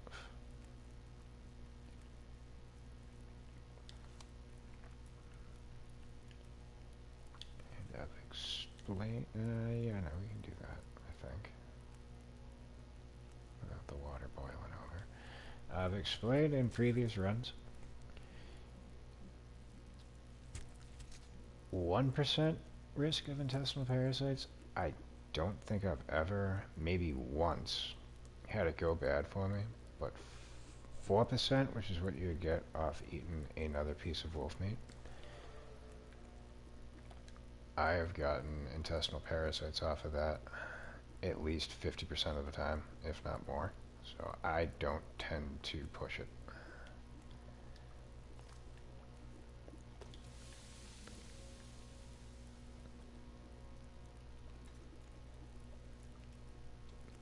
And I've explained, yeah, no, we can do that, I think, without the water boiling over. I've explained in previous runs, 1% risk of intestinal parasites. I don't think I've ever, maybe once, had it go bad for me, but 4%, which is what you would get off eating another piece of wolf meat, I have gotten intestinal parasites off of that at least 50% of the time, if not more. So I don't tend to push it.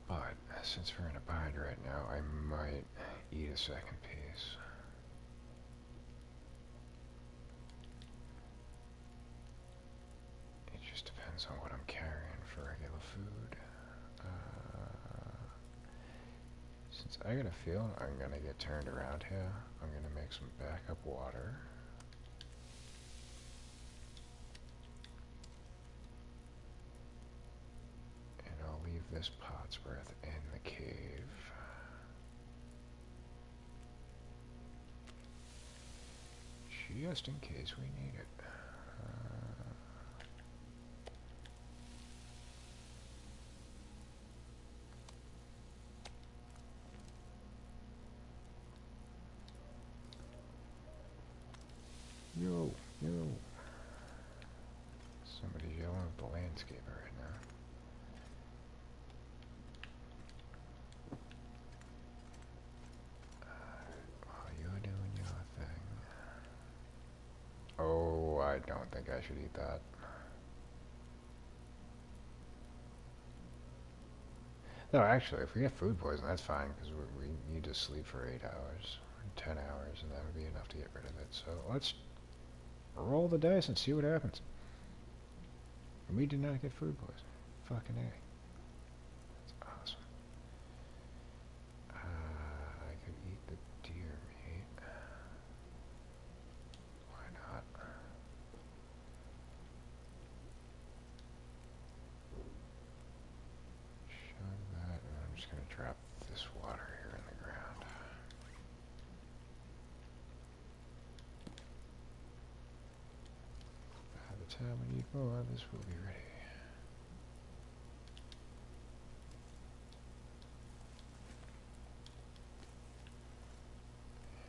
But since we're in a bind right now, I might eat a second piece. It just depends on what I'm carrying for regular food. Since I got a feeling I'm gonna get turned around here, I'm gonna make some backup water. And I'll leave this pot's worth in the cave. Just in case we need it. Yo, yo. Somebody's yelling at the landscaper right now. While you're doing your thing. Oh, I don't think I should eat that. No, actually, if we get food poison, that's fine, because we need to sleep for 8 hours, 10 hours, and that would be enough to get rid of it. So let's roll the dice and see what happens. We did not get food poison. Fucking A. That's awesome. I could eat the deer meat. Why not? time we need more, this will be ready.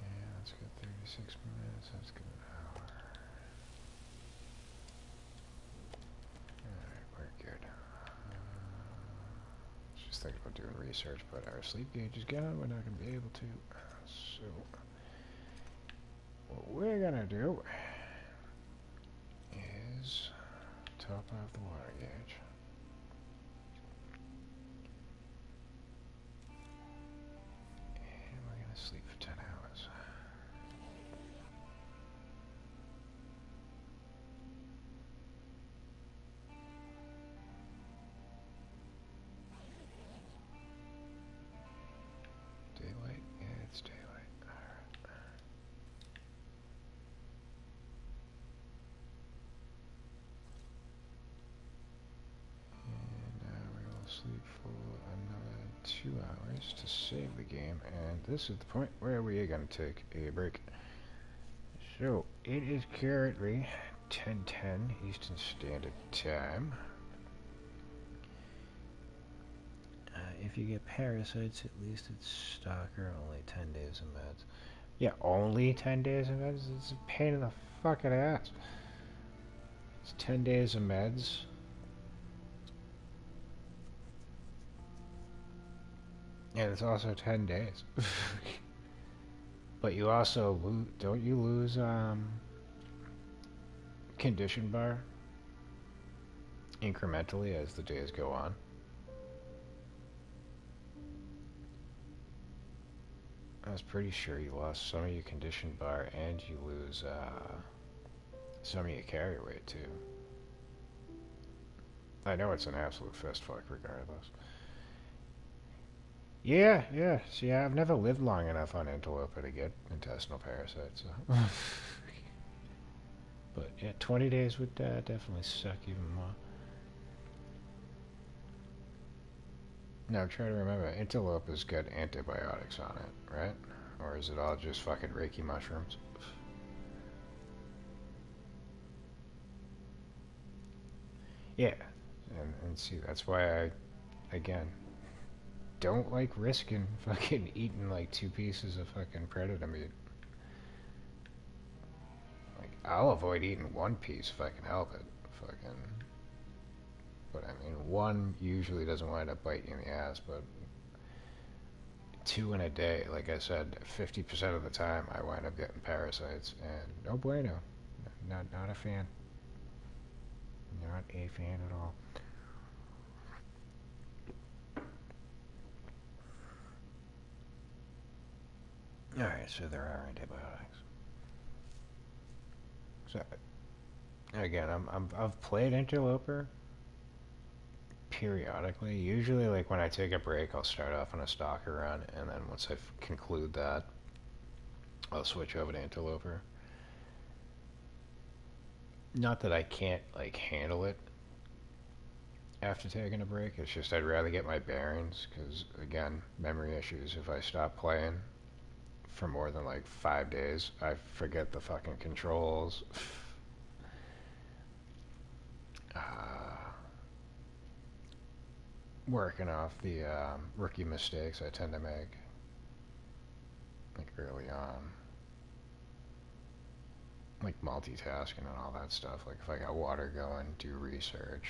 And let's get 36 minutes, let's get an hour. Alright, we're good. Just thinking about doing research, but our sleep gauge is gone, we're not going to be able to. So, what we're going to do is top off the water gauge. And we're going to sleep for 10 hours. Daylight? Yeah, it's daylight. Alright. And now we're going to sleep for another 2 hours to save the game. And this is the point where we are going to take a break. So, it is currently 10:10 Eastern Standard Time. If you get parasites, at least it's Stalker, only 10 days of meds. Yeah, only 10 days of meds? It's a pain in the fucking ass. It's 10 days of meds. And it's also 10 days. But you also don't you lose condition bar incrementally as the days go on? I was pretty sure you lost some of your condition bar and you lose some of your carry weight too. I know it's an absolute fist fuck regardless. Yeah, yeah. See, I've never lived long enough on Interloper to get intestinal parasites. So. But yeah, 20 days would definitely suck even more. Now try to remember, Interloper's got antibiotics on it, right? Or is it all just fucking Reiki mushrooms? Yeah, and see, that's why I, again, don't like risking fucking eating like 2 pieces of fucking predator meat. Like, I'll avoid eating 1 piece if I can help it. Fucking. But I mean, 1 usually doesn't wind up biting you in the ass, but 2 in a day, like I said, 50% of the time I wind up getting parasites, and no bueno. Not a fan. Not a fan at all. Alright, so there are antibiotics. So, again, I've played Interloper periodically. Usually, like, when I take a break, I'll start off on a Stalker run, and then once I conclude that, I'll switch over to Interloper. Not that I can't, like, handle it after taking a break. It's just I'd rather get my bearings, because, again, memory issues. If I stop playing for more than, like, 5 days, I forget the fucking controls. Working off the rookie mistakes I tend to make, like, early on. Like, multitasking and all that stuff. Like, if I got water going, do research,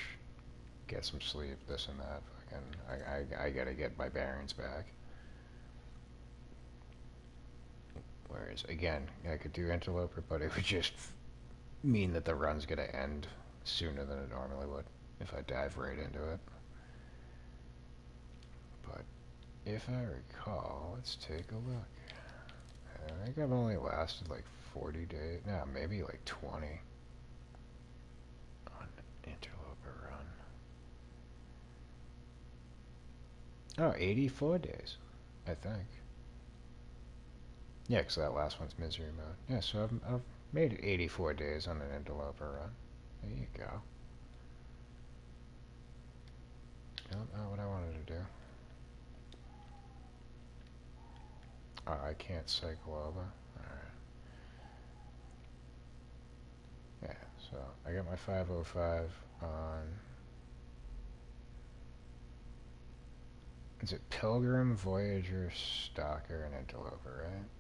get some sleep, this and that. Fucking, I gotta get my bearings back. Whereas, again, I could do Interloper, but it would just mean that the run's gonna end sooner than it normally would if I dive right into it. But if I recall, let's take a look. I think I've only lasted like 40 days. No, maybe like 20 on Interloper run. Oh, 84 days, I think. Yeah, because that last one's misery mode. Yeah, so I've made it 84 days on an Interloper run. There you go. Nope, not what I wanted to do. Oh, I can't cycle over. Alright. Yeah, So I got my 505 on. Is it Pilgrim, Voyager, Stalker, and Interloper, right?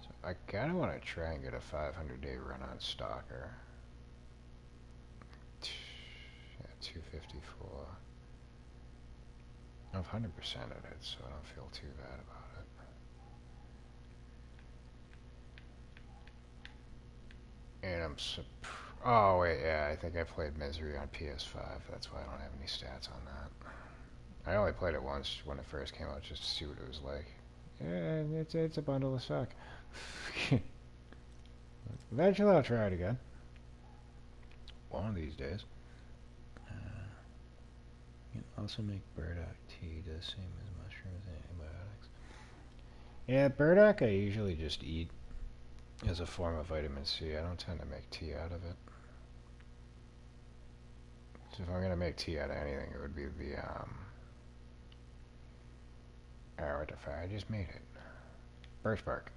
So I kinda want to try and get a 500-day run on Stalker. Yeah, 254. I've 100% of it, so I don't feel too bad about it. And I'm oh wait, yeah, I think I played Misery on PS5. That's why I don't have any stats on that. I only played it once when it first came out, just to see what it was like. And it's a bundle of suck. Eventually, I'll try it again. One of these days. You can also make burdock tea, the same as mushrooms and antibiotics. Yeah, burdock I usually just eat as a form of vitamin C. I don't tend to make tea out of it. So if I'm gonna make tea out of anything, it would be the oh, what the fuck? I just made it. Birch bark.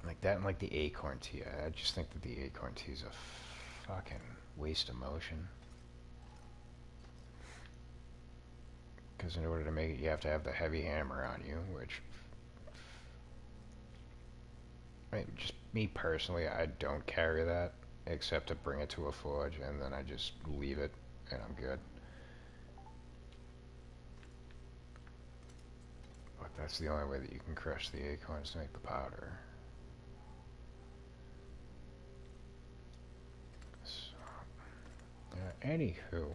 Like that and like the acorn tea. I just think that the acorn tea is a fucking waste of motion. Because in order to make it, you have to have the heavy hammer on you, which... I mean, just me personally, I don't carry that, except to bring it to a forge, and then I just leave it, and I'm good. But that's the only way that you can crush the acorns to make the powder. So, anywho,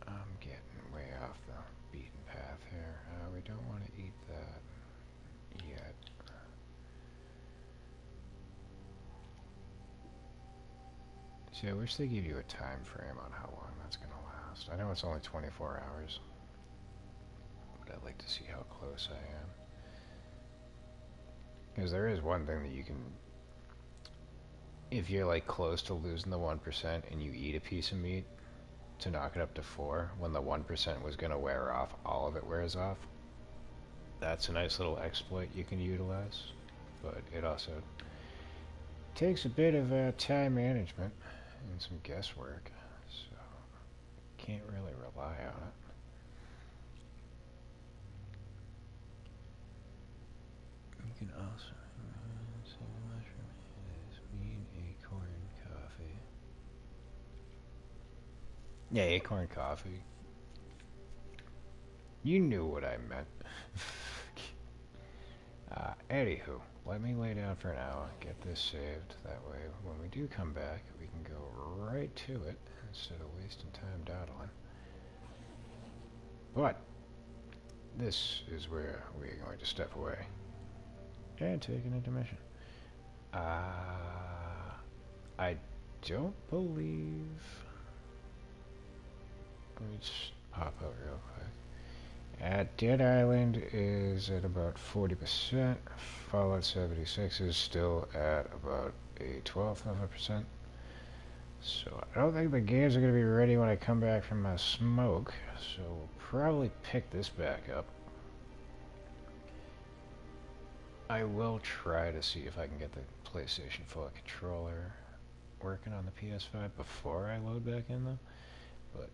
I'm getting way off the beaten path here. We don't want to eat that yet. See, I wish they give you a time frame on how long that's going to last. I know it's only 24 hours, but I'd like to see how close I am. Because there is one thing that you can... If you're like close to losing the 1% and you eat a piece of meat to knock it up to 4, when the 1% was going to wear off, all of it wears off. That's a nice little exploit you can utilize, but it also takes a bit of time management and some guesswork, so can't really rely on it. You can also say the mushroom is mean acorn coffee. Yeah, acorn coffee. You knew what I meant. Anywho, let me lay down for an hour, get this saved. That way, when we do come back, we can go right to it instead of wasting time dawdling. But this is where we're going to step away and take an intermission. I don't believe... Let me just pop out real quick. Dead Island is at about 40%. Fallout 76 is still at about a 12th of a percent. So I don't think the games are going to be ready when I come back from my smoke. So we'll probably pick this back up. I will try to see if I can get the PlayStation 4 controller working on the PS5 before I load back in though. But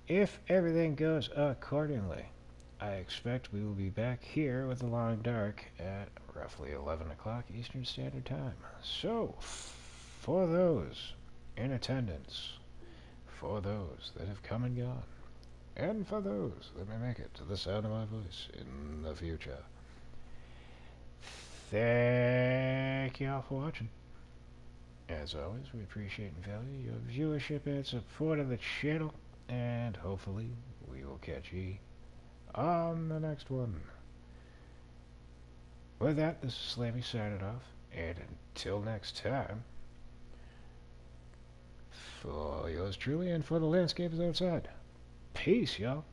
if everything goes accordingly, I expect we will be back here with The Long Dark at roughly 11 o'clock Eastern Standard Time. So, for those in attendance, for those that have come and gone, and for those that may make it to the sound of my voice in the future, thank y'all for watching. As always, we appreciate and value your viewership and support of the channel, and hopefully we will catch ye on the next one. With that, this is Slammy signing off, and until next time, for yours truly and for the landscapers outside, peace, y'all.